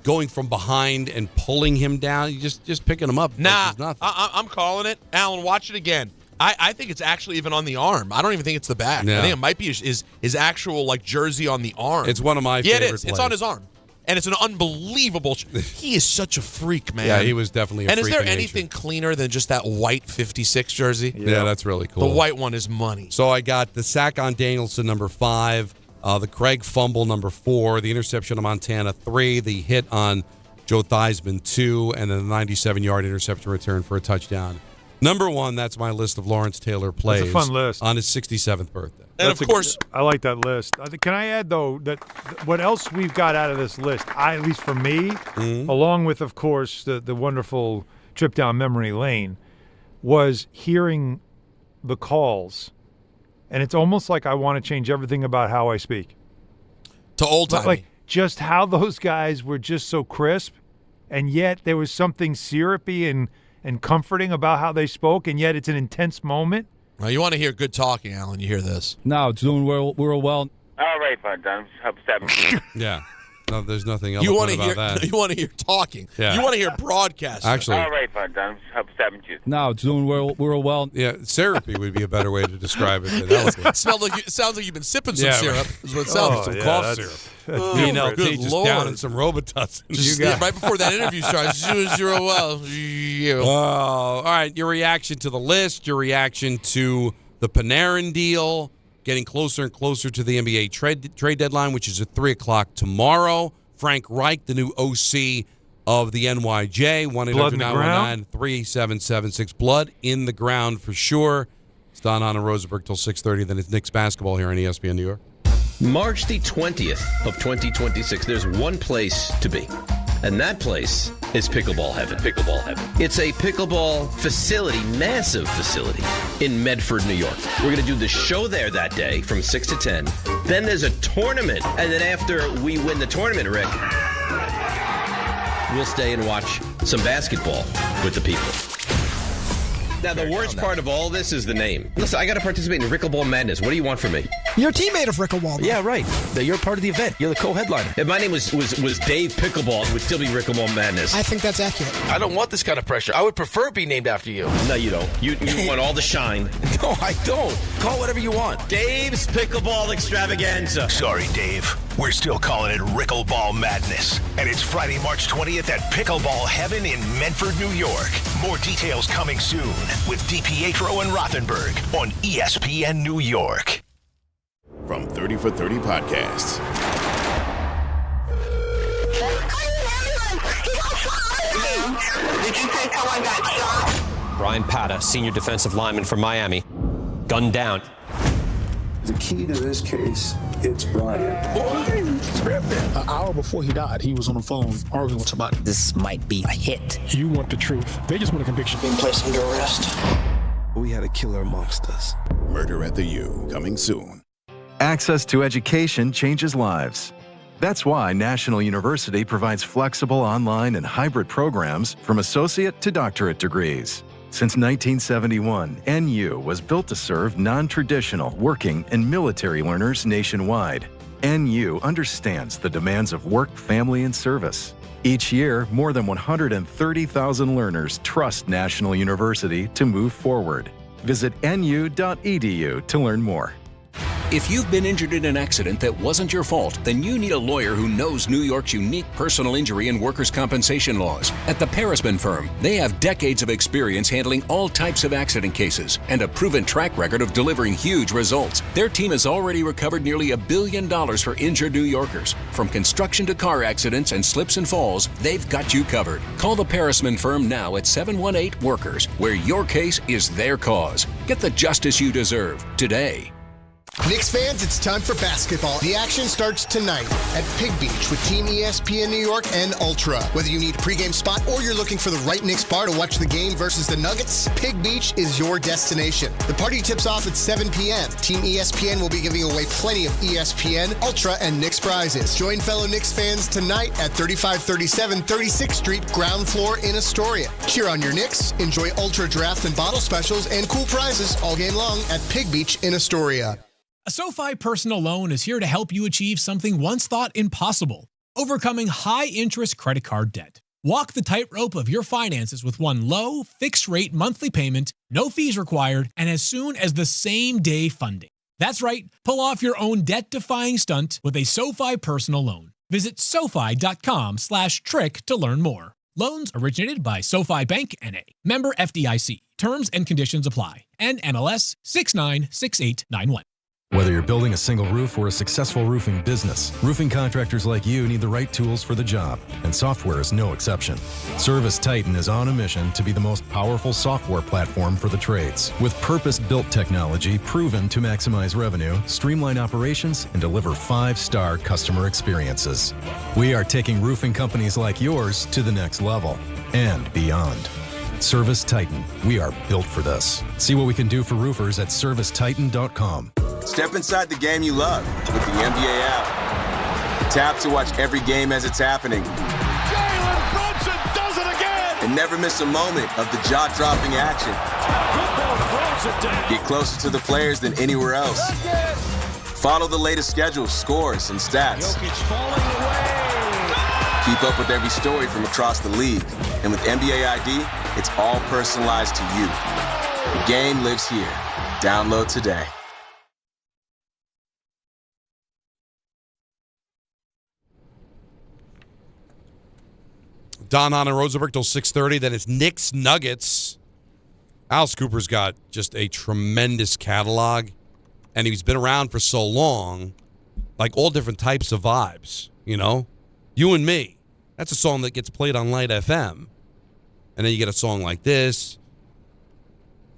going from behind and pulling him down. You just picking him up. Nah, I'm calling it. Alan, watch it again. I think it's actually even on the arm. I don't even think it's the back. Yeah. I think it might be his actual like jersey on the arm. It's one of my favorite it is. plays. It's on his arm. And it's an unbelievable. He is such a freak, man. Yeah, he was definitely a freak. And is there in anything nature. cleaner than just that white 56 jersey? Yeah, that's really cool. The white one is money. So I got the sack on Danielson, number 5, the Craig fumble, number 4, the interception of Montana, 3, the hit on Joe Theismann, 2, and then the 97-yard interception return for a touchdown. Number 1, that's my list of Lawrence Taylor plays. That's a fun list. On his 67th birthday. And of course, I like that list. Can I add though that what else we've got out of this list? At least for me, along with of course the wonderful trip down memory lane, was hearing the calls, and it's almost like I want to change everything about how I speak. To old time, like just how those guys were just so crisp, and yet there was something syrupy and comforting about how they spoke, and yet it's an intense moment. Well, you want to hear good talking, Alan. You hear this. No, it's doing real well. All right, fine, Don. Yeah. No, there's nothing else about that. You want to hear talking. Yeah. You want to hear broadcasting. Actually, All right, fine, Don. What's happening to you? No, it's doing real well. Yeah, syrupy would be a better way to describe it than eloquent. It sounds like you've been sipping some syrup. Is what it sounds like. Some cough syrup. Me and LT just down in some Robitussin. Right before that interview starts. All right, your reaction to the list, your reaction to the Panarin deal, getting closer and closer to the NBA trade deadline, which is at 3 o'clock tomorrow. Frank Reich, the new OC of the NYJ, 1-800-919-3776. Blood in the ground for sure. It's Don, Hahn, and Rosenberg till 6:30. Then it's Knicks basketball here on ESPN New York. March the 20th of 2026, there's one place to be. And that place is Pickleball Heaven. Pickleball Heaven. It's a pickleball facility, massive facility, in Medford, New York. We're going to do the show there that day from 6 to 10. Then there's a tournament. And then after we win the tournament, Rick, we'll stay and watch some basketball with the people. Now, the worst part of all this is the name. Listen, I got to participate in Rickleball Madness. What do you want from me? You're a teammate of Rickleball. Yeah, right. You're part of the event. You're the co-headliner. If my name was Dave Pickleball, it would still be Rickleball Madness. I think that's accurate. I don't want this kind of pressure. I would prefer being named after you. No, you don't. You want all the shine. No, I don't. Call whatever you want. Dave's Pickleball Extravaganza. Sorry, Dave. We're still calling it Rickleball Madness. And it's Friday, March 20th at Pickleball Heaven in Medford, New York. More details coming soon with DiPietro and Rothenberg on ESPN New York. From 30 for 30 Podcasts. Did you say someone got shot? Brian Pata, senior defensive lineman from Miami, gunned down. The key to this case, it's Brian. An hour before he died, he was on the phone arguing with somebody. This might be a hit. You want the truth. They just want a conviction. Being placed under arrest. We had a killer amongst us. Murder at the U, coming soon. Access to education changes lives. That's why National University provides flexible online and hybrid programs from associate to doctorate degrees. Since 1971, NU was built to serve non-traditional, working, and military learners nationwide. NU understands the demands of work, family, and service. Each year, more than 130,000 learners trust National University to move forward. Visit nu.edu to learn more. If you've been injured in an accident that wasn't your fault, then you need a lawyer who knows New York's unique personal injury and workers' compensation laws. At the Parisman Firm, they have decades of experience handling all types of accident cases and a proven track record of delivering huge results. Their team has already recovered nearly $1 billion for injured New Yorkers. From construction to car accidents and slips and falls, they've got you covered. Call the Parisman Firm now at 718-WORKERS, where your case is their cause. Get the justice you deserve today. Knicks fans, it's time for basketball. The action starts tonight at Pig Beach with Team ESPN New York and Ultra. Whether you need a pregame spot or you're looking for the right Knicks bar to watch the game versus the Nuggets, Pig Beach is your destination. The party tips off at 7 p.m. Team ESPN will be giving away plenty of ESPN, Ultra, and Knicks prizes. Join fellow Knicks fans tonight at 3537 36th Street, ground floor in Astoria. Cheer on your Knicks, enjoy Ultra draft and bottle specials, and cool prizes all game long at Pig Beach in Astoria. A SoFi personal loan is here to help you achieve something once thought impossible, overcoming high-interest credit card debt. Walk the tightrope of your finances with one low, fixed-rate monthly payment, no fees required, and as soon as the same-day funding. That's right, pull off your own debt-defying stunt with a SoFi personal loan. Visit SoFi.com/trick to learn more. Loans originated by SoFi Bank N.A. Member FDIC. Terms and conditions apply. NMLS 696891. Whether you're building a single roof or a successful roofing business, roofing contractors like you need the right tools for the job, and software is no exception. Service Titan is on a mission to be the most powerful software platform for the trades, with purpose-built technology proven to maximize revenue, streamline operations, and deliver 5-star customer experiences. We are taking roofing companies like yours to the next level and beyond. Service Titan. We are built for this. See what we can do for roofers at servicetitan.com. Step inside the game you love with the NBA app. Tap to watch every game as it's happening. Jalen Brunson does it again! And never miss a moment of the jaw-dropping action. Get closer to the players than anywhere else. Follow the latest schedules, scores, and stats. Jokic falling away. Keep up with every story from across the league. And with NBA ID, it's all personalized to you. The game lives here. Download today. Hahn and Rosenberg till 6:30. Then it's Knicks Nuggets. Alice Cooper's got just a tremendous catalog, and he's been around for so long, like all different types of vibes. You know, You and Me. That's a song that gets played on Light FM, and then you get a song like this.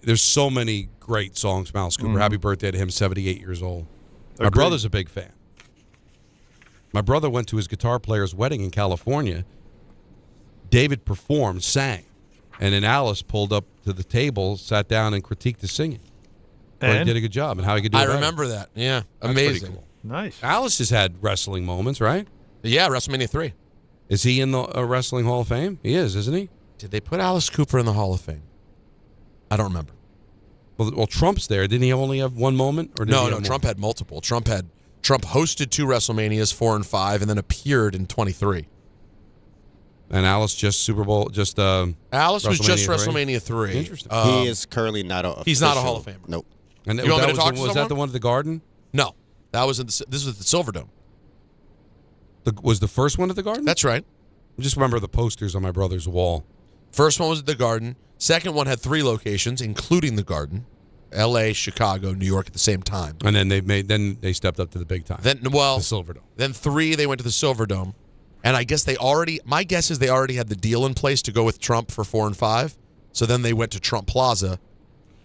There's so many great songs from Alice Cooper. Happy birthday to him, 78 years old. My brother's a big fan. My brother went to his guitar player's wedding in California. David performed, sang, and then Alice pulled up to the table, sat down, and critiqued his singing. And he did a good job, and how he could do it. I remember that. Yeah, That's amazing. pretty cool. Nice. Alice has had wrestling moments, right? Yeah, WrestleMania 3. Is he in the Wrestling Hall of Fame? He is, isn't he? Did they put Alice Cooper in the Hall of Fame? I don't remember. Well, Trump's there. Didn't he only have one moment? Or did he have Trump had multiple. Trump hosted 2 WrestleManias, 4 and 5, and then appeared in 23. And Alice just Super Bowl, just Alice was just 3? WrestleMania 3. Interesting. He is currently not a. He's not a Hall of Famer. Nope. And You want me to talk to was that someone? the one at the Garden? No, that was this was at the Silverdome. Was the first one at the Garden? That's right. I just remember the posters on my brother's wall. First one was at the Garden. Second one had 3 locations, including the Garden, L.A., Chicago, New York at the same time. And then they stepped up to the big time. The Silverdome. Then 3 they went to the Silverdome, and I guess my guess is they already had the deal in place to go with Trump for 4 and 5. So then they went to Trump Plaza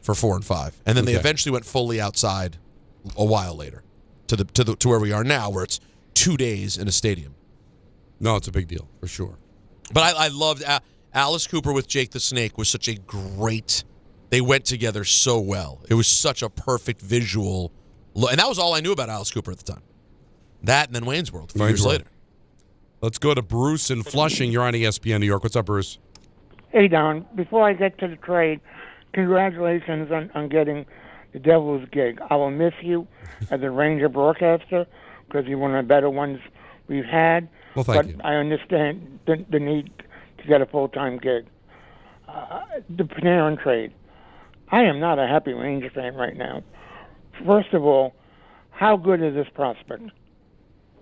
for 4 and 5, and then they eventually went fully outside a while later to where we are now, where it's 2 days in a stadium. No, it's a big deal for sure. But I loved Alice Cooper with Jake the Snake was such a great. They went together so well. It was such a perfect visual, and that was all I knew about Alice Cooper at the time. That and then Wayne's World a few years later. Let's go to Bruce in Flushing. You're on ESPN New York. What's up, Bruce? Hey, Don. Before I get to the trade, congratulations on getting the Devils gig. I will miss you as a Ranger broadcaster because you're one of the better ones we've had. Well, thank you. I understand the need to get a full-time gig. The Panarin trade. I am not a happy Ranger fan right now. First of all, how good is this prospect?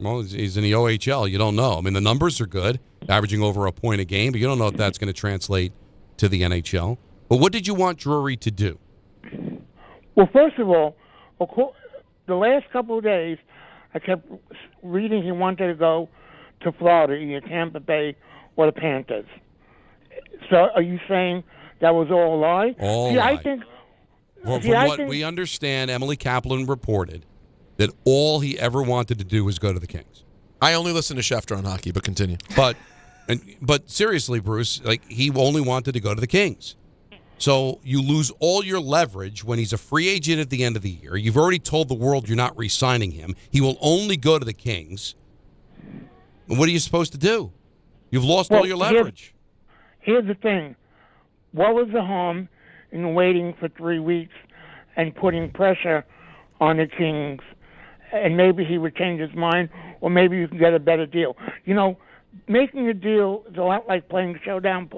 Well, he's in the OHL. You don't know. I mean, the numbers are good, averaging over a point a game, but you don't know if that's going to translate to the NHL. But what did you want Drury to do? Well, first of all, the last couple of days, I kept reading he wanted to go to Florida, either Tampa Bay or the Panthers. So are you saying that was all a lie? All See, lie. I think. From I what think, we understand, Emily Kaplan reported that all he ever wanted to do was go to the Kings. I only listen to Schefter on hockey, but continue. But seriously, Bruce, he only wanted to go to the Kings. So you lose all your leverage when he's a free agent at the end of the year. You've already told the world you're not re-signing him. He will only go to the Kings. And what are you supposed to do? You've lost all your leverage. Here's the thing. What was the harm in waiting for 3 weeks and putting pressure on the Kings? And maybe he would change his mind, or maybe you can get a better deal. You know, making a deal is a lot like playing showdown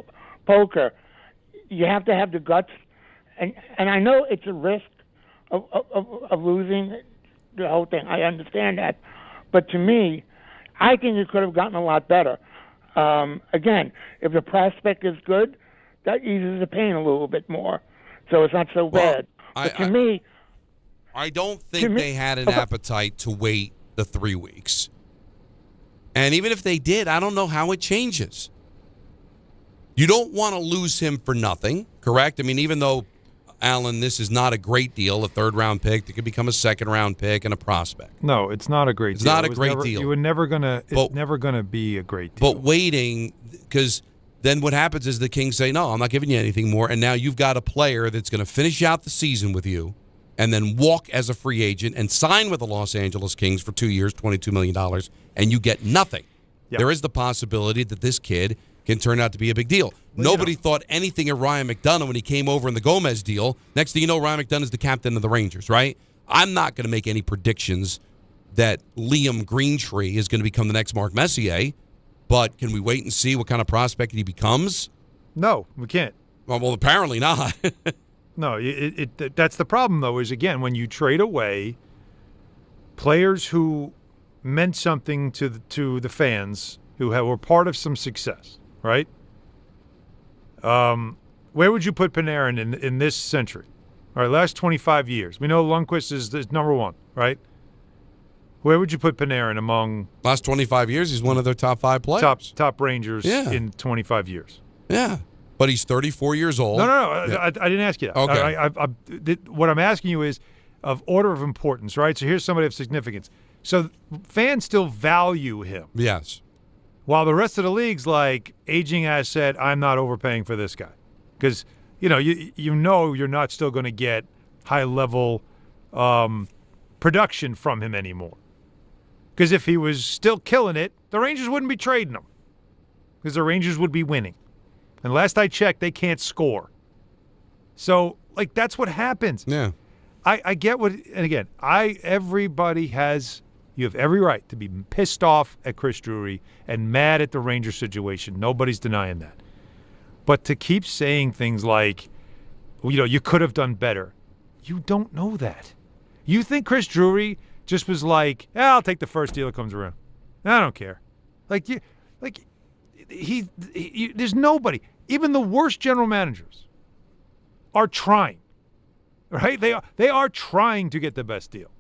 poker. You have to have the guts, and I know it's a risk of losing the whole thing. I understand that, but to me, I think it could have gotten a lot better. Again, if the prospect is good, that eases the pain a little bit more, so it's not so bad. But to me, I don't think they had an appetite to wait the 3 weeks. And even if they did, I don't know how it changes. You don't want to lose him for nothing, correct? I mean, even though, Alan, this is not a great deal, a 3rd-round pick that could become a 2nd-round pick and a prospect. No, it's not a great deal. It's not a great deal. You were never gonna. It's never gonna be a great deal. But waiting, because then what happens is the Kings say, no, I'm not giving you anything more, and now you've got a player that's going to finish out the season with you and then walk as a free agent and sign with the Los Angeles Kings for 2 years, $22 million, and you get nothing. Yep. There is the possibility that this kid can turn out to be a big deal. Nobody thought anything of Ryan McDonough when he came over in the Gomez deal. Next thing you know, Ryan McDonough is the captain of the Rangers, right? I'm not going to make any predictions that Liam Greentree is going to become the next Mark Messier, But can we wait and see what kind of prospect he becomes? No, we can't. Well, apparently not. No, that's the problem, though, is, again, when you trade away players who meant something to the fans, who were part of some success, right? Where would you put Panarin in this century? All right, last 25 years. We know Lundqvist is number one, right? Where would you put Panarin among... Last 25 yeyears, he's one of their top 5 players. Top Rangers in 25 years. Yeah. But he's 34 years old. No. Yeah. I didn't ask you that. Okay. What I'm asking you is of order of importance, right? So here's somebody of significance. So fans still value him. Yes. While the rest of the league's like, aging asset, I'm not overpaying for this guy. Because, you know you're not still going to get high-level production from him anymore. Because if he was still killing it, the Rangers wouldn't be trading him. Because the Rangers would be winning. And last I checked, they can't score. So, like, that's what happens. Yeah. I get what, and again, everybody has, you have every right to be pissed off at Chris Drury and mad at the Rangers situation. Nobody's denying that. But to keep saying things like, you could have done better, you don't know that. You think Chris Drury just was like, I'll take the first deal that comes around. I don't care. There's nobody. Even the worst general managers are trying, right? They are trying to get the best deal.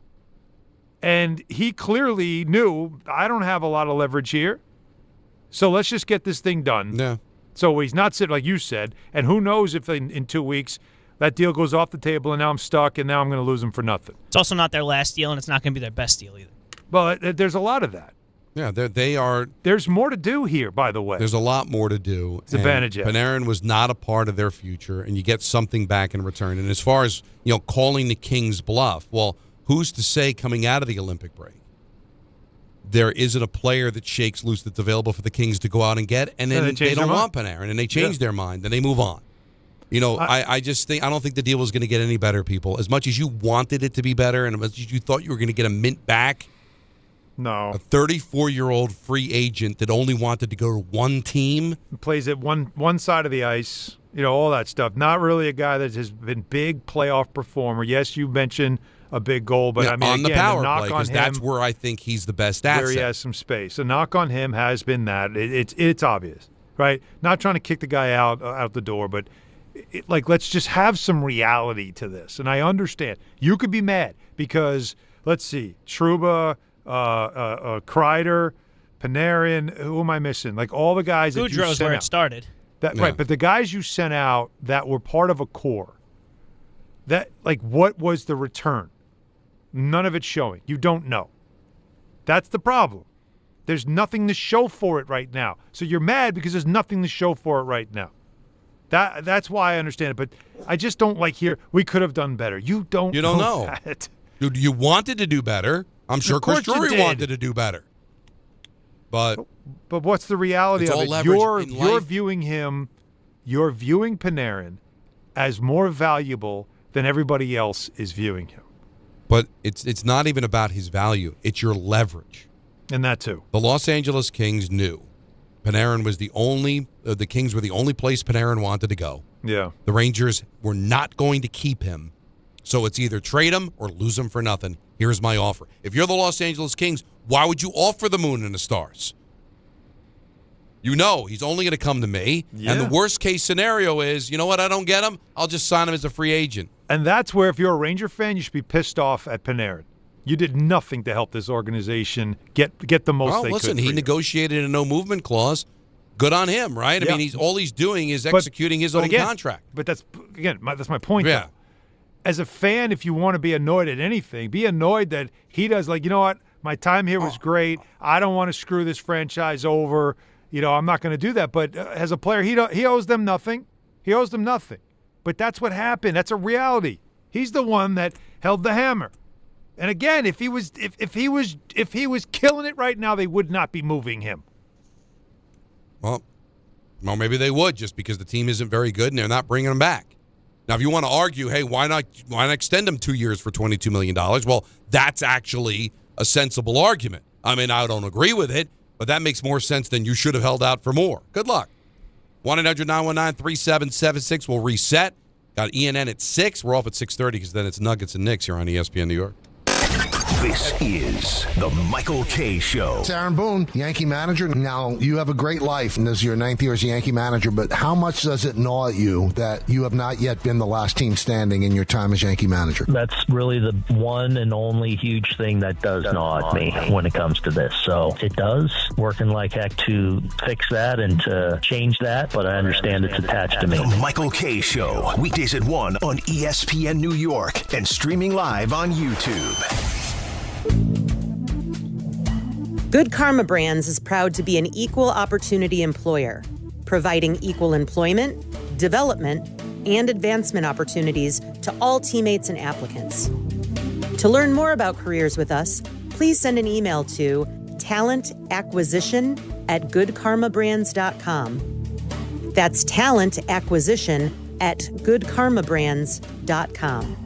And he clearly knew, I don't have a lot of leverage here, so let's just get this thing done. Yeah. So he's not sitting, like you said, and who knows if in 2 weeks that deal goes off the table and now I'm stuck and now I'm going to lose him for nothing. It's also not their last deal, and it's not going to be their best deal either. Well, there's a lot of that. Yeah, they are. There's more to do here, by the way. There's a lot more to do. Zibanejad. Panarin was not a part of their future, and you get something back in return. And as far as calling the Kings bluff, well, who's to say coming out of the Olympic break there isn't a player that shakes loose that's available for the Kings to go out and get, and then they don't want Panarin, and they change their mind, and they move on. I just think I don't think the deal was going to get any better, people. As much as you wanted it to be better, and as much as you thought you were going to get a mint back. No. A 34-year-old free agent that only wanted to go to one team. Plays at one side of the ice, all that stuff. Not really a guy that has been big playoff performer. Yes, you mentioned a big goal, but I mean, on the again, power the knock play, on because him, that's where I think he's the best asset. where he has some space. The knock on him has been that. It's obvious, right? Not trying to kick the guy out the door, but let's just have some reality to this. And I understand. You could be mad because, let's see, Trouba, Kreider, Panarin, who am I missing? Like all the guys that you sent out. Goudreau's where it started. Right, but the guys you sent out that were part of a core, what was the return? None of it's showing. You don't know. That's the problem. There's nothing to show for it right now. So you're mad because there's nothing to show for it right now. That's why I understand it. But I just don't we could have done better. You don't know that. You wanted to do better. I'm sure Chris Drury wanted to do better. But what's the reality of it? You're viewing Panarin as more valuable than everybody else is viewing him. But it's not even about his value. It's your leverage. And that too. The Los Angeles Kings knew Panarin was the Kings were the only place Panarin wanted to go. Yeah. The Rangers were not going to keep him. So it's either trade him or lose him for nothing. Here's my offer. If you're the Los Angeles Kings, why would you offer the moon and the stars? He's only going to come to me. Yeah. And the worst case scenario is, you know what, I don't get him, I'll just sign him as a free agent. And that's where, if you're a Ranger fan, you should be pissed off at Panarin. You did nothing to help this organization get the most they could. Listen, he negotiated a no-movement clause. Good on him, right? Yeah. I mean, all he's doing is executing his own contract. But that's my point. Yeah. Though. As a fan, if you want to be annoyed at anything, be annoyed that he does, you know what, my time here was great. I don't want to screw this franchise over. I'm not going to do that. But as a player, he owes them nothing. He owes them nothing. But that's what happened. That's a reality. He's the one that held the hammer. And again, if he was killing it right now, they would not be moving him. Well, maybe they would, just because the team isn't very good and they're not bringing him back. Now, if you want to argue, hey, why not extend him 2 years for $22 million? Well, that's actually a sensible argument. I mean, I don't agree with it, But that makes more sense than you should have held out for more. Good luck. 1-800-919-3776 will reset. Got ENN at 6. We're off at 6:30 because then it's Nuggets and Knicks here on ESPN New York. This is the Michael K. Show. It's Aaron Boone, Yankee manager. Now, you have a great life, and this is your 9th year as a Yankee manager, but how much does it gnaw at you that you have not yet been the last team standing in your time as Yankee manager? That's really the one and only huge thing that does gnaw at me when it comes to this. So it does. Working like heck to fix that and to change that, but I understand it's attached to me. The Michael K. Show. Weekdays at 1 on ESPN New York and streaming live on YouTube. Good Karma Brands is proud to be an equal opportunity employer, providing equal employment, development, and advancement opportunities to all teammates and applicants. To learn more about careers with us, please send an email to talentacquisition@goodkarmabrands.com. That's talentacquisition@goodkarmabrands.com.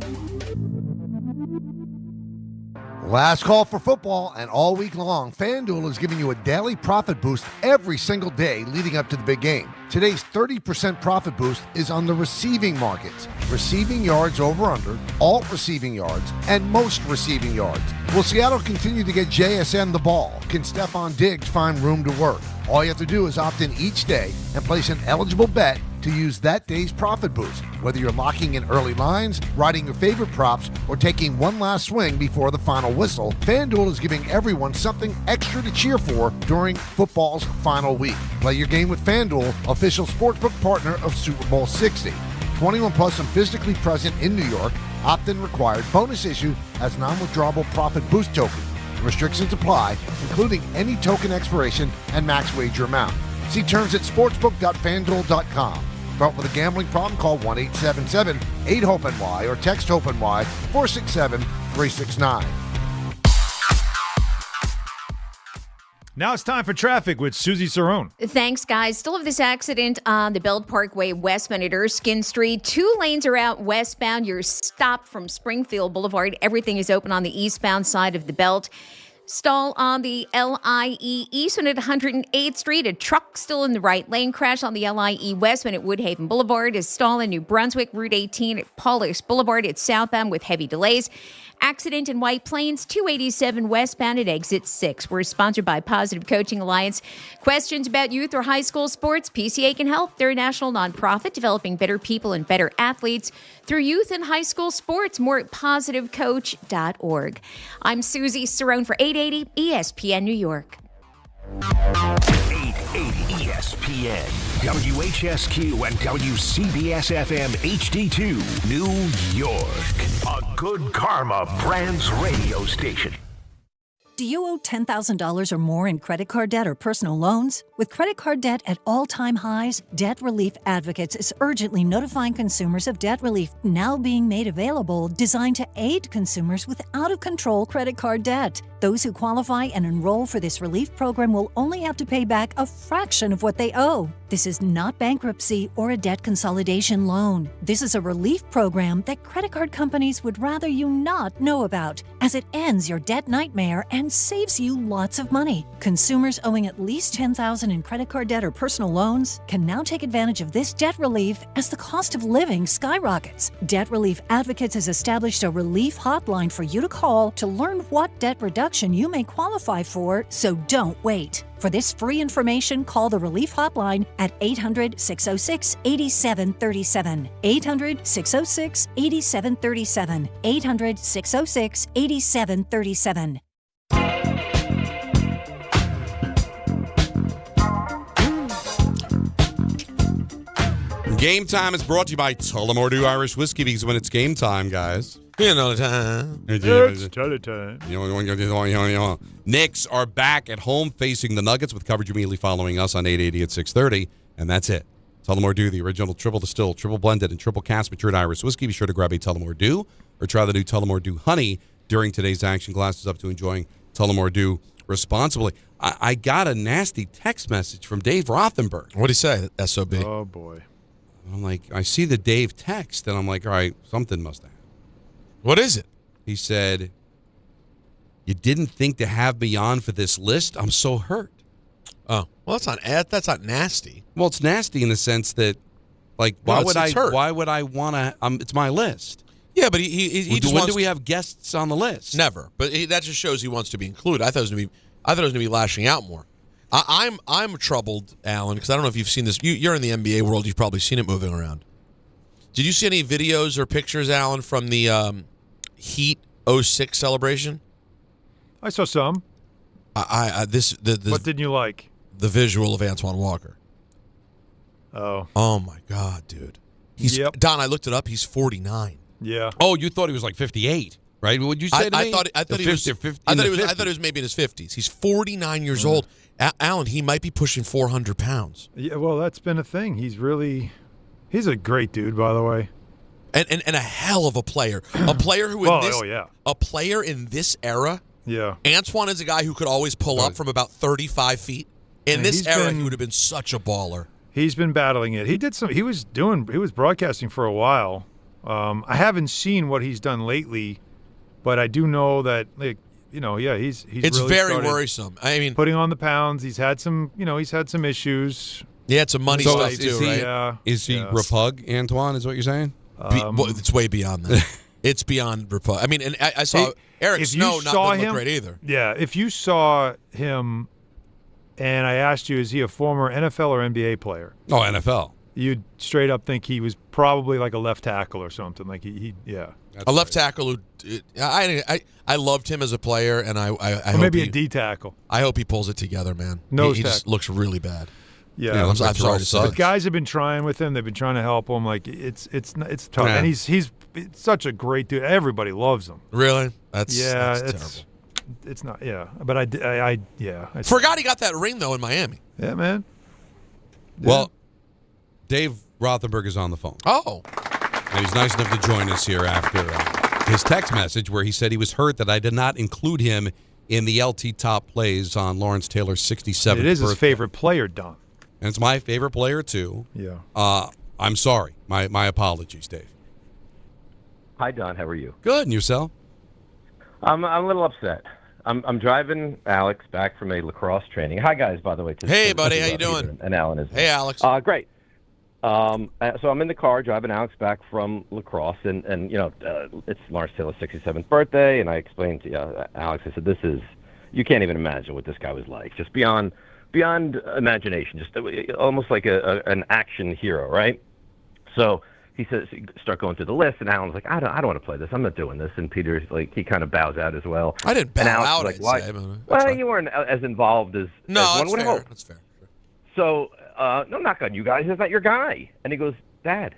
Last call for football, and all week long, FanDuel is giving you a daily profit boost every single day leading up to the big game. Today's 30% profit boost is on the receiving markets. Receiving yards over under, alt receiving yards, and most receiving yards. Will Seattle continue to get JSN the ball? Can Stephon Diggs find room to work? All you have to do is opt in each day and place an eligible bet to use that day's profit boost. Whether you're locking in early lines, riding your favorite props, or taking one last swing before the final whistle, FanDuel is giving everyone something extra to cheer for during football's final week. Play your game with FanDuel, official sportsbook partner of Super Bowl 60. 21 plus and physically present in New York. Opt-in required. Bonus issue as non-withdrawable profit boost token. Restrictions apply, including any token expiration and max wager amount. See terms at sportsbook.fanduel.com. Start with a gambling problem, call 1-877-8-HOPE-NY or text HOPE-NY 467-369. Now it's time for traffic with Susie Cerrone. Thanks, guys. Still have this accident on the Belt Parkway westbound at Erskine Street. 2 lanes are out westbound. You're stopped from Springfield Boulevard. Everything is open on the eastbound side of the Belt. Stall on the LIE Eastbound at 108th Street. A truck still in the right lane. Crash on the LIE westbound at Woodhaven Boulevard. A stall in New Brunswick. Route 18 at Paulus Boulevard. It's southbound with heavy delays. Accident in White Plains, 287 westbound at exit 6. We're sponsored by Positive Coaching Alliance. Questions about youth or high school sports? PCA can help. They're a national nonprofit developing better people and better athletes through youth and high school sports. More at positivecoach.org. I'm Susie Cerrone for 880 ESPN New York. 880 ESPN, WHSQ, and WCBS-FM HD2, New York. A Good Karma Brands radio station. Do you owe $10,000 or more in credit card debt or personal loans? With credit card debt at all-time highs, Debt Relief Advocates is urgently notifying consumers of debt relief now being made available, designed to aid consumers with out-of-control credit card debt. Those who qualify and enroll for this relief program will only have to pay back a fraction of what they owe. This is not bankruptcy or a debt consolidation loan. This is a relief program that credit card companies would rather you not know about, as it ends your debt nightmare and saves you lots of money. Consumers owing at least $10,000 in credit card debt or personal loans can now take advantage of this debt relief as the cost of living skyrockets. Debt Relief Advocates has established a relief hotline for you to call to learn what debt reduction you may qualify for, so don't wait. For this free information, call the Relief Hotline at 800-606-8737. 800-606-8737. 800-606-8737. Game time is brought to you by Tullamore Dew Irish Whiskey, because when it's game time, guys. You know the time. It's time. Knicks are back at home facing the Nuggets with coverage immediately following us on 880 at 630. And that's it. Tullamore Dew, the original triple distilled, triple blended, and triple cast matured Irish whiskey. Be sure to grab a Tullamore Dew or try the new Tullamore Dew Honey during today's action. Glasses up to enjoying Tullamore Dew responsibly. I got a nasty text message from Dave Rothenberg. What did he say, SOB? Oh, boy. I'm like, I see the Dave text, and I'm like, all right, something must have happened. What is it? He said, you didn't think to have me on for this list? I'm so hurt. Oh, well, that's not nasty. Well, it's nasty in the sense that, like, why would I want to? It's my list. Yeah, but he just when wants do we have guests on the list? Never. But that just shows he wants to be included. I thought it was going to be lashing out more. I'm troubled, Alan, because I don't know if you've seen this. You're in the NBA world. You've probably seen it moving around. Did you see any videos or pictures, Alan, from the Heat 06 celebration? I saw some. What didn't you like? The visual of Antoine Walker. Oh. Oh my God, dude. Don, I looked it up. He's 49. Yeah. Oh, you thought he was like 58, right? What would you say to me? I thought he was maybe in his 50s. He's 49 years old. Alan, he might be pushing 400 pounds. Yeah, well, that's been a thing. He's a great dude, by the way. And a hell of a player. A player who a player in this era. Yeah. Antoine is a guy who could always pull up from about 35 feet. In this era, he would have been such a baller. He's been battling it. He was broadcasting for a while. I haven't seen what he's done lately, but I do know that, like, he's it's really very worrisome. I mean, putting on the pounds. He's had some issues. He had some money stuff too, right? Yeah. Is he repug, Antoine, is what you're saying? It's way beyond that. It's beyond repug. I mean, and I saw Eric Snow not look great either. Yeah, if you saw him and I asked you, is he a former NFL or NBA player? Oh, NFL. You'd straight up think he was probably like a left tackle or something. Like a left tackle who I loved him as a player, and I hope maybe a D tackle. I hope he pulls it together, man. He just looks really bad. Yeah, I'm sorry to say. But guys have been trying with him. They've been trying to help him. Like it's tough, and he's such a great dude. Everybody loves him. Really? That's terrible. It's not. Yeah, but I forgot he got that ring though in Miami. Yeah, man. Yeah. Well, Dave Rothenberg is on the phone. Oh, and he's nice enough to join us here after his text message where he said he was hurt that I did not include him in the LT top plays on Lawrence Taylor's 67th It is birthday. his favorite player, Don. And it's my favorite player, too. Yeah. I'm sorry. My apologies, Dave. Hi, Don. How are you? Good. And yourself? I'm a little upset. I'm driving Alex back from a lacrosse training. Hi, guys, by the way. Hey, buddy. How you doing? And Alan is. Hey, Alex. Great. So I'm in the car driving Alex back from lacrosse, and it's Lawrence Taylor's 67th birthday, and I explained to Alex, I said, you can't even imagine what this guy was like, just beyond imagination, just almost like an action hero, right? So he says, start going through the list, and Alan's like, I don't want to play this. I'm not doing this. And Peter's like, he kind of bows out as well. I didn't bow out. Like, why? Well, you weren't as involved as one would hope. That's fair. So, no knock on you guys. It's not your guy. And he goes, Dad,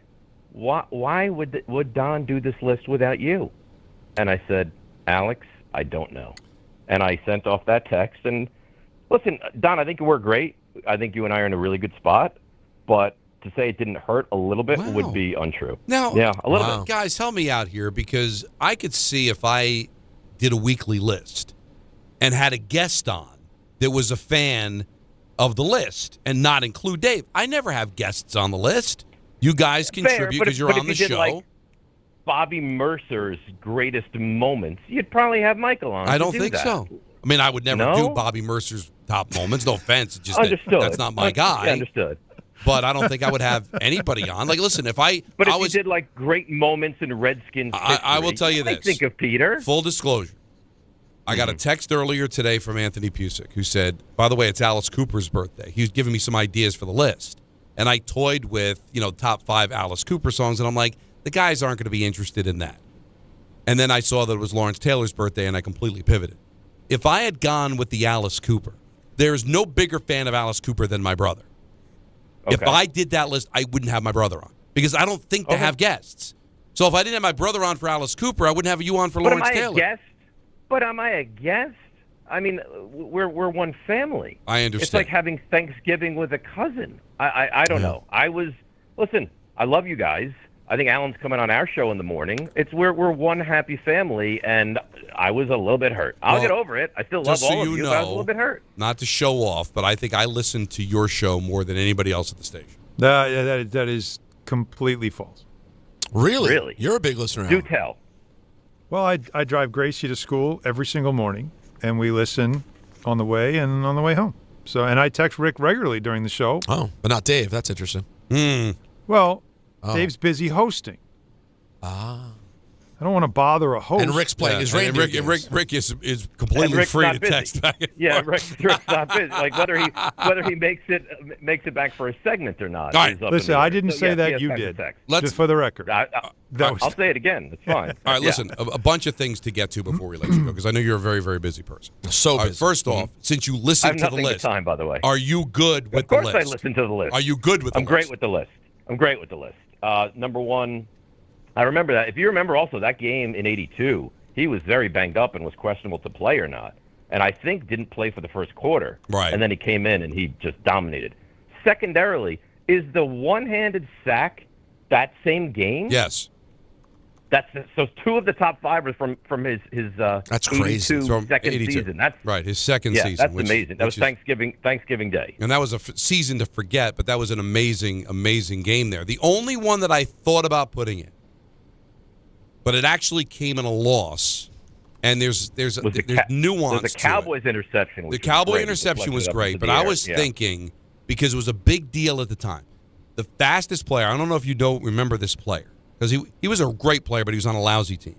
why would Don do this list without you? And I said, Alex, I don't know. And I sent off that text. And listen, Don, I think we're great. I think you and I are in a really good spot. But to say it didn't hurt a little bit would be untrue. Now, yeah, a little bit. Guys, help me out here, because I could see if I did a weekly list and had a guest on that was a fan of the list and not include Dave. I never have guests on the list. You guys contribute because you're on the show. Like Bobby Mercer's greatest moments, you'd probably have Michael on. I don't think so. I mean, I would never do Bobby Mercer's top moments. No offense. It's just that's not my guy. Understood. But I don't think I would have anybody on. Like, listen, if you did like great moments in Redskins history, I will tell you this. Think of Peter. Full disclosure. I got a text earlier today from Anthony Pusick who said, by the way, it's Alice Cooper's birthday. He was giving me some ideas for the list. And I toyed with, top 5 Alice Cooper songs, and I'm like, the guys aren't going to be interested in that. And then I saw that it was Lawrence Taylor's birthday, and I completely pivoted. If I had gone with the Alice Cooper, there's no bigger fan of Alice Cooper than my brother. Okay. If I did that list, I wouldn't have my brother on, because I don't think they have guests. So if I didn't have my brother on for Alice Cooper, I wouldn't have you on for Lawrence Taylor. But am I a guest? I mean, we're one family. I understand. It's like having Thanksgiving with a cousin. I don't know. Listen, I love you guys. I think Alan's coming on our show in the morning. We're one happy family, and I was a little bit hurt. I'll get over it. I still love all of you, but I was a little bit hurt. Not to show off, but I think I listen to your show more than anybody else at the station. That is completely false. Really? You're a big listener. Do tell. Well, I drive Gracie to school every single morning, and we listen on the way and on the way home. So, and I text Rick regularly during the show. Oh, but not Dave. That's interesting. Well, Oh. Dave's busy hosting. Ah. I don't want to bother a host. And Rick's playing his reindeer games. Rick is And completely Rick's free not to busy. text back. And Yeah, forth. Rick's not busy. Like whether he makes it back for a segment or not. All right. is up in Listen, the I air. didn't So, say yes, that he has you time to did. text. Just for the record. I'll say it again. It's fine. All right, Yeah. listen, a bunch of things to get to before we let you go, because I know you're a very, very busy person. So All right, busy. first off, since you I listen have to the nothing list, but time, by the way. are you good with Of course the list? I listen to the list. Are you good with the I'm list? great with the list. I'm great with the list. Number one, I remember that. If you remember also that game in 82, he was very banged up and was questionable to play or not. And I think didn't play for the first quarter. Right. And then he came in and he just dominated. Secondarily, is the one-handed sack that same game? Yes. So two of the top five are from his That's crazy. 82 From second 82. season. That's Right, his second yeah, season. that's which- amazing. That was which is- Thanksgiving Day. And that was a season to forget, but that was an amazing, amazing game there. The only one that I thought about putting in, but it actually came in a loss, and there's nuance. The Cowboys interception. The Which Cowboy was great. interception was Deflected up great, into but the I air. was Yeah. thinking, because it was a big deal at the time, the fastest player, I don't know if you don't remember this player, because he was a great player, but he was on a lousy team,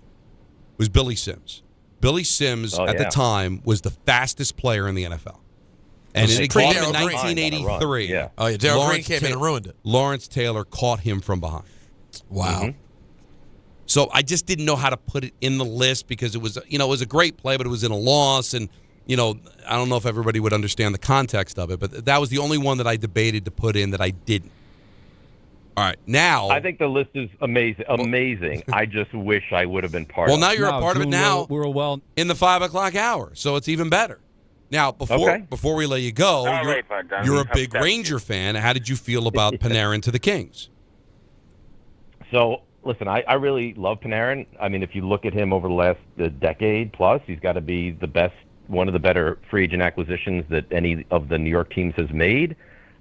was Billy Sims. Billy Sims, at the time, was the fastest player in the NFL. And Was in a it pre- game in Darryl Green? 1983, Yeah. Oh, yeah, Darryl Green came in and ruined it. Lawrence Taylor caught him from behind. Wow. Mm-hmm. So I just didn't know how to put it in the list because it was, it was a great play, but it was in a loss. And, I don't know if everybody would understand the context of it, but that was the only one that I debated to put in that I didn't. All right, now. I think the list is amazing. Amazing. I just wish I would have been part Well, of now it. you're a part of it now. We're in the 5 o'clock hour, so it's even better. Now, before we let you go, you're a big Ranger fan. How did you feel about Panarin to the Kings? So, listen, I really love Panarin. I mean, if you look at him over the last decade plus, he's got to be the best, one of the better free agent acquisitions that any of the New York teams has made.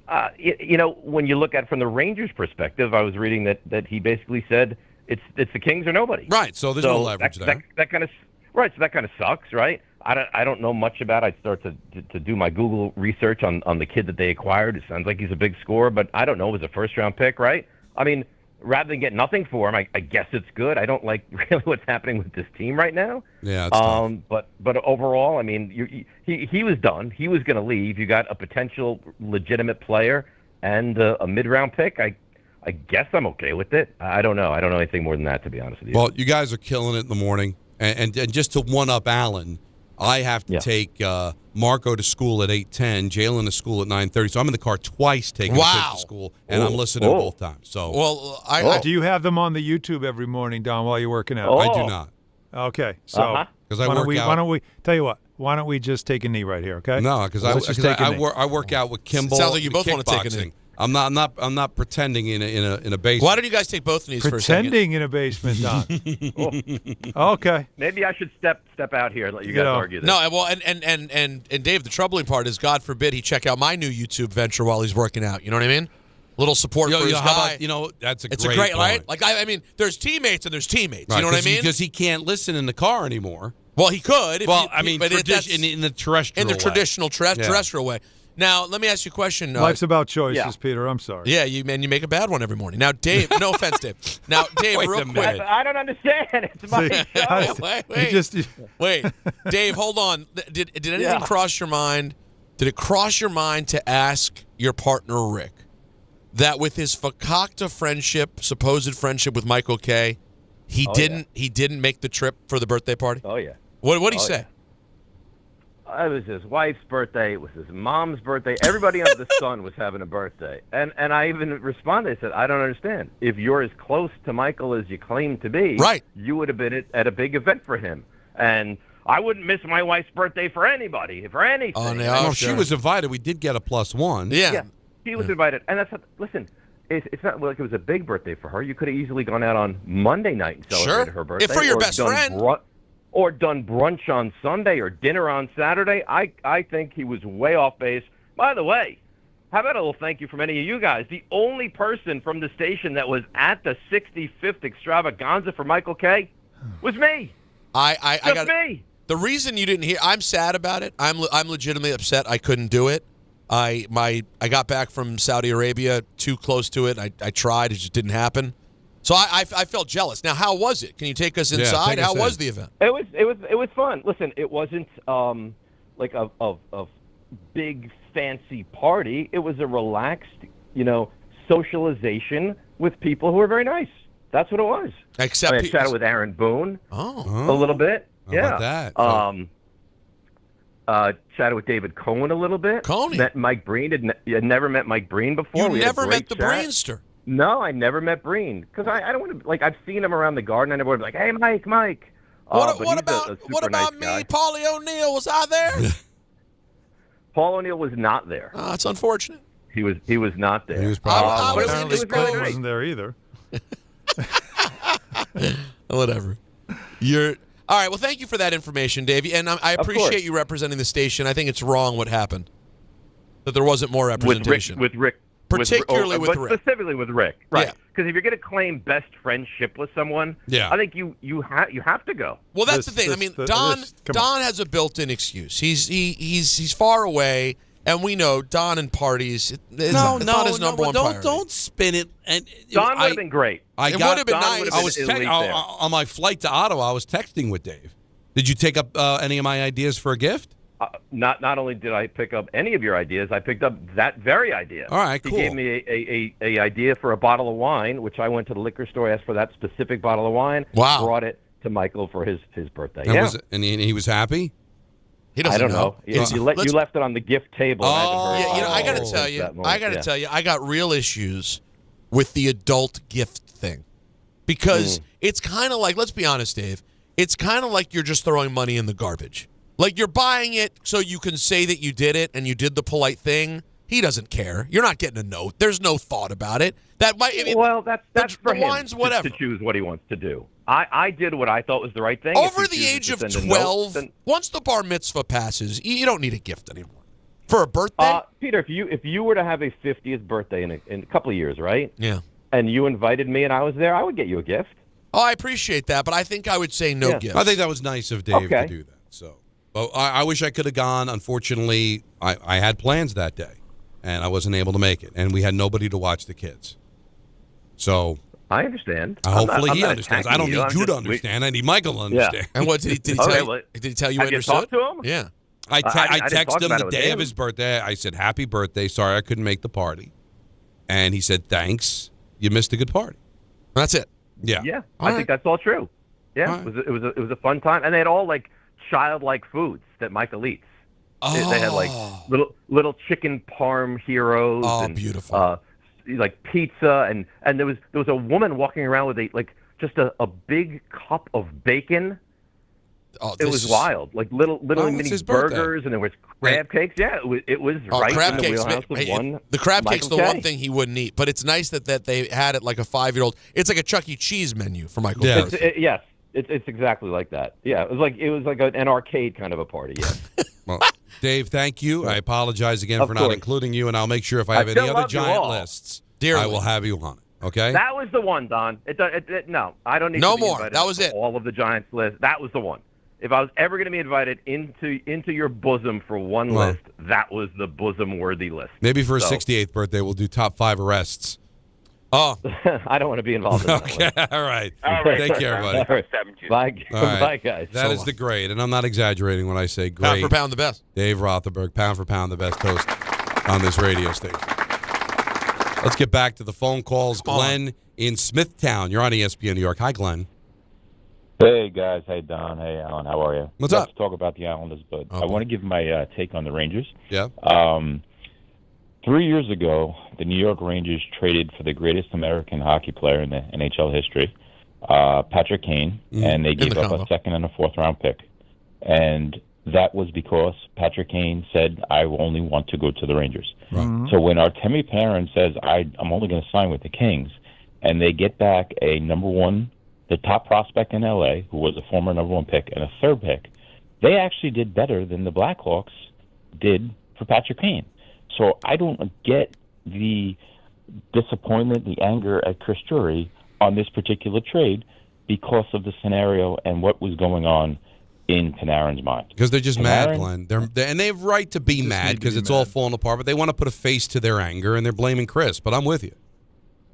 When you look at it from the Rangers' perspective, I was reading that he basically said it's the Kings or nobody. Right. So there's no leverage there. That kind of right. So that kind of sucks, right? I don't know much about. I'd start to do my Google research on the kid that they acquired. It sounds like he's a big scorer, but I don't know. It was a first-round pick, right? I mean, rather than get nothing for him, I guess it's good. I don't like really what's happening with this team right now. Yeah, it's tough. But overall, I mean, he was done. He was going to leave. You got a potential legitimate player and a mid-round pick. I guess I'm okay with it. I don't know. I don't know anything more than that, to be honest with you. Well, you guys are killing it in the morning, and just to one-up Alan, I have to take Marco to school at 8:10, Jalen to school at 9:30. So I'm in the car twice taking the kids to school, and I'm listening both times. So, do you have them on the YouTube every morning, Don, while you're working out? I do not. Okay, so because why don't we tell you what? Why don't we just take a knee right here? Okay? No, because I work out with Kimball. Sounds like you both want to take a knee. I'm not pretending in a basement. Why don't you guys take both knees for a second? Pretending in a basement, Don. Okay. Maybe I should step out here and let you guys argue this. No, well, and Dave, the troubling part is, God forbid he check out my new YouTube venture while he's working out. You know what I mean? Little support for his guy. That's it's a great point. Right? Like I mean, there's teammates and there's teammates. Right, you know what I mean? Because he can't listen in the car anymore. Well, he could. In the traditional terrestrial way. Now, let me ask you a question. Life's about choices, Peter. I'm sorry. Yeah, you make a bad one every morning. Now, Dave, no offense, Dave. Now, Dave, real quick. I don't understand. It's my show. Wait. Dave, hold on. Did anything cross your mind? Did it cross your mind to ask your partner, Rick, that with his fakakta supposed friendship with Michael Kay, he didn't make the trip for the birthday party? Oh, yeah. What did he say? Yeah. It was his wife's birthday. It was his mom's birthday. Everybody under the sun was having a birthday. And I even responded. I said, I don't understand. If you're as close to Michael as you claim to be, you would have been at a big event for him. And I wouldn't miss my wife's birthday for anybody, for anything. Oh, no, well, she was invited. We did get a +1. Yeah, she was invited. And that's listen, it's not like it was a big birthday for her. You could have easily gone out on Monday night and celebrated her birthday. If for your best friend. Or done brunch on Sunday or dinner on Saturday. I think he was way off base. By the way, how about a little thank you from any of you guys? The only person from the station that was at the 65th extravaganza for Michael Kay was me. I got me. The reason you didn't hear, I'm sad about it. I'm legitimately upset I couldn't do it. I got back from Saudi Arabia too close to it. I tried. It just didn't happen. So I felt jealous. Now, how was it? Can you take us inside? How was the event? It was fun. Listen, it wasn't like a big fancy party. It was a relaxed, socialization with people who were very nice. That's what it was. I chatted with Aaron Boone a little bit. How about that? Chatted with David Cohen a little bit. Coney. Met Mike Breen. Had never met Mike Breen before. You never met the Breenster. No, I never met Breen because I don't want to. I've seen him around the Garden. I never would be like, "Hey, Mike." What about me, guy. Paulie O'Neill? Was I there? Paul O'Neill was not there. Oh, that's unfortunate. He was not there. He was probably Paul wasn't there either. Whatever. All right. Well, thank you for that information, Dave. And I appreciate you representing the station. I think it's wrong what happened. That there wasn't more representation. With Rick. Particularly with Rick. Specifically with Rick. Right. Yeah. Because if you're going to claim best friendship with someone, I think you have to go. Well, that's the thing. Don has a built-in excuse. He's far away, and we know Don and parties. It's not his number one priority. Don't spin it. And Don would have been great. It would have been nice. I was on my flight to Ottawa. I was texting with Dave. Did you take up any of my ideas for a gift? Not only did I pick up any of your ideas, I picked up that very idea. All right, cool. He gave me a idea for a bottle of wine, which I went to the liquor store, asked for that specific bottle of wine. Wow. Brought it to Michael for his birthday. And he was happy? I don't know. You left it on the gift table. I got to tell you, I got real issues with the adult gift thing because it's kind of like, let's be honest, Dave, it's kind of like you're just throwing money in the garbage. Like you're buying it so you can say that you did it and you did the polite thing. He doesn't care. You're not getting a note. There's no thought about it. That's for him wine's whatever. to choose what he wants to do. I did what I thought was the right thing. Over the age of 12, once the bar mitzvah passes, you don't need a gift anymore. For a birthday? Peter, if you were to have a 50th birthday in a couple of years, right? Yeah. And you invited me and I was there, I would get you a gift. Oh, I appreciate that, but I think I would say no gift. I think that was nice of Dave to do that. So, well, I wish I could have gone. Unfortunately, I had plans that day, and I wasn't able to make it. And we had nobody to watch the kids. So I understand. Hopefully he understands. I don't need you to understand. I need Michael to understand. Yeah. And what did he tell you? Did he tell you understood? Have you talked to him? Yeah. I texted him the day of his birthday. I said, "Happy birthday. Sorry I couldn't make the party." And he said, "Thanks. You missed a good party." That's it. Yeah. Yeah. I think that's all true. Yeah. Right. It was a fun time, and they had all like childlike foods that Michael eats. They had like little chicken parm heroes. Oh, beautiful. Like pizza, and there was a woman walking around with just a big cup of bacon. Oh, it was wild, like little mini burgers, and there was crab cakes. Yeah, it was right in the wheelhouse of one. The crab cake's the one thing he wouldn't eat, but it's nice that they had it like a 5-year-old. It's like a Chuck E. Cheese menu for Michael. Yeah. Yes, it's exactly like that. Yeah, it was like an arcade kind of a party. Yeah. Well, Dave, thank you. I apologize again for not including you, and I'll make sure if I have any other giant lists, I will have you on it. Okay. That was the one, Don. No, I don't need no to be more. invited That was it. All of the Giants list. That was the one. If I was ever going to be invited into your bosom for one list, that was the bosom-worthy list. Maybe for his 68th birthday, we'll do top 5 arrests. Oh, I don't want to be involved in that. Okay, all right. Take care, buddy. All right. Bye, bye, guys. That is the grade, and I'm not exaggerating when I say great. Pound for pound, the best. Dave Rothenberg, pound for pound, the best host on this radio station. Let's get back to the phone calls. Glenn in Smithtown. You're on ESPN New York. Hi, Glenn. Hey, guys. Hey, Don. Hey, Alan. How are you? What's up? Let's talk about the Islanders, but I want to give my take on the Rangers. Yeah. 3 years ago, the New York Rangers traded for the greatest American hockey player in the NHL history, Patrick Kane, and they gave up a second and a fourth-round pick. And that was because Patrick Kane said, I only want to go to the Rangers. Right. So when Artemi Panarin says, I'm only going to sign with the Kings, and they get back a number one, the top prospect in L.A., who was a former number one pick, and a third pick, they actually did better than the Blackhawks did for Patrick Kane. So I don't get the disappointment, the anger at Chris Drury on this particular trade because of the scenario and what was going on in Panarin's mind. Because they're just mad, Panarin- Glenn. And they have right to be mad because it's all falling apart, but they want to put a face to their anger, and they're blaming Chris. But I'm with you.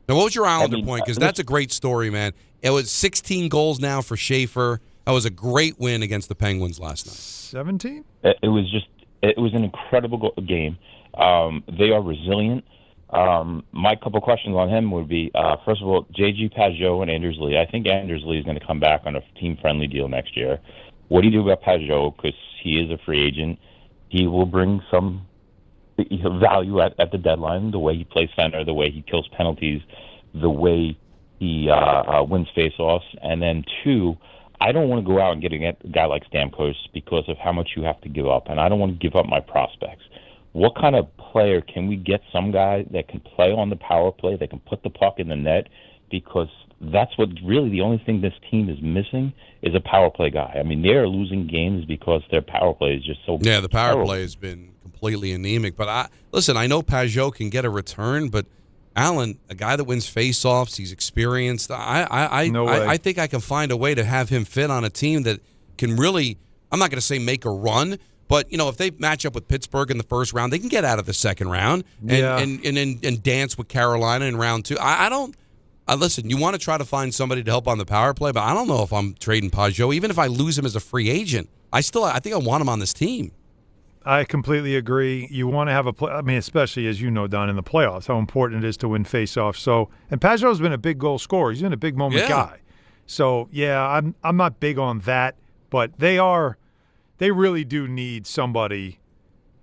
Now, what was your Islander point? Because that's a great story, man. It was 16 goals now for Schefter. That was a great win against the Penguins last night. 17? It was an incredible game. They are resilient. My couple questions on him would be, first of all, J.G. Pajot and Anders Lee. I think Anders Lee is going to come back on a team-friendly deal next year. What do you do about Pajot? Because he is a free agent. He will bring some value at the deadline, the way he plays center, the way he kills penalties, the way he wins faceoffs. And then, two, I don't want to go out and get a guy like Stamkos because of how much you have to give up, and I don't want to give up my prospects. What kind of player can we get? Some guy that can play on the power play, that can put the puck in the net, because that's what really the only thing this team is missing is a power play guy. I mean, they're losing games because their power play is just so Yeah, the power terrible. play has been completely anemic. But listen, I know Pajot can get a return, but Allen, a guy that wins faceoffs, he's experienced. I think I can find a way to have him fit on a team that can really, I'm not going to say make a run, but, you know, if they match up with Pittsburgh in the first round, they can get out of the second round and dance with Carolina in round two. Listen, you want to try to find somebody to help on the power play, but I don't know if I'm trading Pajot. Even if I lose him as a free agent, I think I want him on this team. I completely agree. You want to have especially as you know, Don, in the playoffs, how important it is to win faceoffs. So, and Pajot's been a big goal scorer. He's been a big moment guy. So, yeah, I'm not big on that, but they really do need somebody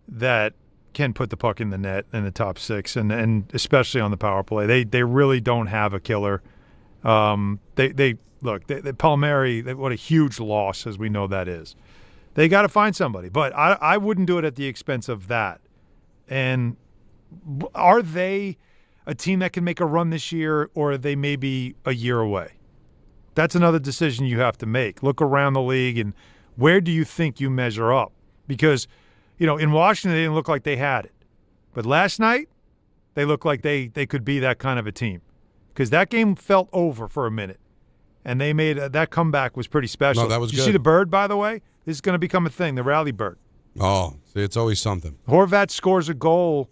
that can put the puck in the net in the top six, and especially on the power play. They really don't have a killer. Palmieri, what a huge loss, as we know that is. They got to find somebody, but I wouldn't do it at the expense of that. And are they a team that can make a run this year, or are they maybe a year away? That's another decision you have to make. Look around the league, and where do you think you measure up? Because, you know, in Washington, they didn't look like they had it. But last night, they looked like they could be that kind of a team. Because that game felt over for a minute. And they made that comeback was pretty special. No, that was Did good. you see the bird, by the way? This is going to become a thing, the rally bird. Oh, see, it's always something. Horvat scores a goal,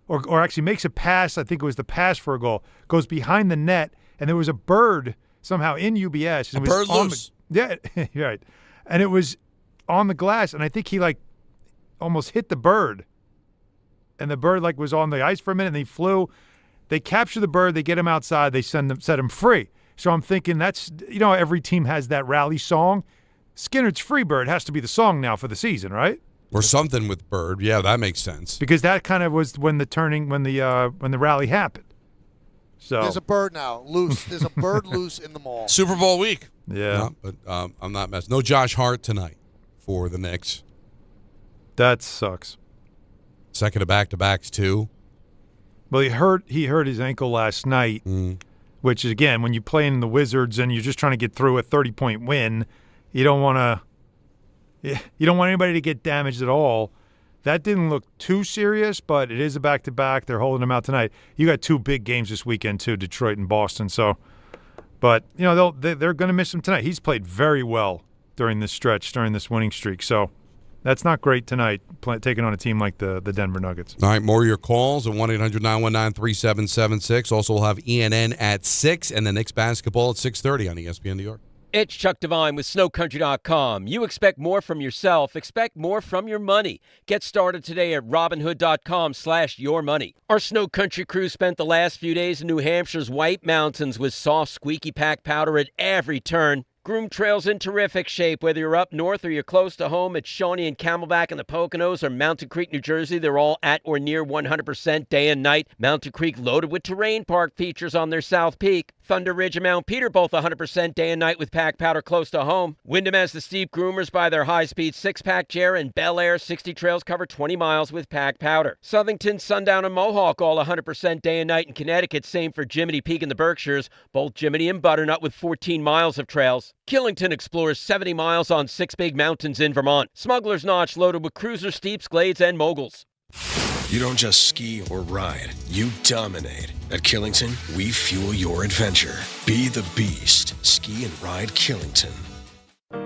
or actually makes a pass. I think it was the pass for a goal. Goes behind the net, and there was a bird somehow in UBS. A bird loose. Yeah, right. And it was on the glass, and I think he almost hit the bird. And the bird was on the ice for a minute, and he flew. They capture the bird, they get him outside, they set him free. So I'm thinking that's, every team has that rally song. Skinner's Free Bird has to be the song now for the season, right? Or something with Bird. Yeah, that makes sense. Because that kind of was when the rally happened. So There's a bird now loose. There's a bird loose in the mall. Super Bowl week. Yeah. No, but I'm not messing. No Josh Hart tonight for the Knicks. That sucks. Second of back-to-backs, too. Well, he hurt his ankle last night, which is, again, when you play in the Wizards and you're just trying to get through a 30-point win, you don't want anybody to get damaged at all. That didn't look too serious, but it is a back-to-back. They're holding him out tonight. You got two big games this weekend, too, Detroit and Boston. So, but, they're going to miss him tonight. He's played very well during this stretch, during this winning streak. So that's not great tonight, taking on a team like the Denver Nuggets. All right, more of your calls at 1-800-919-3776. Also, we'll have ENN at 6 and the Knicks basketball at 6:30 on ESPN New York. It's Chuck Devine with SnowCountry.com. You expect more from yourself. Expect more from your money. Get started today at Robinhood.com/yourmoney. Our Snow Country crew spent the last few days in New Hampshire's White Mountains with soft, squeaky pack powder at every turn. Groom trails in terrific shape, whether you're up north or you're close to home at Shawnee and Camelback in the Poconos or Mountain Creek, New Jersey. They're all at or near 100% day and night. Mountain Creek loaded with terrain park features on their South Peak. Thunder Ridge and Mount Peter both 100% day and night with pack powder close to home. Wyndham has the steep groomers by their high-speed 6-pack chair, and Bel Air 60 trails cover 20 miles with pack powder. Southington, Sundown, and Mohawk all 100% day and night in Connecticut. Same for Jiminy Peak in the Berkshires, both Jiminy and Butternut with 14 miles of trails. Killington explores 70 miles on 6 big mountains in Vermont. Smuggler's Notch loaded with cruisers, steeps, glades, and moguls. You don't just ski or ride, you dominate. At Killington, we fuel your adventure. Be the beast. Ski and ride Killington.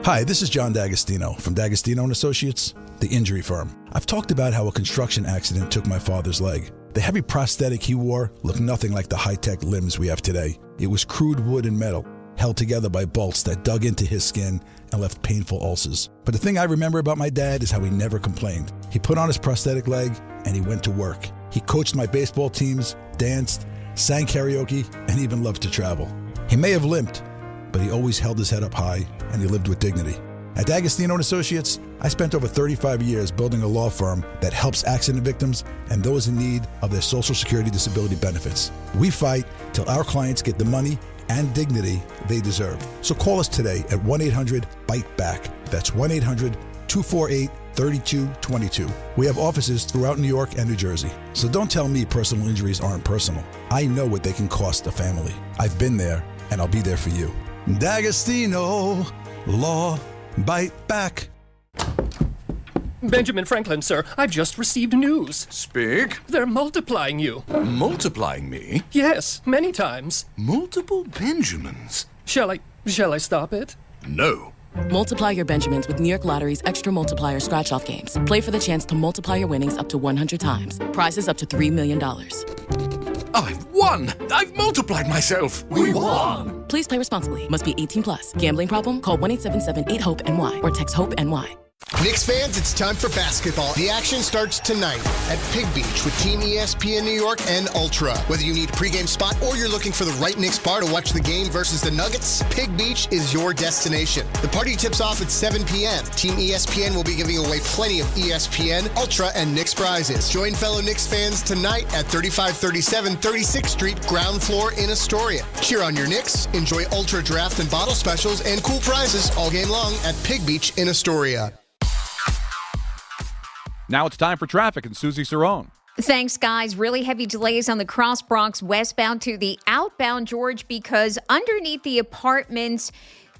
Hi, this is John D'Agostino from D'Agostino & Associates, the injury firm. I've talked about how a construction accident took my father's leg. The heavy prosthetic he wore looked nothing like the high-tech limbs we have today. It was crude wood and metal, held together by bolts that dug into his skin and left painful ulcers. But the thing I remember about my dad is how he never complained. He put on his prosthetic leg and he went to work. He coached my baseball teams, danced, sang karaoke, and even loved to travel. He may have limped, but he always held his head up high and he lived with dignity. At D'Agostino & Associates, I spent over 35 years building a law firm that helps accident victims and those in need of their Social Security disability benefits. We fight till our clients get the money and dignity they deserve. So call us today at 1-800-BITE-BACK. That's 1-800-248-3222. We have offices throughout New York and New Jersey. So don't tell me personal injuries aren't personal. I know what they can cost a family. I've been there, and I'll be there for you. D'Agostino Law. Bite back. Benjamin Franklin, sir, I've just received news. Speak. They're multiplying you. Multiplying me? Yes, many times. Multiple Benjamins? Shall I stop it? No. Multiply your Benjamins with New York Lottery's Extra Multiplier Scratch-Off games. Play for the chance to multiply your winnings up to 100 times. Prizes up to $3 million. I've won! I've multiplied myself! We won! Please play responsibly. Must be 18 plus. Gambling problem? Call 1-877-8-HOPE-NY or text HOPE-NY. Knicks fans, it's time for basketball. The action starts tonight at Pig Beach with Team ESPN New York and Ultra. Whether you need a pregame spot or you're looking for the right Knicks bar to watch the game versus the Nuggets, Pig Beach is your destination. The party tips off at 7 p.m. Team ESPN will be giving away plenty of ESPN, Ultra, and Knicks prizes. Join fellow Knicks fans tonight at 3537 36th Street, ground floor in Astoria. Cheer on your Knicks, enjoy Ultra draft and bottle specials and cool prizes all game long at Pig Beach in Astoria. Now it's time for traffic and Susie Cerrone. Thanks, guys. Really heavy delays on the Cross Bronx westbound to the outbound, George, because underneath the apartments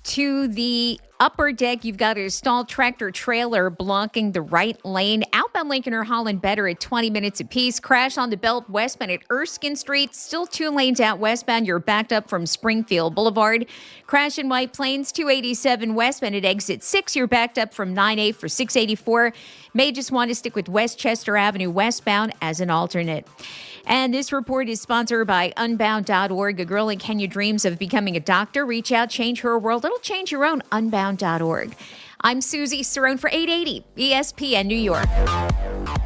to the upper deck, you've got a stalled tractor trailer blocking the right lane. Outbound Lincoln or Holland better at 20 minutes apiece. Crash on the belt westbound at Erskine Street. Still 2 lanes out westbound. You're backed up from Springfield Boulevard. Crash in White Plains, 287 westbound at exit 6. You're backed up from 9A for 684. May just want to stick with Westchester Avenue westbound as an alternate. And this report is sponsored by Unbound.org. A girl in Kenya dreams of becoming a doctor. Reach out, change her world. It'll change your own. Unbound.org. I'm Susie Cerrone for 880 ESPN New York.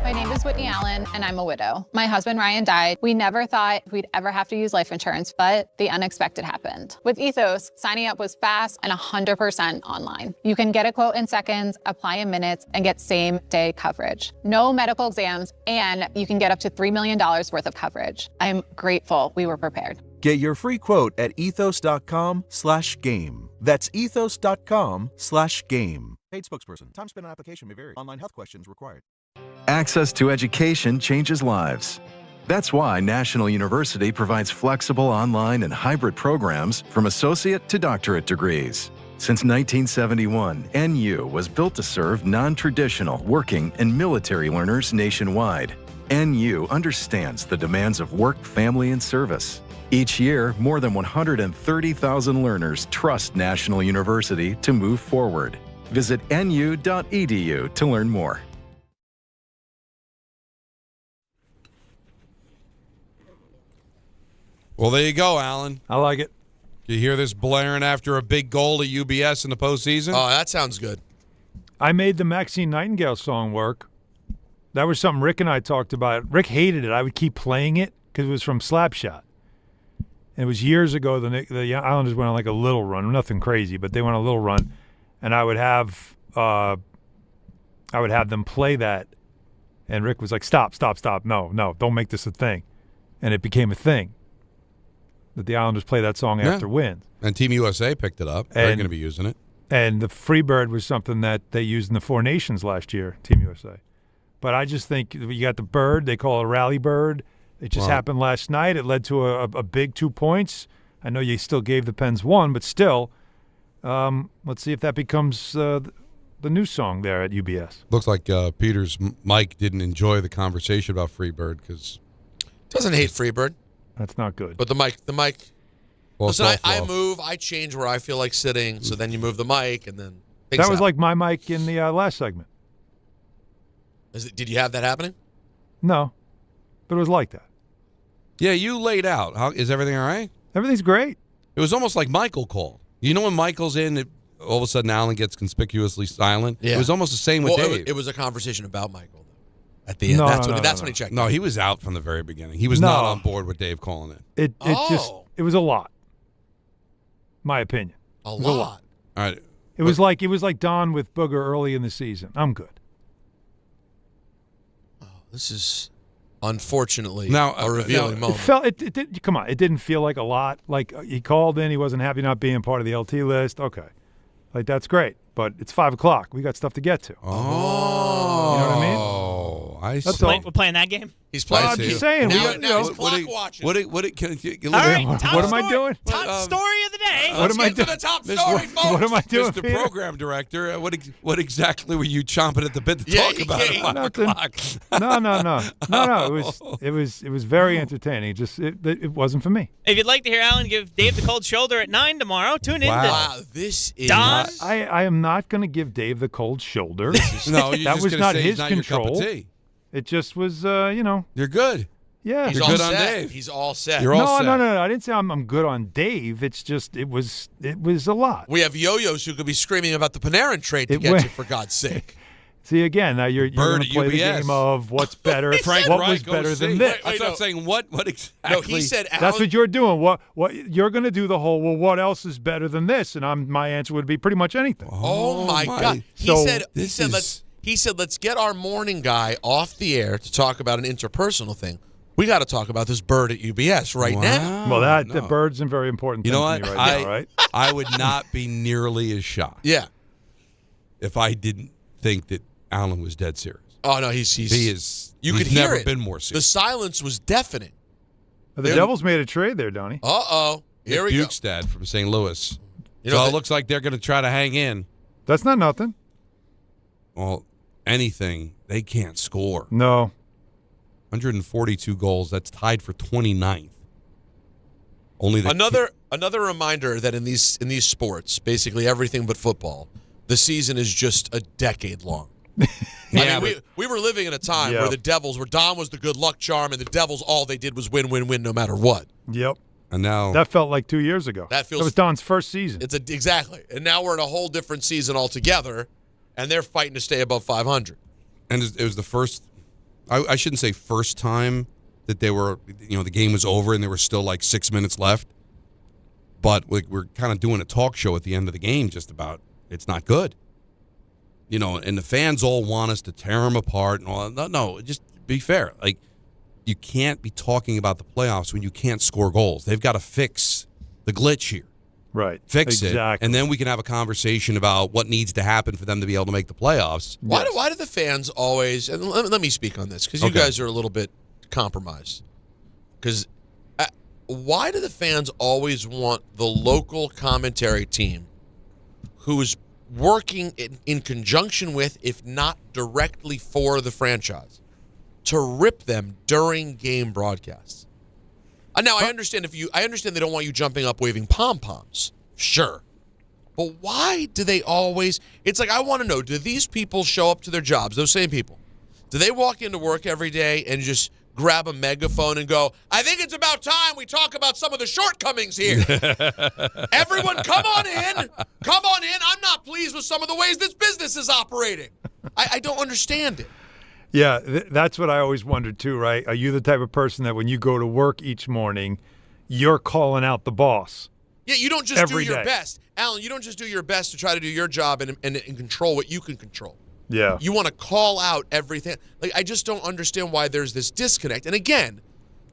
My name is Whitney Allen, and I'm a widow. My husband, Ryan, died. We never thought we'd ever have to use life insurance, but the unexpected happened. With Ethos, signing up was fast and 100% online. You can get a quote in seconds, apply in minutes, and get same-day coverage. No medical exams, and you can get up to $3 million worth of coverage. I'm grateful we were prepared. Get your free quote at ethos.com/game. That's ethos.com/game. Paid spokesperson. Time spent on application may vary. Online health questions required. Access to education changes lives. That's why National University provides flexible online and hybrid programs from associate to doctorate degrees. Since 1971, NU was built to serve non-traditional working and military learners nationwide. NU understands the demands of work, family, and service. Each year, more than 130,000 learners trust National University to move forward. Visit nu.edu to learn more. Well, there you go, Alan. I like it. You hear this blaring after a big goal at UBS in the postseason? Oh, that sounds good. I made the Maxine Nightingale song work. That was something Rick and I talked about. Rick hated it. I would keep playing it because it was from Slapshot. And it was years ago. The Islanders went on like a little run, nothing crazy, but they went on a little run, and I would have them play that, and Rick was like, "Stop! No, don't make this a thing," and it became a thing that the Islanders play that song after wins. And Team USA picked it up. They're going to be using it. And the Freebird was something that they used in the Four Nations last year, Team USA. But I just think you got the bird. They call it a rally bird. It just happened last night. It led to a big 2 points. I know you still gave the Pens one, but still, let's see if that becomes the new song there at UBS. Looks like Peter's Mike didn't enjoy the conversation about Freebird because doesn't hate Freebird. That's not good. But the mic. Well, listen, I move, I change where I feel like sitting. So then you move the mic, and then That was like my mic in the last segment. Did you have that happening? No, but it was like that. Yeah, you laid out. Is everything all right? Everything's great. It was almost like Michael called. You know when Michael's in, all of a sudden Alan gets conspicuously silent? Yeah. It was almost the same with Dave. It was a conversation about Michael, though. At the end. That's when he checked. No, he was out from the very beginning. He was not on board with Dave calling it. It was a lot. My opinion. A It was lot. All right. It was like Don with Booger early in the season. I'm good. This is unfortunately Now, a revealing moment. Come on, it didn't feel like a lot. Like he called in, he wasn't happy not being part of the LT list. Okay, like that's great, but it's 5:00. We got stuff to get to. Oh, you know what I mean? Oh, I see. That's all. We're playing that game. He's playing. I'm just saying. Now, we got, now he's clock watching. All right, what am I doing? Top story of the day. What am I Let's get doing? to the top story, folks. What am I doing, Mr. Peter? Program Director, what exactly were you chomping at the bit to talk about at 5:00? No. It was very entertaining. It wasn't for me. If you'd like to hear Alan give Dave the cold shoulder at 9 tomorrow, tune in. Wow, this is Don. I am not going to give Dave the cold shoulder. No, you're that just was gonna not say his he's not your cup of control. tea. It just was, You're good. Yeah, He's You're all good set. on Dave. He's all set. You're all set. No. I didn't say I'm good on Dave. It's just it was a lot. We have yo-yos who could be screaming about the Panarin trade to It get went- you, for God's sake. See again, now you're going Bird to at play the UBS. game of what's better. Frank what Reich, was better OC. than this? That's what I'm saying. What exactly? No, he said Alan, That's what you're doing. What you're going to do the whole. Well, what else is better than this? And my answer would be pretty much anything. Oh my God! He So said let's get our morning guy off the air to talk about an interpersonal thing. We got to talk about this bird at UBS right now. Well, the bird's a very important You thing know to what? me right now, right? I would not be nearly as shocked. Yeah. If I didn't think that Alan was dead serious. Oh no, he is. You he's could hear never it. been more The serious. silence was deafening. The Devils made a trade there, Donnie. Here we go. Bukestad from St. Louis. You know, So it looks like they're going to try to hang in. That's not nothing. Well, anything. They can't score. No. 142 goals. That's tied for 29th. Only the Another reminder that in these sports, basically everything but football, the season is just a decade long. Yeah, I mean, we were living in a time where the Devils, where Don was the good luck charm, and the Devils, all they did was win, win, win, no matter what. Yep. And now That felt like 2 years ago. That was Don's first season. Exactly. And now we're in a whole different season altogether, and they're fighting to stay above 500. And it was the first, I shouldn't say first time that they were, the game was over and there were still like 6 minutes left. But we're kind of doing a talk show at the end of the game just about it's not good. And the fans all want us to tear them apart and all that. No, just be fair. Like, you can't be talking about the playoffs when you can't score goals. They've got to fix the glitch here. Right. Fix exactly. it. And then we can have a conversation about what needs to happen for them to be able to make the playoffs. Why do the fans always, and let me speak on this, because you guys are a little bit compromised. Because why do the fans always want the local commentary team who's working in conjunction with, if not directly for the franchise, to rip them during game broadcasts? Now, I understand they don't want you jumping up waving pom-poms. Sure. But why do they always... It's like, I want to know, do these people show up to their jobs, those same people? Do they walk into work every day and just grab a megaphone and go, I think it's about time we talk about some of the shortcomings here. Everyone, come on in. Come on in. I'm not pleased with some of the ways this business is operating. I don't understand it. Yeah, that's what I always wondered too, right? Are you the type of person that when you go to work each morning, you're calling out the boss? Yeah, you don't just every do your day. best. Alan, you don't just do your best to try to do your job and control what you can control. Yeah. You want to call out everything. Like, I just don't understand why there's this disconnect. And again,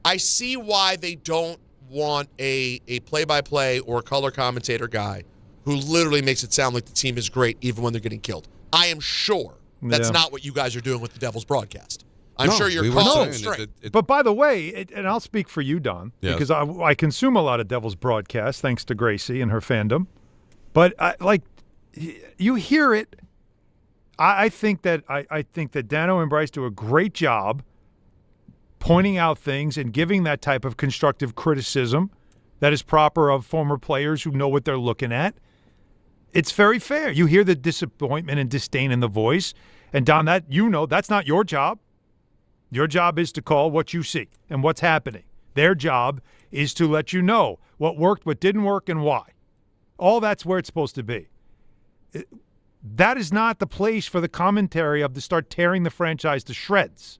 I see why they don't want a play-by-play or color commentator guy who literally makes it sound like the team is great even when they're getting killed. I am sure that's not what you guys are doing with the Devils broadcast. I'm sure you're calling it straight. But by the way, and I'll speak for you, Don, Yes. because I consume a lot of Devils broadcasts thanks to Gracie and her fandom. But you hear it. I think that Dano and Bryce do a great job pointing out things and giving that type of constructive criticism that is proper of former players who know what they're looking at. It's very fair. You hear the disappointment and disdain in the voice. And, Don, that's not your job. Your job is to call what you see and what's happening. Their job is to let you know what worked, what didn't work, and why. All that's where it's supposed to be. That is not the place for the commentary to start tearing the franchise to shreds.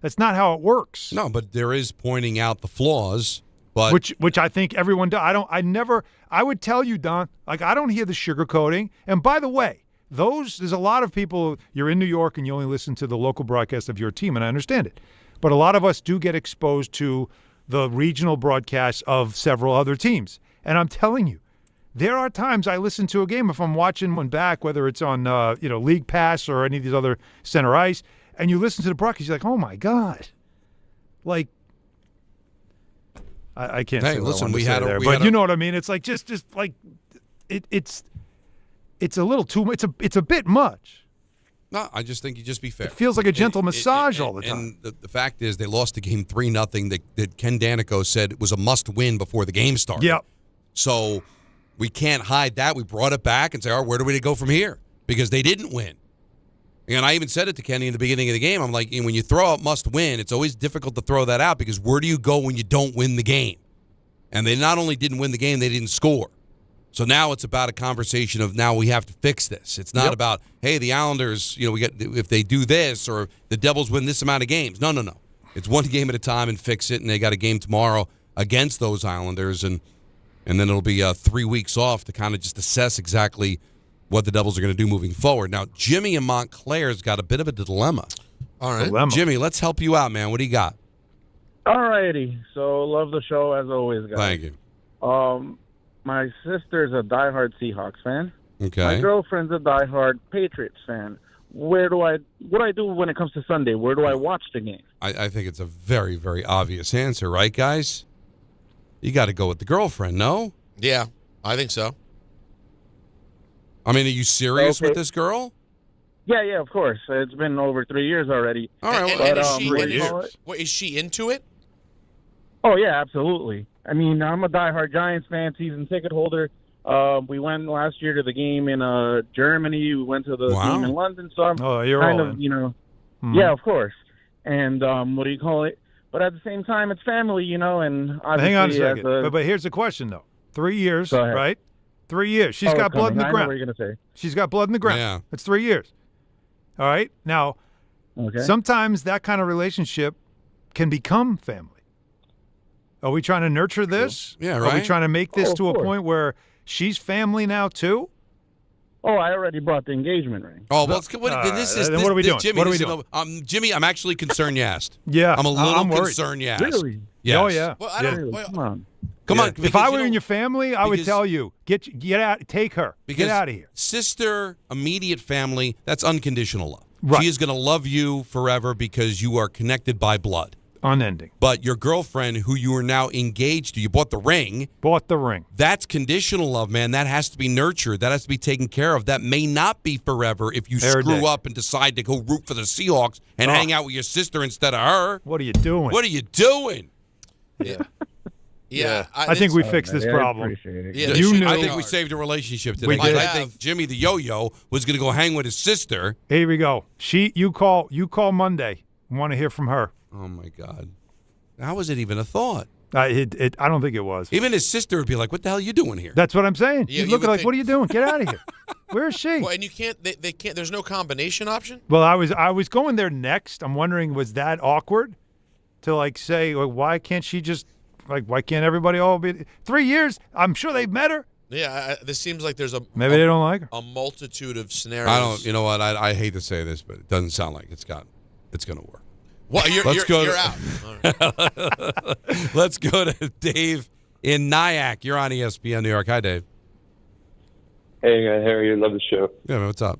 That's not how it works. No, but there is pointing out the flaws. But which I think everyone does. I would tell you, Don, like, I don't hear the sugarcoating. And by the way, there's a lot of people, you're in New York and you only listen to the local broadcast of your team, and I understand it. But a lot of us do get exposed to the regional broadcasts of several other teams. And I'm telling you, there are times I listen to a game if I'm watching one back, whether it's on League Pass or any of these other center ice, and you listen to the broadcast, you're like, oh my God. Like, I can't say what I want to say there, but you know what I mean. It's like just like it's a little too. It's a bit much. No, I just think you just be fair. It feels like a gentle massage all the time. And the fact is, they lost the game 3-0. That Ken Danico said it was a must-win before the game started. Yep. So we can't hide that. We brought it back and say, all right, where do we go from here? Because they didn't win. And I even said it to Kenny in the beginning of the game. I'm like, when you throw out must win, it's always difficult to throw that out because where do you go when you don't win the game? And they not only didn't win the game, they didn't score. So now it's about a conversation of now we have to fix this. It's not about, hey, the Islanders, if they do this or the Devils win this amount of games. No. It's one game at a time and fix it. And they got a game tomorrow against those Islanders. And then it'll be 3 weeks off to kind of just assess exactly what the Devils are going to do moving forward. Now, Jimmy in Montclair's got a bit of a dilemma. All right. Dilemma. Jimmy, let's help you out, man. What do you got? All righty. So, love the show as always, guys. Thank you. My sister's a diehard Seahawks fan. Okay. My girlfriend's a diehard Patriots fan. What do I do when it comes to Sunday? Where do I watch the game? I think it's a very, very obvious answer, right, guys? You got to go with the girlfriend, no? Yeah, I think so. I mean, are you serious with this girl? Yeah, of course. It's been over 3 years already. All right, Is she into it? Oh, yeah, absolutely. I mean, I'm a diehard Giants fan, season ticket holder. We went last year to the game in Germany. We went to the game in London. So I'm yeah, of course. And what do you call it? But at the same time, it's family, and obviously. Hang on a second. But here's the question, though. 3 years, right? 3 years. She's got blood in the ground. I know what you're going to say. She's got blood in the ground. Yeah. It's 3 years. All right? Now, sometimes that kind of relationship can become family. Are we trying to nurture this? Yeah, right. Are we trying to make this to a point where she's family now, too? Oh, I already brought the engagement ring. Oh, well, what are we doing? Jimmy, what are we doing? Jimmy, I'm actually concerned you asked. Yeah. I'm a little concerned you asked. Really? Yes. Oh, yeah. Well, I don't. Well, Come on. If I were in your family, I would tell you, get out, take her. Get out of here. Sister, immediate family, that's unconditional love. Right. She is going to love you forever because you are connected by blood. Unending. But your girlfriend, who you are now engaged to, you bought the ring. That's conditional love, man. That has to be nurtured. That has to be taken care of. That may not be forever if you screw up and decide to go root for the Seahawks and hang out with your sister instead of her. What are you doing? Yeah. Yeah. I think we fixed this problem. I appreciate it. Yeah, I think we saved a relationship today. We did. I think Jimmy the Yo-Yo was going to go hang with his sister. Here we go. You call Monday. Want to hear from her. Oh, my God. How was it even a thought? I don't think it was. Even his sister would be like, what the hell are you doing here? That's what I'm saying. Yeah, You'd look like, what are you doing? Get out of here. Where is she? Well, and you can't. They can't. There's no combination option. Well, I was going there next. I'm wondering, was that awkward to say, why can't she just why can't everybody all be 3 years? I'm sure they've met her. Yeah, this seems like there's maybe they don't like her. A multitude of scenarios. I don't. You know what? I hate to say this, but it doesn't sound like it's going to work. Well, you're out. All right. Let's go to Dave in Nyack. You're on ESPN New York. Hi, Dave. Hey, guys. How are you? Love the show. Yeah, man, what's up?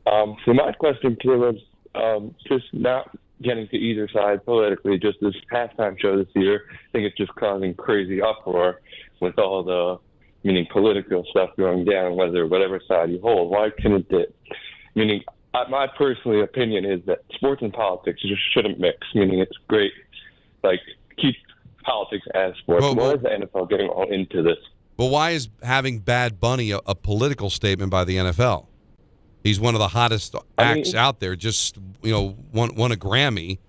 So my question to you was just not getting to either side politically, just this halftime show this year. I think it's just causing crazy uproar with all the, political stuff going down, whatever side you hold. Why couldn't it? My personal opinion is that sports and politics just shouldn't mix, meaning it's great, keep politics as sports. Why is the NFL getting all into this? But why is having Bad Bunny a political statement by the NFL? He's one of the hottest acts out there. Just won a Grammy.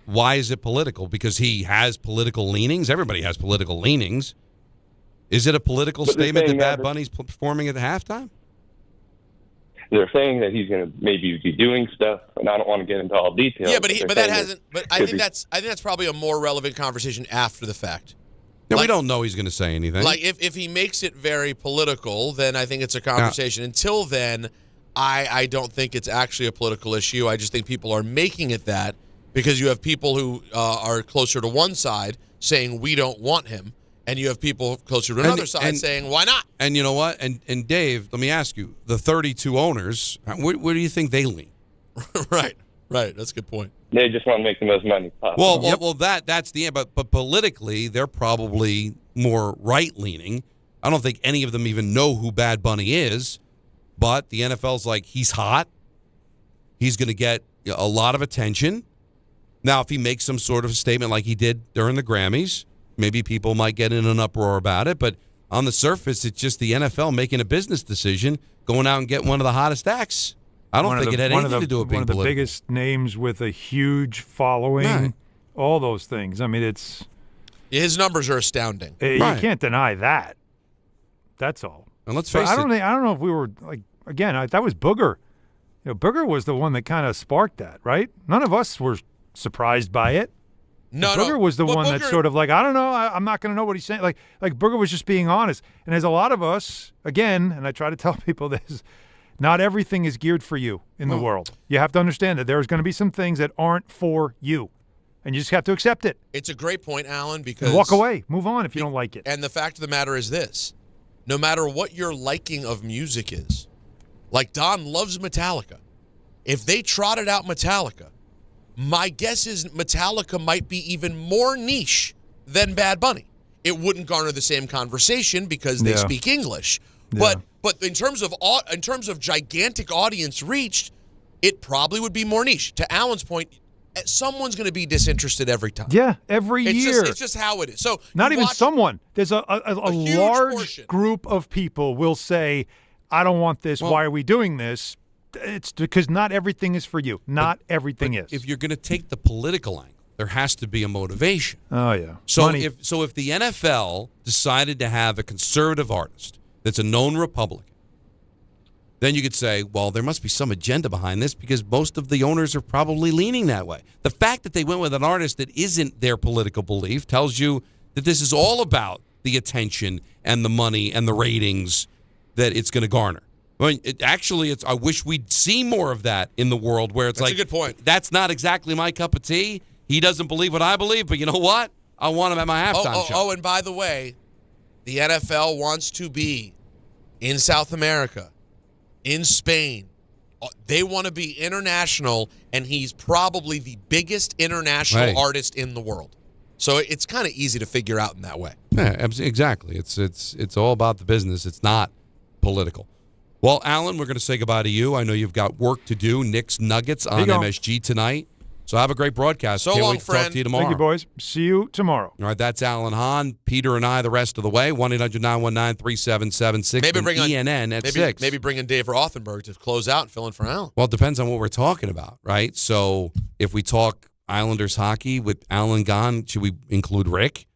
Why is it political? Because he has political leanings. Everybody has political leanings. Is it a political statement that Bad Bunny's performing at the halftime? They're saying that he's going to maybe be doing stuff, and I don't want to get into all details. Yeah, but that hasn't. But I think that's probably a more relevant conversation after the fact. Yeah, we don't know he's going to say anything. Like if he makes it very political, then I think it's a conversation. Until then, I don't think it's actually a political issue. I just think people are making it that because you have people who are closer to one side saying we don't want him. And you have people closer to another side saying, why not? And you know what? And Dave, let me ask you, the 32 owners, where do you think they lean? Right. That's a good point. They just want to make the most money possible. Well, that's the end. But politically, they're probably more right-leaning. I don't think any of them even know who Bad Bunny is. But the NFL's like, he's hot. He's going to get a lot of attention. Now, if he makes some sort of statement like he did during the Grammys, maybe people might get in an uproar about it, but on the surface, it's just the NFL making a business decision, going out and getting one of the hottest acts. I don't think it had anything to do with being one of the biggest names with a huge following, all those things. I mean, his numbers are astounding. You can't deny that. That's all. And let's face it. I don't know if we were that was Booger. Booger was the one that kind of sparked that, right? None of us were surprised by it. Booger was the one that's sort of like, I don't know, I'm not going to know what he's saying. Like Booger was just being honest. And there's a lot of us, again, and I try to tell people this, not everything is geared for you in the world. You have to understand that there's going to be some things that aren't for you. And you just have to accept it. It's a great point, Alan, because... And walk away. Move on if you don't like it. And the fact of the matter is this. No matter what your liking of music is, like Don loves Metallica. If they trotted out Metallica, my guess is Metallica might be even more niche than Bad Bunny. It wouldn't garner the same conversation because they speak English. But in terms of gigantic audience reached, it probably would be more niche. To Alan's point, someone's going to be disinterested every time. Yeah, every year. It's just how it is. So not even someone. There's a large group of people will say, I don't want this. Why are we doing this? It's because not everything is for you. Not everything is. If you're going to take the political angle, there has to be a motivation. Oh, yeah. So if the NFL decided to have a conservative artist that's a known Republican, then you could say, well, there must be some agenda behind this because most of the owners are probably leaning that way. The fact that they went with an artist that isn't their political belief tells you that this is all about the attention and the money and the ratings that it's going to garner. I mean, I wish we'd see more of that in the world where it's That's a good point. That's not exactly my cup of tea. He doesn't believe what I believe, but you know what? I want him at my halftime show. Oh, and by the way, the NFL wants to be in South America, in Spain. They want to be international, and he's probably the biggest international artist in the world. So it's kind of easy to figure out in that way. Yeah, exactly. It's all about the business. It's not political. Well, Alan, we're going to say goodbye to you. I know you've got work to do. Knicks Nuggets on MSG tonight. So have a great broadcast. So Can't long, wait to friend. talk to you tomorrow. Thank you, boys. See you tomorrow. All right, that's Alan Hahn, Peter, and I the rest of the way. 1-800-919-3776. Maybe bring ENN at 6. Maybe bring in Dave Rothenberg to close out and fill in for Alan. Well, it depends on what we're talking about, right? So if we talk Islanders hockey with Alan gone, should we include Rick?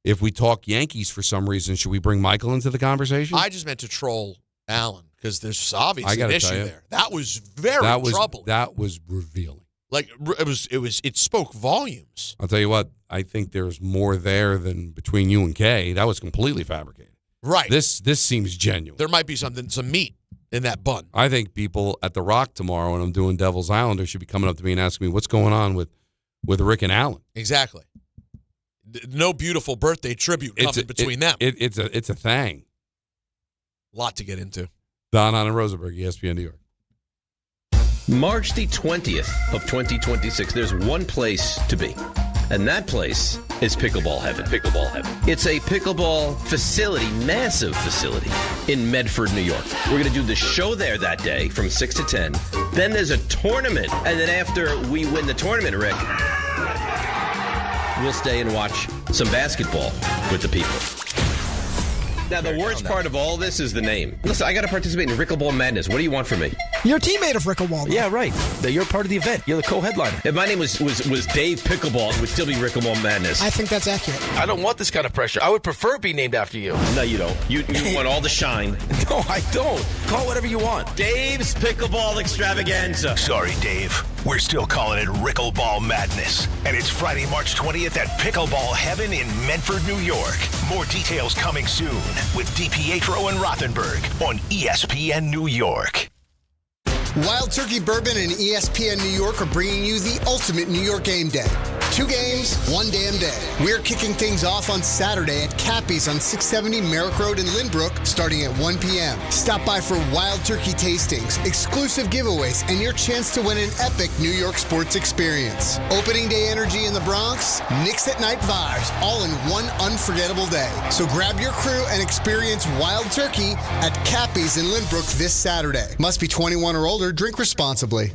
If we talk Yankees for some reason, should we bring Michael into the conversation? I just meant to troll Alan because there's obviously an issue there. That was troubling. That was revealing. Like it spoke volumes. I'll tell you what, I think there's more there than between you and Kay. That was completely fabricated. Right. This seems genuine. There might be some meat in that bun. I think people at the Rock tomorrow when I'm doing Devil's Islander should be coming up to me and asking me what's going on with Rick and Alan. Exactly. No beautiful birthday tribute coming between them. It's a thing. A lot to get into. Don Hahn and Rosenberg, ESPN New York. March the 20th of 2026, there's one place to be. And that place is Pickleball Heaven. Pickleball Heaven. It's a pickleball facility, massive facility in Medford, New York. We're going to do the show there that day from 6 to 10. Then there's a tournament. And then after we win the tournament, Rick, we'll stay and watch some basketball with the people. Now, the worst part of all this is the name. Listen, I got to participate in Rickleball Madness. What do you want from me? You're a teammate of Rickleball. Yeah, right. You're part of the event. You're the co-headliner. If my name was Dave Pickleball, it would still be Rickleball Madness. I think that's accurate. I don't want this kind of pressure. I would prefer it be named after you. No, you don't. You want all the shine. No, I don't. Call whatever you want. Dave's Pickleball Extravaganza. Sorry, Dave. We're still calling it Rickleball Madness. And it's Friday, March 20th at Pickleball Heaven in Medford, New York. More details coming soon with DiPietro and Rothenberg on ESPN New York. Wild Turkey Bourbon and ESPN New York are bringing you the ultimate New York game day. 2 games, 1 damn day. We're kicking things off on Saturday at Cappy's on 670 Merrick Road in Lynbrook, starting at 1 p.m. Stop by for Wild Turkey tastings, exclusive giveaways, and your chance to win an epic New York sports experience. Opening day energy in the Bronx, Knicks at night vibes, all in one unforgettable day. So grab your crew and experience Wild Turkey at Cappy's in Lynbrook this Saturday. Must be 21 or older. Drink responsibly.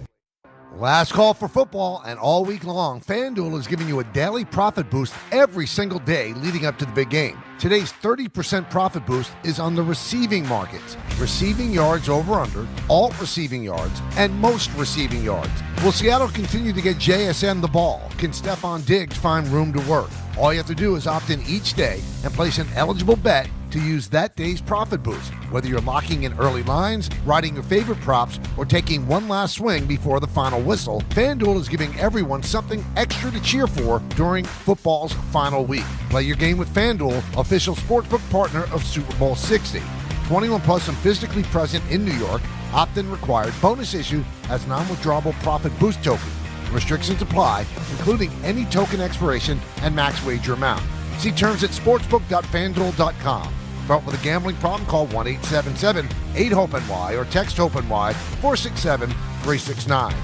Last call for football, and all week long, FanDuel is giving you a daily profit boost every single day leading up to the big game. Today's 30% profit boost is on the receiving markets. Receiving yards over under, all receiving yards, and most receiving yards. Will Seattle continue to get JSN the ball? Can Stephon Diggs find room to work? All you have to do is opt in each day and place an eligible bet to use that day's profit boost. Whether you're locking in early lines, riding your favorite props, or taking one last swing before the final whistle, FanDuel is giving everyone something extra to cheer for during football's final week. Play your game with FanDuel, official sportsbook partner of Super Bowl 60. 21 plus and physically present in New York. Opt-in required. Bonus issue as non-withdrawable profit boost token. Restrictions apply, including any token expiration and max wager amount. See terms at sportsbook.fanduel.com. Start with a gambling problem, call 1-877-8-HOPE-NY or text HOPE-NY 467-369.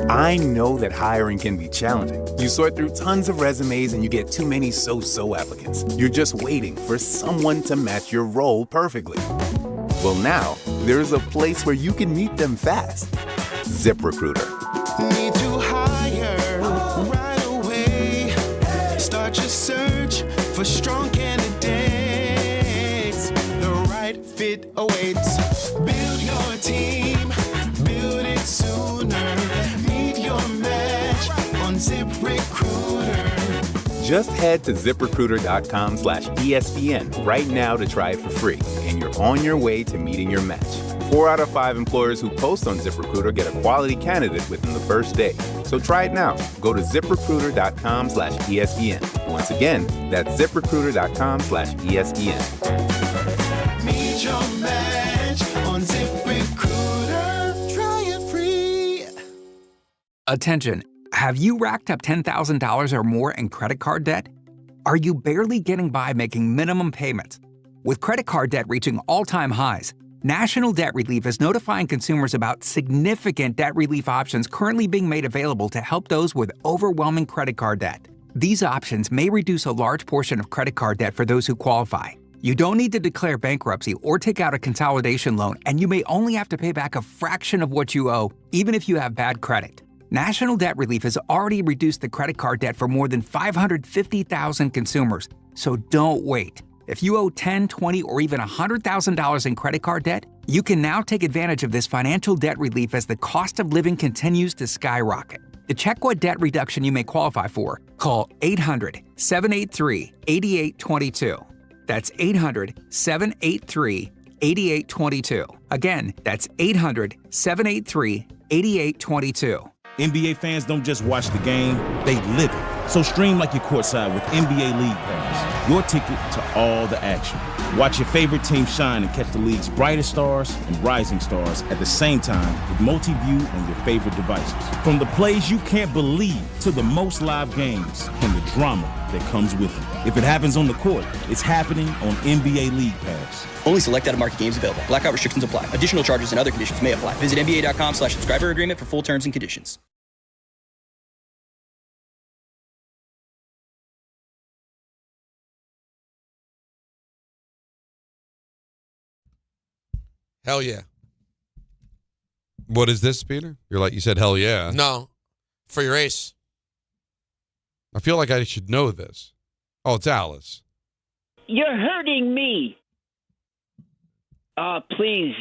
I know that hiring can be challenging. You sort through tons of resumes and you get too many so-so applicants. You're just waiting for someone to match your role perfectly. Well, now, there's a place where you can meet them fast. ZipRecruiter. Need to hire right away. Start your search for strong candidates. The right fit awaits. Build your team, build it sooner. Meet your match on ZipRecruiter. Just head to ZipRecruiter.com/ESPN right now to try it for free, and you're on your way to meeting your match. 4 out of 5 employers who post on ZipRecruiter get a quality candidate within the first day. So try it now. Go to ZipRecruiter.com/ESPN. Once again, that's ZipRecruiter.com/ESPN. Meet your match on ZipRecruiter. Try it free. Attention. Have you racked up $10,000 or more in credit card debt? Are you barely getting by making minimum payments? With credit card debt reaching all-time highs, National Debt Relief is notifying consumers about significant debt relief options currently being made available to help those with overwhelming credit card debt. These options may reduce a large portion of credit card debt for those who qualify. You don't need to declare bankruptcy or take out a consolidation loan, and you may only have to pay back a fraction of what you owe, even if you have bad credit. National Debt Relief has already reduced the credit card debt for more than 550,000 consumers, so don't wait. If you owe $10,000, $20,000, or even $100,000 in credit card debt, you can now take advantage of this financial debt relief as the cost of living continues to skyrocket. To check what debt reduction you may qualify for, call 800-783-8822. That's 800-783-8822. Again, that's 800-783-8822. NBA fans don't just watch the game, they live it. So stream like you're courtside with NBA League Pass, your ticket to all the action. Watch your favorite team shine and catch the league's brightest stars and rising stars at the same time with multi-view on your favorite devices. From the plays you can't believe to the most live games and the drama that comes with it. If it happens on the court, it's happening on NBA League Pass. Only select out-of-market games available. Blackout restrictions apply. Additional charges and other conditions may apply. Visit NBA.com/subscriber agreement for full terms and conditions. Hell yeah. What is this, Peter? You said hell yeah. No. For your ace. I feel like I should know this. Oh, it's Alice. You're hurting me. Please.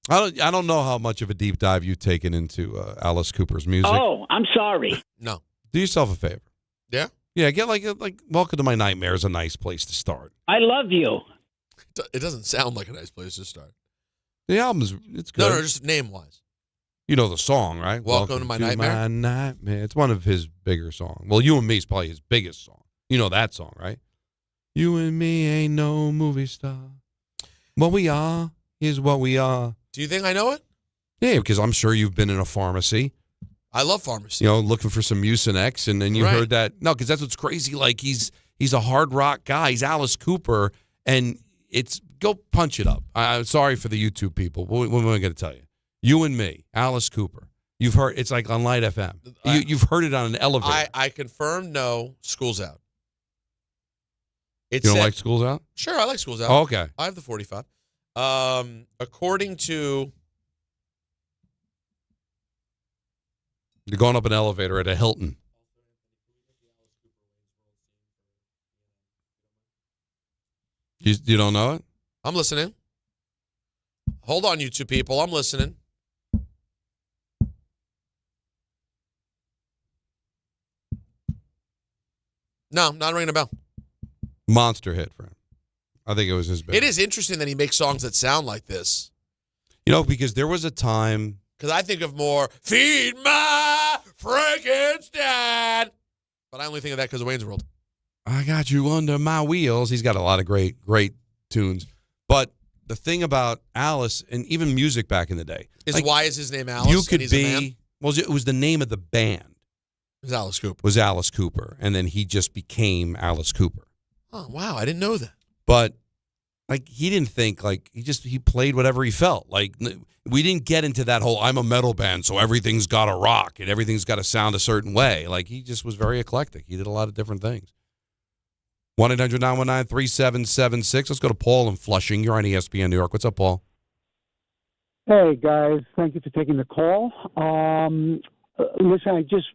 I don't know how much of a deep dive you've taken into Alice Cooper's music. Oh, I'm sorry. No. Do yourself a favor. Yeah? Yeah, get like Welcome to My Nightmare is a nice place to start. I love you. It doesn't sound like a nice place to start. The album's it's good. No, just name-wise. You know the song, right? Welcome to My Nightmare? My Nightmare. It's one of his bigger songs. Well, You and Me is probably his biggest song. You know that song, right? You and me ain't no movie star. What we are is what we are. Do you think I know it? Yeah, because I'm sure you've been in a pharmacy. I love pharmacy. You know, looking for some Mucinex, and then you Right. heard that. No, because that's what's crazy. Like, he's a hard rock guy. He's Alice Cooper, and it's go punch it up. I'm sorry for the YouTube people. What am I going to tell you? You and Me, Alice Cooper. You've heard it's like on Light FM. You've heard it on an elevator. I confirm no. School's out. You don't like School's Out? Sure, I like School's Out. Oh, okay. I have the 45. According to You're going up an elevator at a Hilton. You don't know it? I'm listening. Hold on, you two people. I'm listening. No, not ringing a bell. Monster hit for him. I think it was his big. It is interesting that he makes songs that sound like this. You know, because there was a time. Because I think of more, Feed My Frankenstein. But I only think of that because of Wayne's World. I got you under my wheels. He's got a lot of great tunes. But the thing about Alice, and even music back in the day. Is why is his name Alice? You could and he's a man? be, well, it was the name of the band. It was Alice Cooper. Was Alice Cooper. And then he just became Alice Cooper. Oh, wow. I didn't know that. But, like, he didn't think, like, he played whatever he felt. Like, we didn't get into that whole, I'm a metal band, so everything's got to rock and everything's got to sound a certain way. Like, he just was very eclectic. He did a lot of different things. 1-800-919-3776. Let's go to Paul in Flushing. You're on ESPN New York. What's up, Paul? Hey, guys. Thank you for taking the call. Listen, I just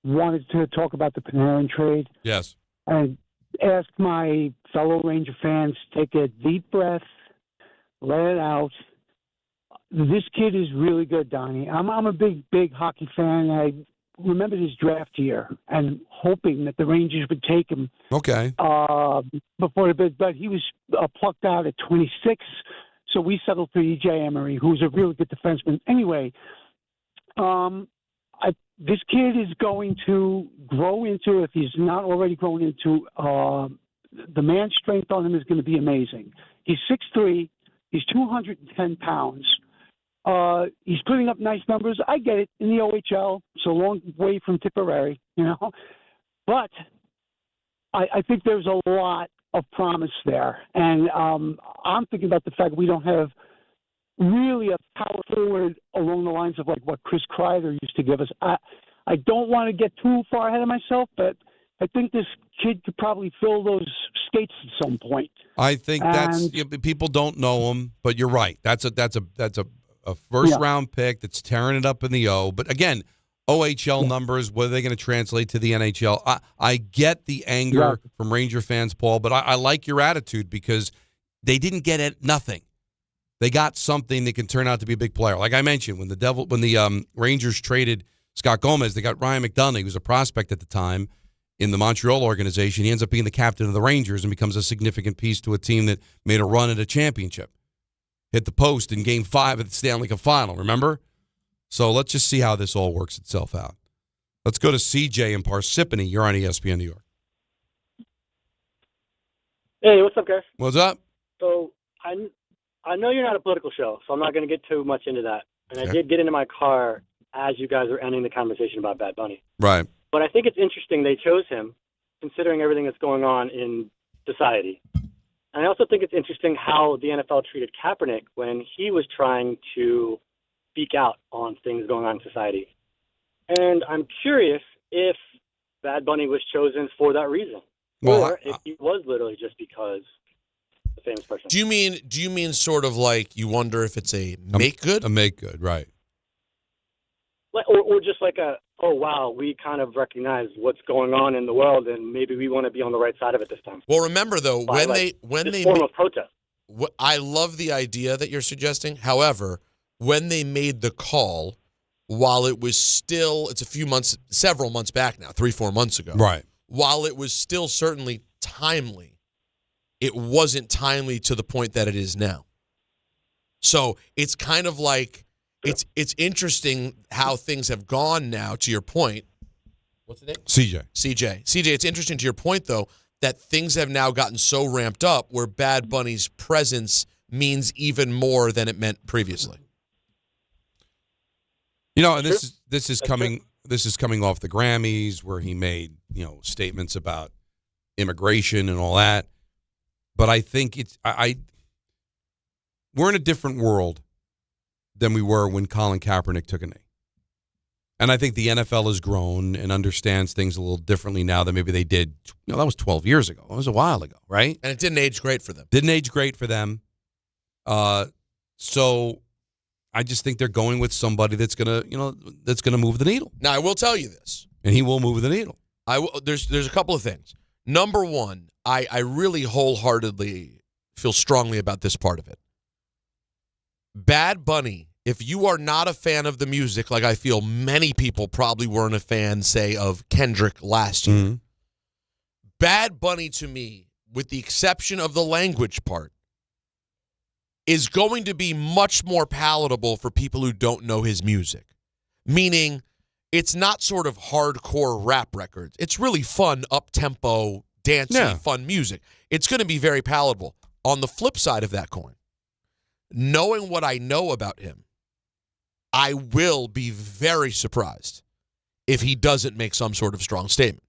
wanted to talk about the Panarin trade. Yes. And ask my fellow Ranger fans, take a deep breath, let it out. This kid is really good, Donnie. I'm a big hockey fan. I remember his draft year and hoping that the Rangers would take him. Okay. Before the bid, but he was plucked out at 26, so we settled for E.J. Emery, who's a really good defenseman. Anyway, this kid is going to grow into, if he's not already grown into, the man strength on him is going to be amazing. He's 6'3", he's 210 pounds. He's putting up nice numbers. I get it, in the OHL. It's a long way from Tipperary, you know. But I think there's a lot of promise there. And I'm thinking about the fact we don't have really a power forward along the lines of like what Chris Kreider used to give us. I don't want to get too far ahead of myself, but I think this kid could probably fill those skates at some point. I think people don't know him, but you're right. That's a first round pick that's tearing it up in the O. But again, OHL numbers, what are they going to translate to the NHL? I get the anger from Ranger fans, Paul, but I like your attitude because they didn't get it nothing. They got something that can turn out to be a big player. Like I mentioned, when the Rangers traded Scott Gomez, they got Ryan McDonough. He was a prospect at the time in the Montreal organization. He ends up being the captain of the Rangers and becomes a significant piece to a team that made a run at a championship. Hit the post in Game 5 of the Stanley Cup Final, remember? So let's just see how this all works itself out. Let's go to CJ in Parsippany. You're on ESPN New York. Hey, what's up, guys? What's up? So I know you're not a political show, so I'm not going to get too much into that. And I did get into my car as you guys were ending the conversation about Bad Bunny. Right. But I think it's interesting they chose him, considering everything that's going on in society. And I also think it's interesting how the NFL treated Kaepernick when he was trying to speak out on things going on in society. And I'm curious if Bad Bunny was chosen for that reason, or if he was literally just because the famous person. Do you mean sort of like you wonder if it's a make good? A make good, right. Or just like oh, wow, we kind of recognize what's going on in the world, and maybe we want to be on the right side of it this time. Well, remember though, when they form of protest. I love the idea that you're suggesting. However, when they made the call, while it was still, it's several months back now, 3-4 months ago. Right. While it was still certainly timely, it wasn't timely to the point that it is now. So it's kind of like, it's interesting how things have gone now, to your point. What's the name? CJ, it's interesting to your point, though, that things have now gotten so ramped up where Bad Bunny's presence means even more than it meant previously. And this is coming off the Grammys where he made, statements about immigration and all that. But I think we're in a different world than we were when Colin Kaepernick took a knee. And I think the NFL has grown and understands things a little differently now than maybe they did. That was 12 years ago. It was a while ago, right? And it didn't age great for them. So I just think they're going with somebody that's gonna move the needle. Now I will tell you this, and he will move the needle. There's a couple of things. Number one, I really wholeheartedly feel strongly about this part of it. Bad Bunny, if you are not a fan of the music, like I feel many people probably weren't a fan, say, of Kendrick last year, Mm-hmm. Bad Bunny to me, with the exception of the language part, is going to be much more palatable for people who don't know his music. Meaning, it's not sort of hardcore rap records. It's really fun, up-tempo, dancey, fun music. It's going to be very palatable. On the flip side of that coin, knowing what I know about him, I will be very surprised if he doesn't make some sort of strong statement.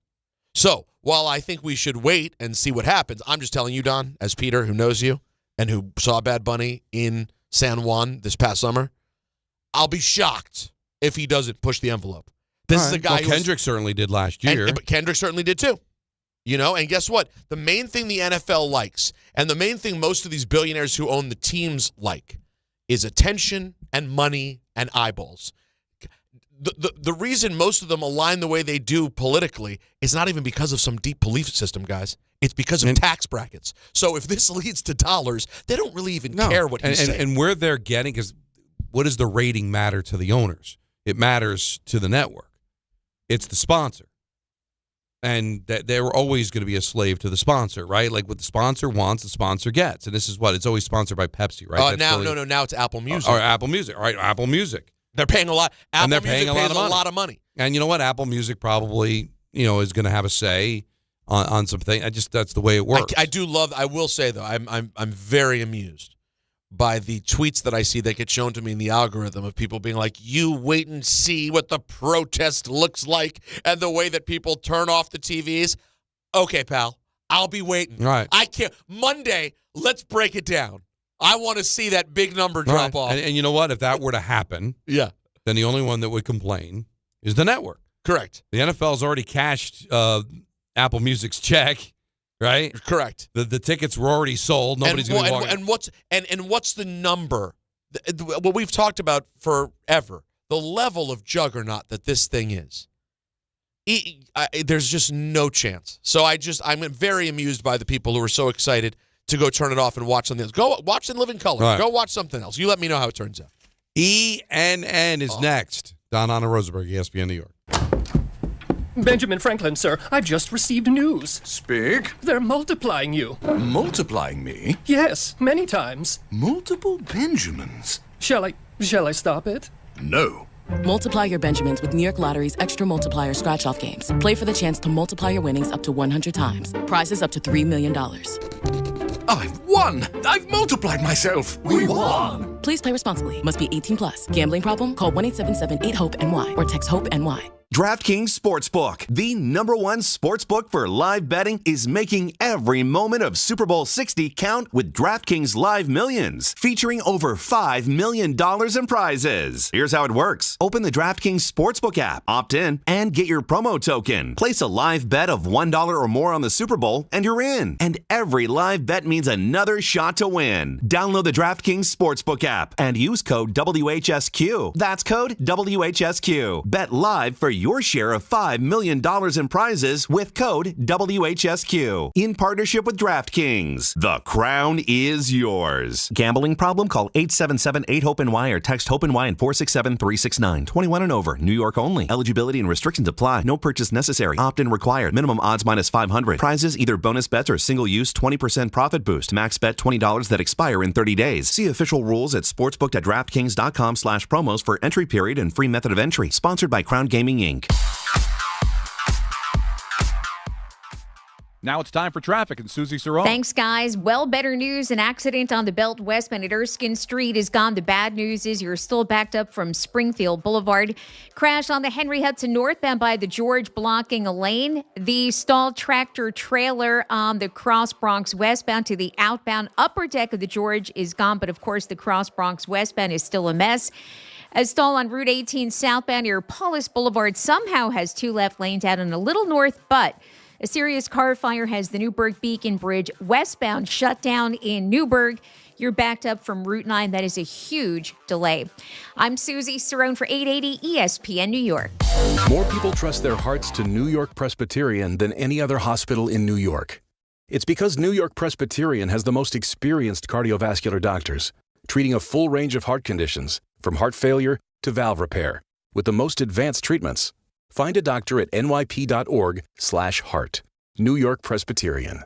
So, while I think we should wait and see what happens, I'm just telling you, Don, as Peter, who knows you, and who saw Bad Bunny in San Juan this past summer, I'll be shocked if he doesn't push the envelope. This is a guy Kendrick certainly did last year. But Kendrick certainly did too. And guess what? The main thing the NFL likes, and the main thing most of these billionaires who own the teams like, is attention and money and eyeballs. The reason most of them align the way they do politically is not even because of some deep belief system, guys. It's because of tax brackets. So if this leads to dollars, they don't really even care what he's saying. And where they're getting, because what does the rating matter to the owners? It matters to the network. It's the sponsor. And they're always going to be a slave to the sponsor, right? Like what the sponsor wants, the sponsor gets. And this is what? It's always sponsored by Pepsi, right? Now it's Apple Music. Or Apple Music. All right, Apple Music. They're paying a lot. And they're paying a lot of money. And you know what? Apple Music probably, is going to have a say on something. That's the way it works. I will say though, I'm very amused by the tweets that I see that get shown to me in the algorithm of people being like, you wait and see what the protest looks like and the way that people turn off the TVs. Okay, pal, I'll be waiting. Right. I can't. Monday, let's break it down. I want to see that big number drop off. And you know what? If that were to happen, then the only one that would complain is the network. Correct. The NFL's already cashed Apple Music's check, right? Correct. The tickets were already sold. Nobody's going to walk. And what's the number? What we've talked about forever, the level of juggernaut that this thing is. There's just no chance. So I'm very amused by the people who are so excited to go turn it off and watch something else. Go watch in living color. Right. Go watch something else. You let me know how it turns out. ENN is next. Don Anna Rosenberg, ESPN New York. Benjamin Franklin, sir, I've just received news. Speak. They're multiplying you. Multiplying me? Yes, many times. Multiple Benjamins? Shall I stop it? No. Multiply your Benjamins with New York Lottery's Extra Multiplier Scratch-Off games. Play for the chance to multiply your winnings up to 100 times. Prizes up to $3 million. I've won! I've multiplied myself! We won! Please play responsibly. Must be 18 plus. Gambling problem? Call 1-877-8-HOPE-NY or text HOPE-NY. DraftKings Sportsbook, the #1 sportsbook for live betting, is making every moment of Super Bowl 60 count with DraftKings Live Millions, featuring over $5 million in prizes. Here's how it works. Open the DraftKings Sportsbook app, opt in, and get your promo token. Place a live bet of $1 or more on the Super Bowl, and you're in. And every live bet means another shot to win. Download the DraftKings Sportsbook app and use code WHSQ. That's code WHSQ. Bet live for your share of $5 million in prizes with code WHSQ. In partnership with DraftKings, the crown is yours. Gambling problem? Call 877-8-HOPE-NY or text HOPE-NY and 467-369. 21 and over. New York only. Eligibility and restrictions apply. No purchase necessary. Opt-in required. Minimum odds minus 500. Prizes either bonus bets or single use 20% profit boost. Max bet $20 that expire in 30 days. See official rules at sportsbook.draftkings.com/promos for entry period and free method of entry. Sponsored by Crown Gaming, Inc. Now it's time for traffic and Susie Sarone. Thanks, guys. Well, better news. An accident on the Belt westbound at Erskine Street is gone. The bad news is you're still backed up from Springfield Boulevard. Crash on the Henry Hudson northbound by the George blocking a lane. The stalled tractor trailer on the Cross Bronx westbound to the outbound upper deck of the George is gone. But, of course, the Cross Bronx westbound is still a mess. A stall on Route 18 southbound near Paulus Boulevard somehow has 2 left lanes out and a little north, but a serious car fire has the Newburgh Beacon Bridge westbound shut down in Newburgh. You're backed up from Route 9. That is a huge delay. I'm Susie Sarone for 880 ESPN New York. More people trust their hearts to New York Presbyterian than any other hospital in New York. It's because New York Presbyterian has the most experienced cardiovascular doctors, treating a full range of heart conditions, from heart failure to valve repair, with the most advanced treatments. Find a doctor at nyp.org/heart. New York Presbyterian.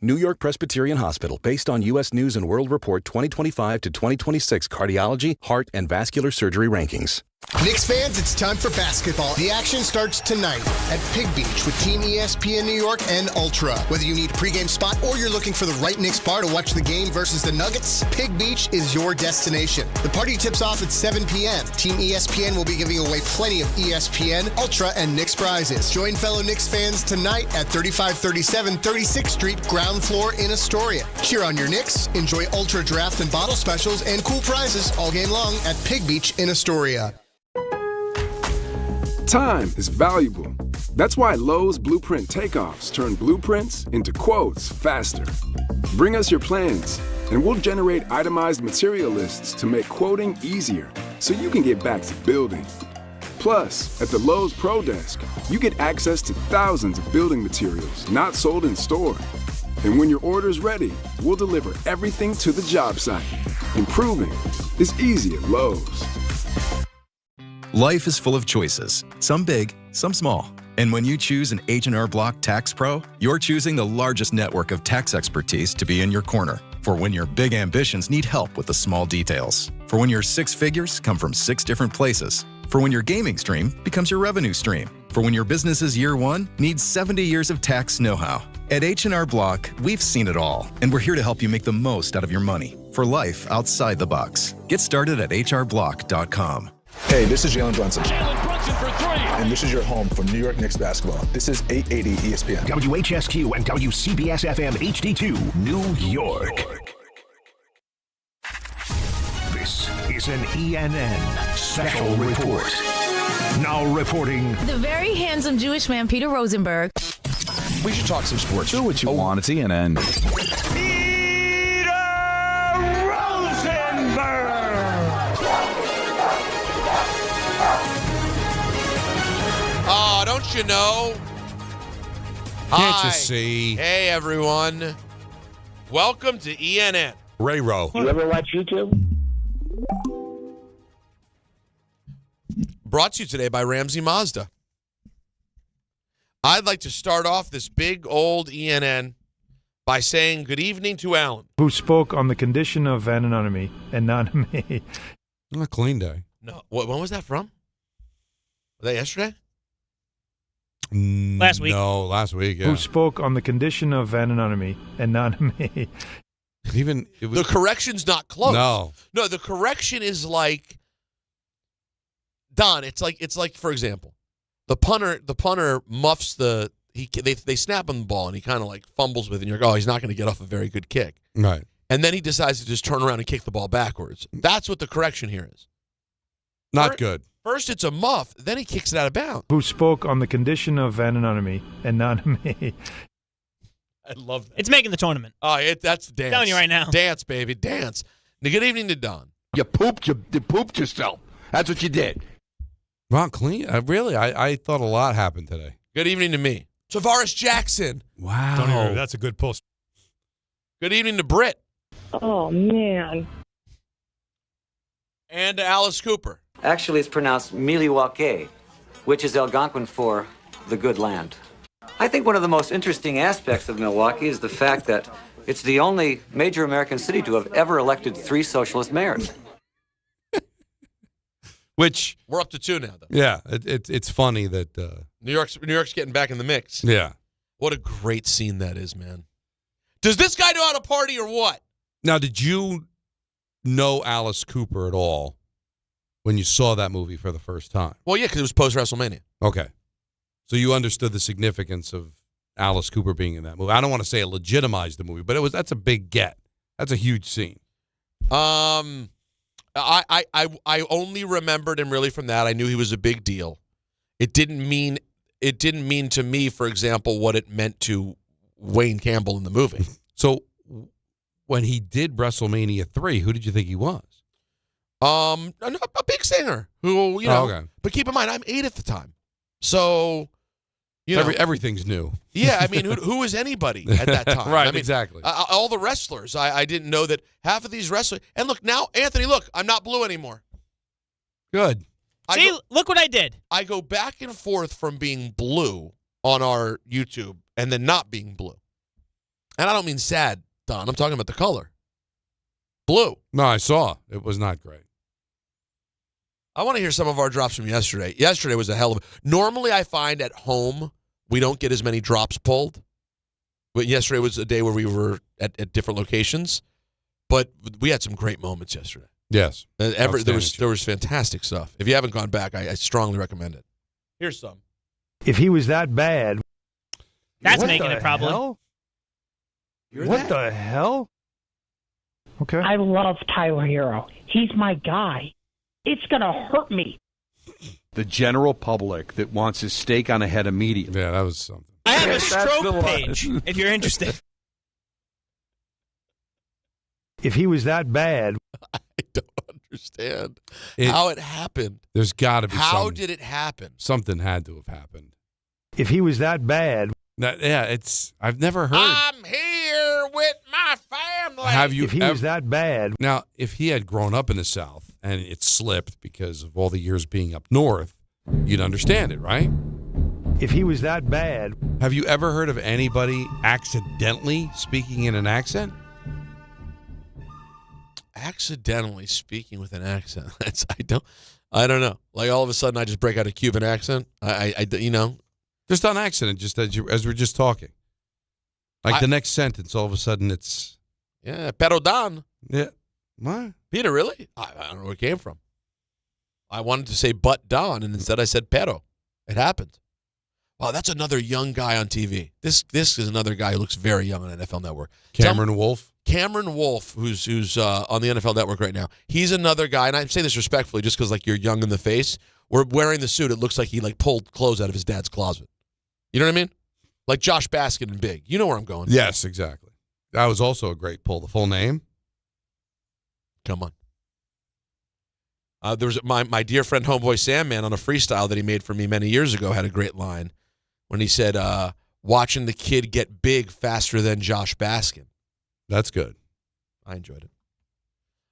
New York Presbyterian Hospital, based on U.S. News & World Report 2025 to 2026 cardiology, heart, and vascular surgery rankings. Knicks fans, it's time for basketball. The action starts tonight at Pig Beach with Team ESPN New York and Ultra. Whether you need a pregame spot or you're looking for the right Knicks bar to watch the game versus the Nuggets, Pig Beach is your destination. The party tips off at 7 p.m. Team ESPN will be giving away plenty of ESPN, Ultra, and Knicks prizes. Join fellow Knicks fans tonight at 3537 36th Street, ground floor in Astoria. Cheer on your Knicks, enjoy Ultra draft and bottle specials, and cool prizes all game long at Pig Beach in Astoria. Time is valuable. That's why Lowe's Blueprint Takeoffs turn blueprints into quotes faster. Bring us your plans, and we'll generate itemized material lists to make quoting easier so you can get back to building. Plus, at the Lowe's Pro Desk, you get access to thousands of building materials not sold in store. And when your order's ready, we'll deliver everything to the job site. Improving is easy at Lowe's. Life is full of choices, some big, some small. And when you choose an H&R Block Tax Pro, you're choosing the largest network of tax expertise to be in your corner. For when your big ambitions need help with the small details. For when your 6 figures come from 6 different places. For when your gaming stream becomes your revenue stream. For when your business's year 1 needs 70 years of tax know-how. At H&R Block, we've seen it all, and we're here to help you make the most out of your money for life outside the box. Get started at hrblock.com. Hey, this is Jalen Brunson. Jalen Brunson for 3. And this is your home for New York Knicks basketball. This is 880 ESPN. WHSQ and WCBS-FM HD2, New York. This is an ENN special report. Now reporting. The very handsome Jewish man, Peter Rosenberg. We should talk some sports. Do what you want. It's ENN. Oh, don't you know? Can't you see? Hey, everyone. Welcome to ENN. Ray-Ro. You ever watch YouTube? Brought to you today by Ramsey Mazda. I'd like to start off this big old ENN by saying good evening to Alan. Who spoke on the condition of anonymity and non-me. A clean day. No, when was that from? Was that yesterday? Last week. No, last week, yeah. Who spoke on the condition of anonymity and non-me. Even it was, the correction's not close. No, the correction is like Don. It's like for example, the punter muffs they snap him the ball and he kind of like fumbles with it and you're like, oh, he's not going to get off a very good kick. Right. And then he decides to just turn around and kick the ball backwards. That's what the correction here is. Not good. First it's a muff, then he kicks it out of bounds. Who spoke on the condition of anonymity and non-me. I love that. It's making the tournament. Oh, that's dance. I'm telling you right now. Dance, baby, dance. Now, good evening to Don. You pooped yourself. That's what you did. Wow, clean. Really? I thought a lot happened today. Good evening to me. Tavares Jackson. Wow. That's a good post. Good evening to Britt. Oh, man. And to Alice Cooper. Actually, it's pronounced Milwaukee, which is Algonquin for the good land. I think one of the most interesting aspects of Milwaukee is the fact that it's the only major American city to have ever elected 3 socialist mayors. Which we're up to 2 now, though. Yeah, it's funny that New York's getting back in the mix. Yeah. What a great scene that is, man. Does this guy know how to party or what? Now, did you know Alice Cooper at all when you saw that movie for the first time? Well, yeah, because it was post-WrestleMania. Okay. So you understood the significance of Alice Cooper being in that movie. I don't want to say it legitimized the movie, but that's a big get. That's a huge scene. I only remembered him really from that. I knew he was a big deal. It didn't mean to me, for example, what it meant to Wayne Campbell in the movie. So when he did WrestleMania 3, who did you think he was? A big singer who, okay. But keep in mind, I'm 8 at the time. So, everything's new. Yeah, I mean, who is anybody at that time? Right, I mean, exactly. All the wrestlers. I didn't know that half of these wrestlers. And look, now, Anthony, I'm not blue anymore. Good. Look what I did. I go back and forth from being blue on our YouTube and then not being blue. And I don't mean sad, Don. I'm talking about the color. Blue. No, I saw. It was not great. I want to hear some of our drops from yesterday. Yesterday was a hell of a... Normally, I find at home we don't get as many drops pulled. But yesterday was a day where we were at different locations. But we had some great moments yesterday. Yes. There was fantastic stuff. If you haven't gone back, I strongly recommend it. Here's some. If he was that bad... That's what making the it probably. Hell? What the hell? Okay. I love Tyler Hero. He's my guy. It's going to hurt me. The general public that wants his steak on a head immediately. Yeah, that was something. I have a stroke page if you're interested. If he was that bad... I don't understand how it happened. There's got to be How did it happen? Something had to have happened. If he was that bad... I've never heard. I'm here with my family. If he was that bad... Now, if he had grown up in the South and it slipped because of all the years being up north, you'd understand it, right? If he was that bad... Have you ever heard of anybody accidentally speaking in an accent? Accidentally speaking with an accent. I don't know. Like all of a sudden I just break out a Cuban accent. Just on accident, just as we're just talking. Like the next sentence, all of a sudden it's... Yeah, pero Don. Yeah. What? Peter, really? I don't know where it came from. I wanted to say but Don, and instead I said pero. It happened. Wow, that's another young guy on TV. This is another guy who looks very young on NFL Network. Cameron Wolf? Cameron Wolf, who's on the NFL Network right now. He's another guy, and I say this respectfully just because you're young in the face. We're wearing the suit. It looks like he pulled clothes out of his dad's closet. You know what I mean? Like Josh Baskin and Big. You know where I'm going. Yes, exactly. That was also a great pull. The full name? Come on. There was my dear friend Homeboy Sandman on a freestyle that he made for me many years ago had a great line when he said, watching the kid get big faster than Josh Baskin. That's good. I enjoyed it.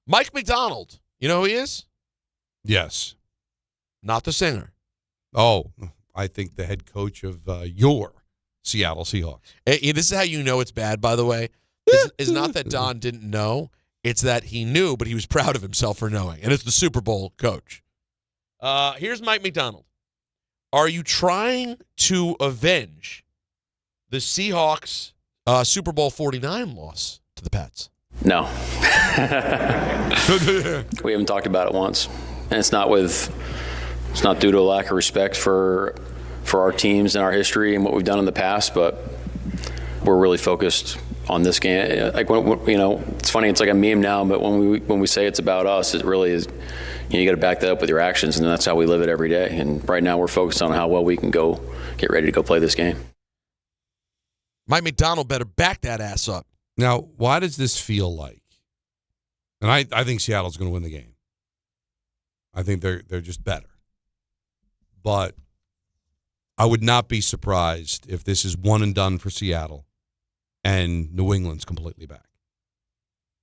Mike McDonald. You know who he is? Yes. Not the singer. Oh, I think the head coach of your Seattle Seahawks. This is how you know it's bad, by the way. It's not that Don didn't know. It's that he knew, but he was proud of himself for knowing. And it's the Super Bowl coach. Here's Mike McDonald. Are you trying to avenge the Seahawks Super Bowl 49 loss to the Pats? No. We haven't talked about it once. And it's not due to a lack of respect for our teams and our history and what we've done in the past, but we're really focused on this game. Like, it's funny, it's like a meme now, but when we say it's about us, it really is. You got to back that up with your actions, and that's how we live it every day. And right now we're focused on how well we can go get ready to go play this game. Mike McDonald better back that ass up. Now, why does this feel like? And I think Seattle's going to win the game. I think they're just better. but I would not be surprised if this is one and done for Seattle and New England's completely back.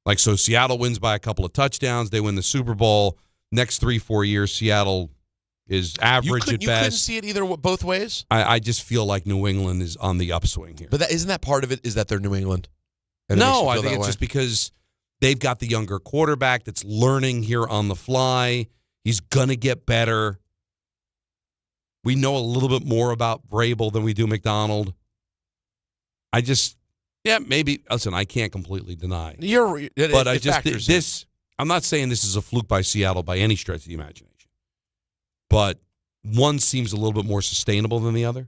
Like, so Seattle wins by a couple of touchdowns. They win the Super Bowl. Next 3-4 years, Seattle is average at best. You couldn't see it either both ways? I just feel like New England is on the upswing here. But isn't that part of it, is that they're New England? No, I think it's just because they've got the younger quarterback that's learning here on the fly. He's going to get better. We know a little bit more about Vrabel than we do McDonald. Maybe. Listen, I can't completely deny. I'm not saying this is a fluke by Seattle by any stretch of the imagination. But one seems a little bit more sustainable than the other.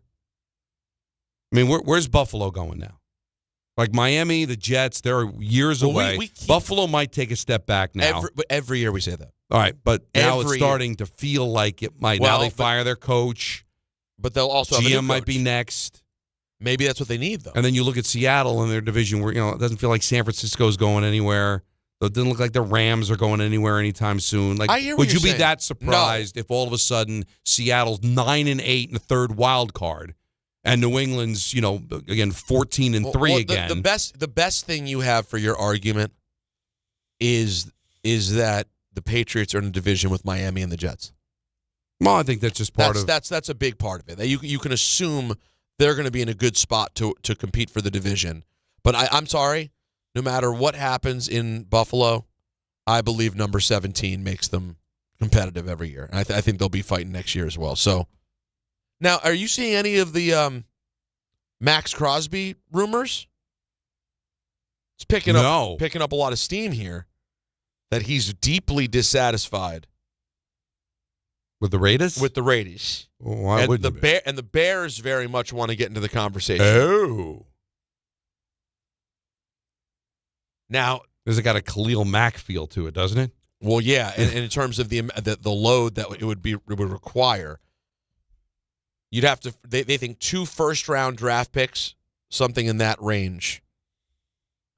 I mean, where's Buffalo going now? Like Miami, the Jets, they're years away. Buffalo might take a step back now. Every year we say that. All right, but now it's starting to feel like it might. Now they fire their coach. But they'll also GM have a new coach. might be next. Maybe that's what they need, though. And then you look at Seattle in their division where, it doesn't feel like San Francisco's going anywhere. It doesn't look like the Rams are going anywhere anytime soon. Like, I hear what would you you're be saying. that surprised if all of a sudden Seattle's 9-8 in the third wild card and New England's, again 14-3 again? The best thing you have for your argument is that the Patriots are in a division with Miami and the Jets. Well, I think that's just part of that's a big part of it. You can assume they're going to be in a good spot to compete for the division. But I'm sorry, no matter what happens in Buffalo, I believe number 17 makes them competitive every year. And I think they'll be fighting next year as well. So now, are you seeing any of the Maxx Crosby rumors? It's picking up a lot of steam here that he's deeply dissatisfied with the Raiders. Well, why wouldn't the Bears very much want to get into the conversation. Oh. Now, does it got a Khalil Mack feel to it, doesn't it? Well, yeah, and in terms of the load that it would require, you'd have to. They think 2 first-round draft picks, something in that range,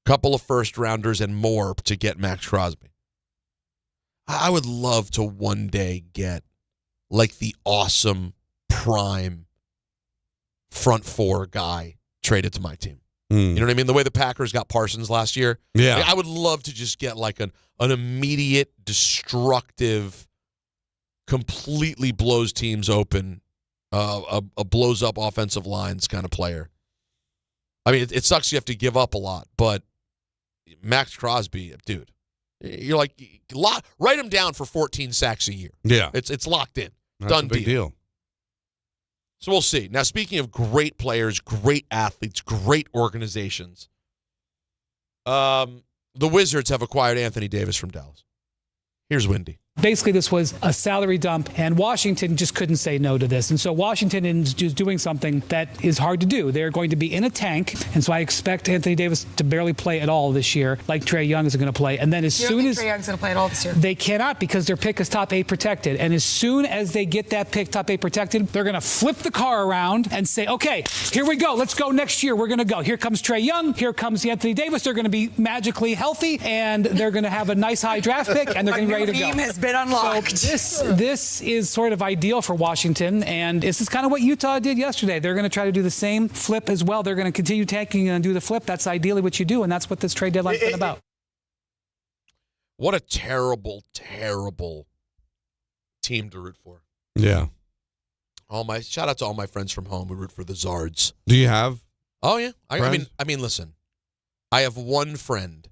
couple of first-rounders and more to get Maxx Crosby. I would love to one day get like the awesome prime front 4 guy traded to my team. You know what I mean? The way the Packers got Parsons last year. Yeah. Like, I would love to just get like an immediate, destructive, completely blows teams open, a blows up offensive lines kind of player. I mean, it sucks you have to give up a lot, but Maxx Crosby, dude, you're like, write him down for 14 sacks a year. Yeah. It's locked in. That's Done a big deal. So we'll see. Now, speaking of great players, great athletes, great organizations, the Wizards have acquired Anthony Davis from Dallas. Here's Wendy. Basically, this was a salary dump, and Washington just couldn't say no to this. And so Washington is just doing something that is hard to do. They're going to be in a tank, and so I expect Anthony Davis to barely play at all this year, like Trae Young is going to play. And then as soon as Trae Young's going to play at all this year, they cannot, because their pick is top 8 protected. And as soon as they get that pick top 8 protected, they're going to flip the car around and say, okay, here we go. Let's go next year. We're going to go. Here comes Trae Young. Here comes Anthony Davis. They're going to be magically healthy, and they're going to have a nice high draft pick, and they're going to be ready to go. team has been unlocked. So this is sort of ideal for Washington, and this is kind of what Utah did yesterday. They're going to try to do the same flip as well. They're going to continue tanking and do the flip. That's ideally what you do, and that's what this trade deadline's been about. What a terrible, terrible team to root for. Yeah. Shout out to all my friends from home who root for the Zards. Do you have? Oh yeah. I mean, listen. I have one friend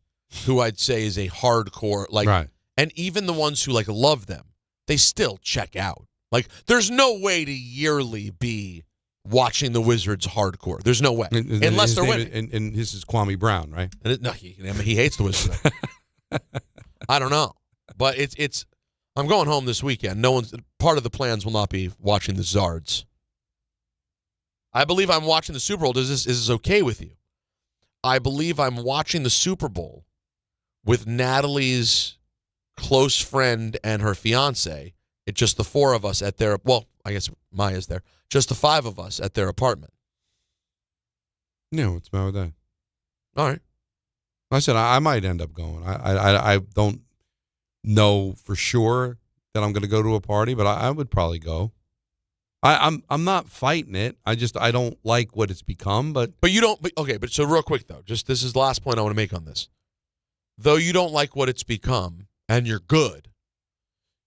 who I'd say is a hardcore right. And even the ones who love them, they still check out. Like, there's no way to yearly be watching the Wizards hardcore. There's no way. Unless they're winning. And this is Kwame Brown, right? No, he hates the Wizards. I don't know. But it's I'm going home this weekend. Part of the plans will not be watching the Zards. I believe I'm watching the Super Bowl. Is this okay with you? I believe I'm watching the Super Bowl with Natalie's close friend and her fiance. It's just the 4 of us at their, well, I guess Maya's there. Just the 5 of us at their apartment. No, what's the matter with that? All right. I said I might end up going. I don't know for sure that I'm going to go to a party, but I would probably go. I'm not fighting it. I don't like what it's become. But you don't. But so real quick though, just this is the last point I want to make on this. Though you don't like what it's become, and you're good,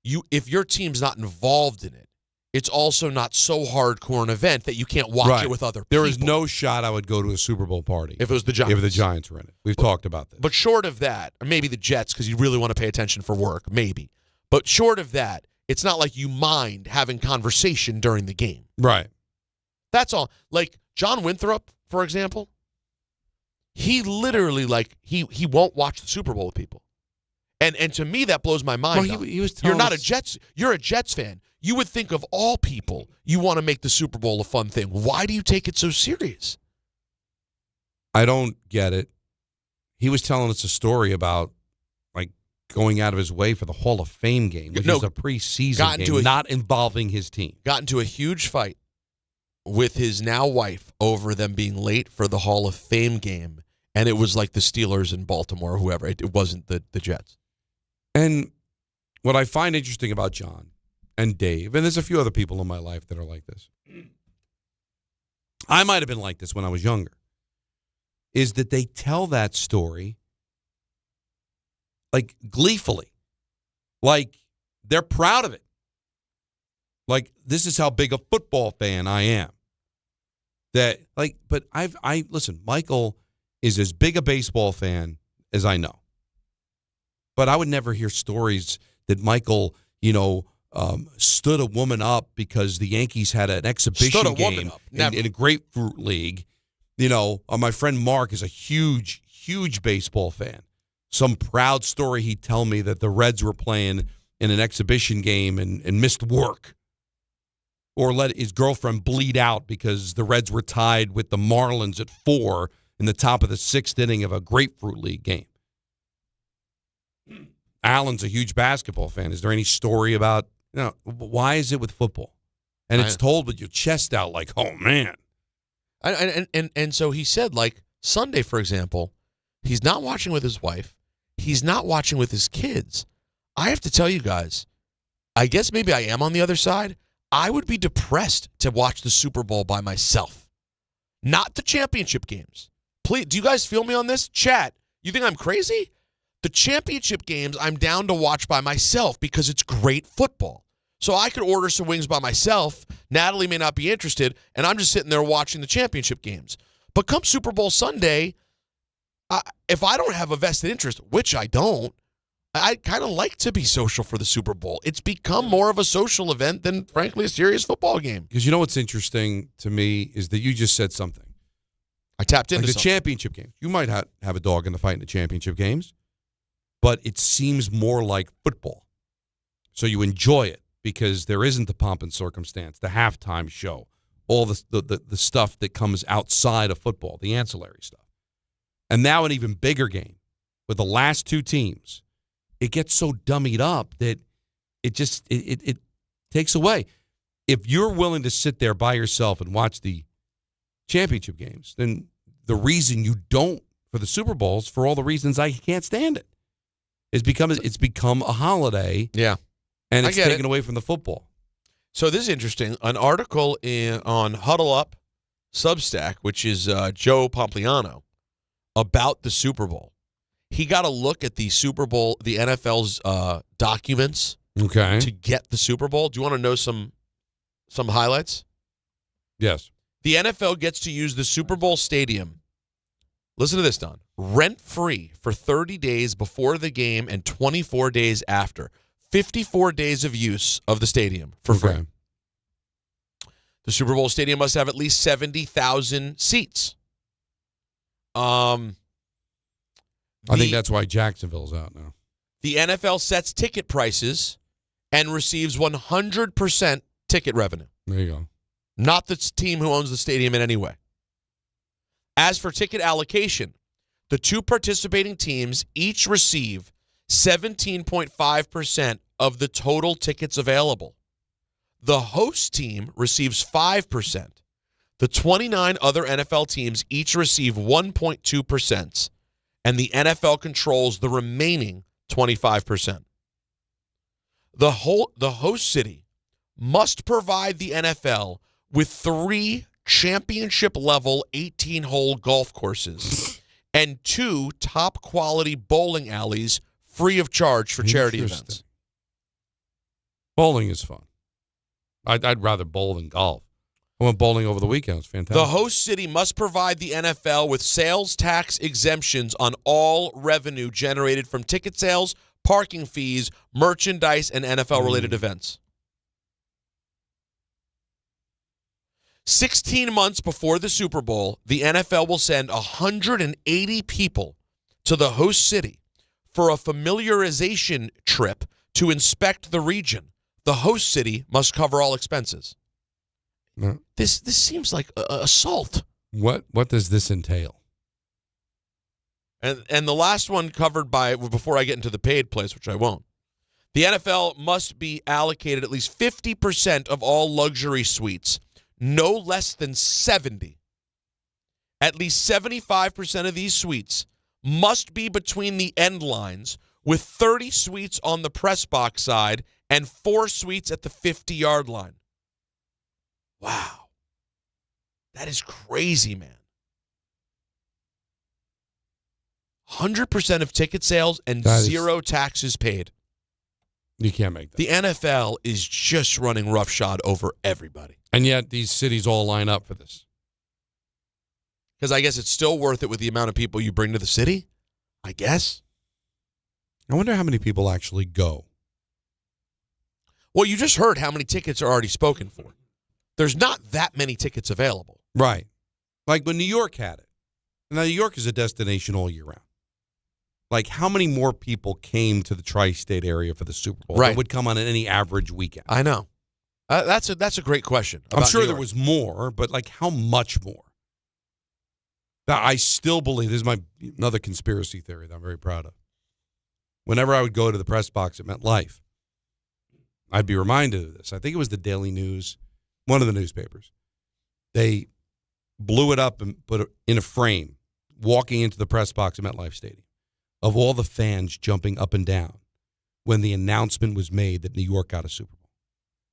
if your team's not involved in it, it's also not so hardcore an event that you can't watch it with other people. There is no shot I would go to a Super Bowl party if it was the Giants. If the Giants were in it. We've talked about this. But short of that, or maybe the Jets because you really want to pay attention for work, maybe. But short of that, it's not like you mind having conversation during the game. Right. That's all. Like John Winthrop, for example, he literally he won't watch the Super Bowl with people. And to me that blows my mind. Well, he was telling you're not us- you're a Jets fan. You would think of all people, you want to make the Super Bowl a fun thing. Why do you take it so serious? I don't get it. He was telling us a story about going out of his way for the Hall of Fame game, which is a preseason game, not involving his team. Got into a huge fight with his now wife over them being late for the Hall of Fame game, and it was like the Steelers in Baltimore or whoever. It wasn't the Jets. And what I find interesting about John and Dave, and there's a few other people in my life that are like this. I might have been like this when I was younger, is that they tell that story gleefully. They're proud of it. This is how big a football fan I am. But listen, Michael is as big a baseball fan as I know. But I would never hear stories that Michael, stood a woman up because the Yankees had an exhibition game in a grapefruit league. My friend Mark is a huge, huge baseball fan. Some proud story he'd tell me that the Reds were playing in an exhibition game and missed work. Or let his girlfriend bleed out because the Reds were tied with the Marlins at 4 in the top of the 6th inning of a grapefruit league game. Alan's a huge basketball fan. Is there any story about, why is it with football? And it's told with your chest out oh, man. And so he said, Sunday, for example, he's not watching with his wife. He's not watching with his kids. I have to tell you guys, I guess maybe I am on the other side. I would be depressed to watch the Super Bowl by myself. Not the championship games. Please, do you guys feel me on this? Chat, you think I'm crazy? The championship games I'm down to watch by myself because it's great football. So I could order some wings by myself. Natalie may not be interested, and I'm just sitting there watching the championship games. But come Super Bowl Sunday, if I don't have a vested interest, which I don't, I kind of like to be social for the Super Bowl. It's become more of a social event than, frankly, a serious football game. Because what's interesting to me is that you just said something. I tapped into the championship games. You might have a dog in the fight in the championship games, but it seems more like football. So you enjoy it because there isn't the pomp and circumstance, the halftime show, all the stuff that comes outside of football, the ancillary stuff. And now an even bigger game with the last two teams. It gets so dummied up that it takes away. If you're willing to sit there by yourself and watch the championship games, then the reason you don't for the Super Bowls, for all the reasons I can't stand it, is because it's become a holiday. Yeah. And it's taken away from the football. So this is interesting. An article on Huddle Up Substack, which is Joe Pompliano, about the Super Bowl. He got a look at the Super Bowl, the NFL's documents to get the Super Bowl. Do you want to know some highlights? Yes. The NFL gets to use the Super Bowl stadium. Listen to this, Don. Rent-free for 30 days before the game and 24 days after. 54 days of use of the stadium for free. The Super Bowl stadium must have at least 70,000 seats. I think that's why Jacksonville's out now. The NFL sets ticket prices and receives 100% ticket revenue. There you go. Not the team who owns the stadium in any way. As for ticket allocation, the two participating teams each receive 17.5% of the total tickets available. The host team receives 5%. The 29 other NFL teams each receive 1.2%, and the NFL controls the remaining 25%. The host city must provide the NFL with 3 championship-level 18-hole golf courses and 2 top-quality bowling alleys free of charge for charity events. Bowling is fun. I'd rather bowl than golf. I went bowling over the weekend. It's fantastic. The host city must provide the NFL with sales tax exemptions on all revenue generated from ticket sales, parking fees, merchandise, and NFL-related events. 16 months before the Super Bowl, the NFL will send 180 people to the host city for a familiarization trip to inspect the region. The host city must cover all expenses. No. This seems like assault. What does this entail? And the last one covered by, before I get into the paid place, which I won't. The NFL must be allocated at least 50% of all luxury suites, no less than 70. At least 75% of these suites must be between the end lines, with 30 suites on the press box side and 4 suites at the 50-yard line. Wow. That is crazy, man. 100% of ticket sales and zero taxes paid. You can't make that. The NFL is just running roughshod over everybody. And yet these cities all line up for this. Because I guess it's still worth it with the amount of people you bring to the city, I guess. I wonder how many people actually go. Well, you just heard how many tickets are already spoken for. There's not that many tickets available. Right. Like when New York had it. Now, New York is a destination all year round. Like, how many more people came to the tri-state area for the Super Bowl than would come on any average weekend? I know. That's a great question. I'm sure there was more, but, like, how much more? Now, I still believe, this is another conspiracy theory that I'm very proud of. Whenever I would go to the press box at MetLife, I'd be reminded of this. I think it was the Daily News, one of the newspapers. They blew it up and put it in a frame, walking into the press box at MetLife Stadium, of all the fans jumping up and down when the announcement was made that New York got a Super Bowl.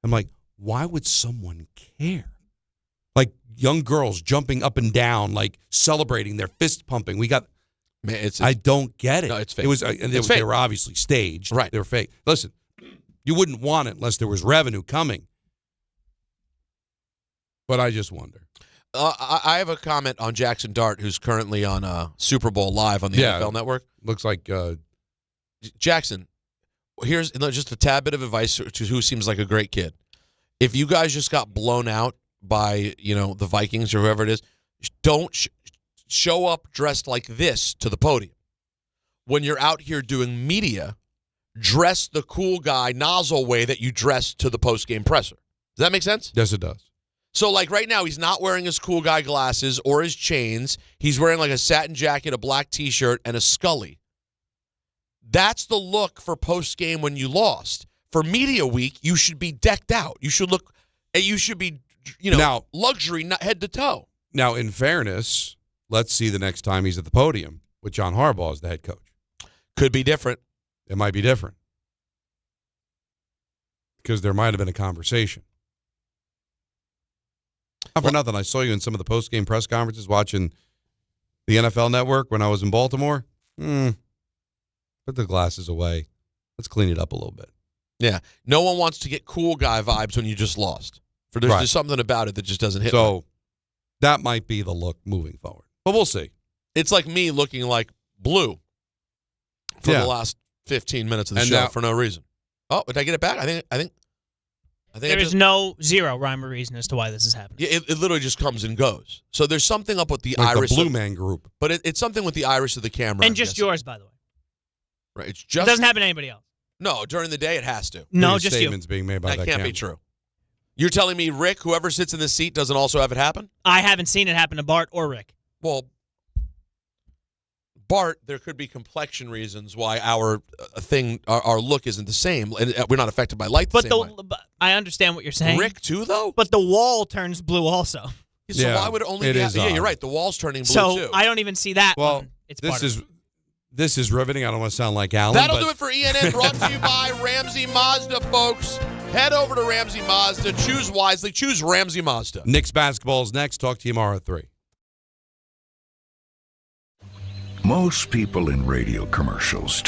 I'm like, why would someone care? Like young girls jumping up and down, like celebrating, their fist pumping. We got. Man, I don't get it. No, it's fake. It was, they were obviously staged. Right. They were fake. Listen, you wouldn't want it unless there was revenue coming. But I just wonder. I have a comment on Jackson Dart, who's currently on Super Bowl Live on the NFL Network. Looks like Jackson. Here's just a tad bit of advice to who seems like a great kid. If you guys just got blown out by the Vikings or whoever it is, don't show up dressed like this to the podium. When you're out here doing media, dress the cool guy nozzle way that you dress to the post-game presser. Does that make sense? Yes, it does. So, like, right now, he's not wearing his cool guy glasses or his chains. He's wearing, like, a satin jacket, a black T-shirt, and a Scully. That's the look for post-game when you lost. For media week, you should be decked out. You should be, now, luxury, not head to toe. Now, in fairness, let's see the next time he's at the podium with John Harbaugh as the head coach. Could be different. It might be different. Because there might have been a conversation. Not for nothing. I saw you in some of the post-game press conferences watching the NFL Network when I was in Baltimore. Put the glasses away. Let's clean it up a little bit. Yeah. No one wants to get cool guy vibes when you just lost. There's just something about it that just doesn't hit. So that might be the look moving forward. But we'll see. It's like me looking like blue for the last 15 minutes of the show for no reason. Oh, did I get it back? I think there is no zero rhyme or reason as to why this is happening. Yeah, it literally just comes and goes. So there's something up with the like iris. The Blue Man Group. But it's something with the iris of the camera. And just yours, by the way. Right. It doesn't happen to anybody else. No, during the day it has to. No, just statements being made by that can't be true. You're telling me Rick, whoever sits in this seat, doesn't also have it happen? I haven't seen it happen to Bart or Rick. Well, Bart, there could be complexion reasons why our look isn't the same, and we're not affected by light the same way. But I understand what you're saying. Rick too, though. But the wall turns blue also. So why would it only be? Yeah, you're right. The wall's turning blue so too. I don't even see that. Well, this is riveting. I don't want to sound like Alan. That'll do it for ENN. Brought to you by Ramsey Mazda, folks. Head over to Ramsey Mazda. Choose wisely. Choose Ramsey Mazda. Knicks basketball is next. Talk to you tomorrow at 3. Most people in radio commercials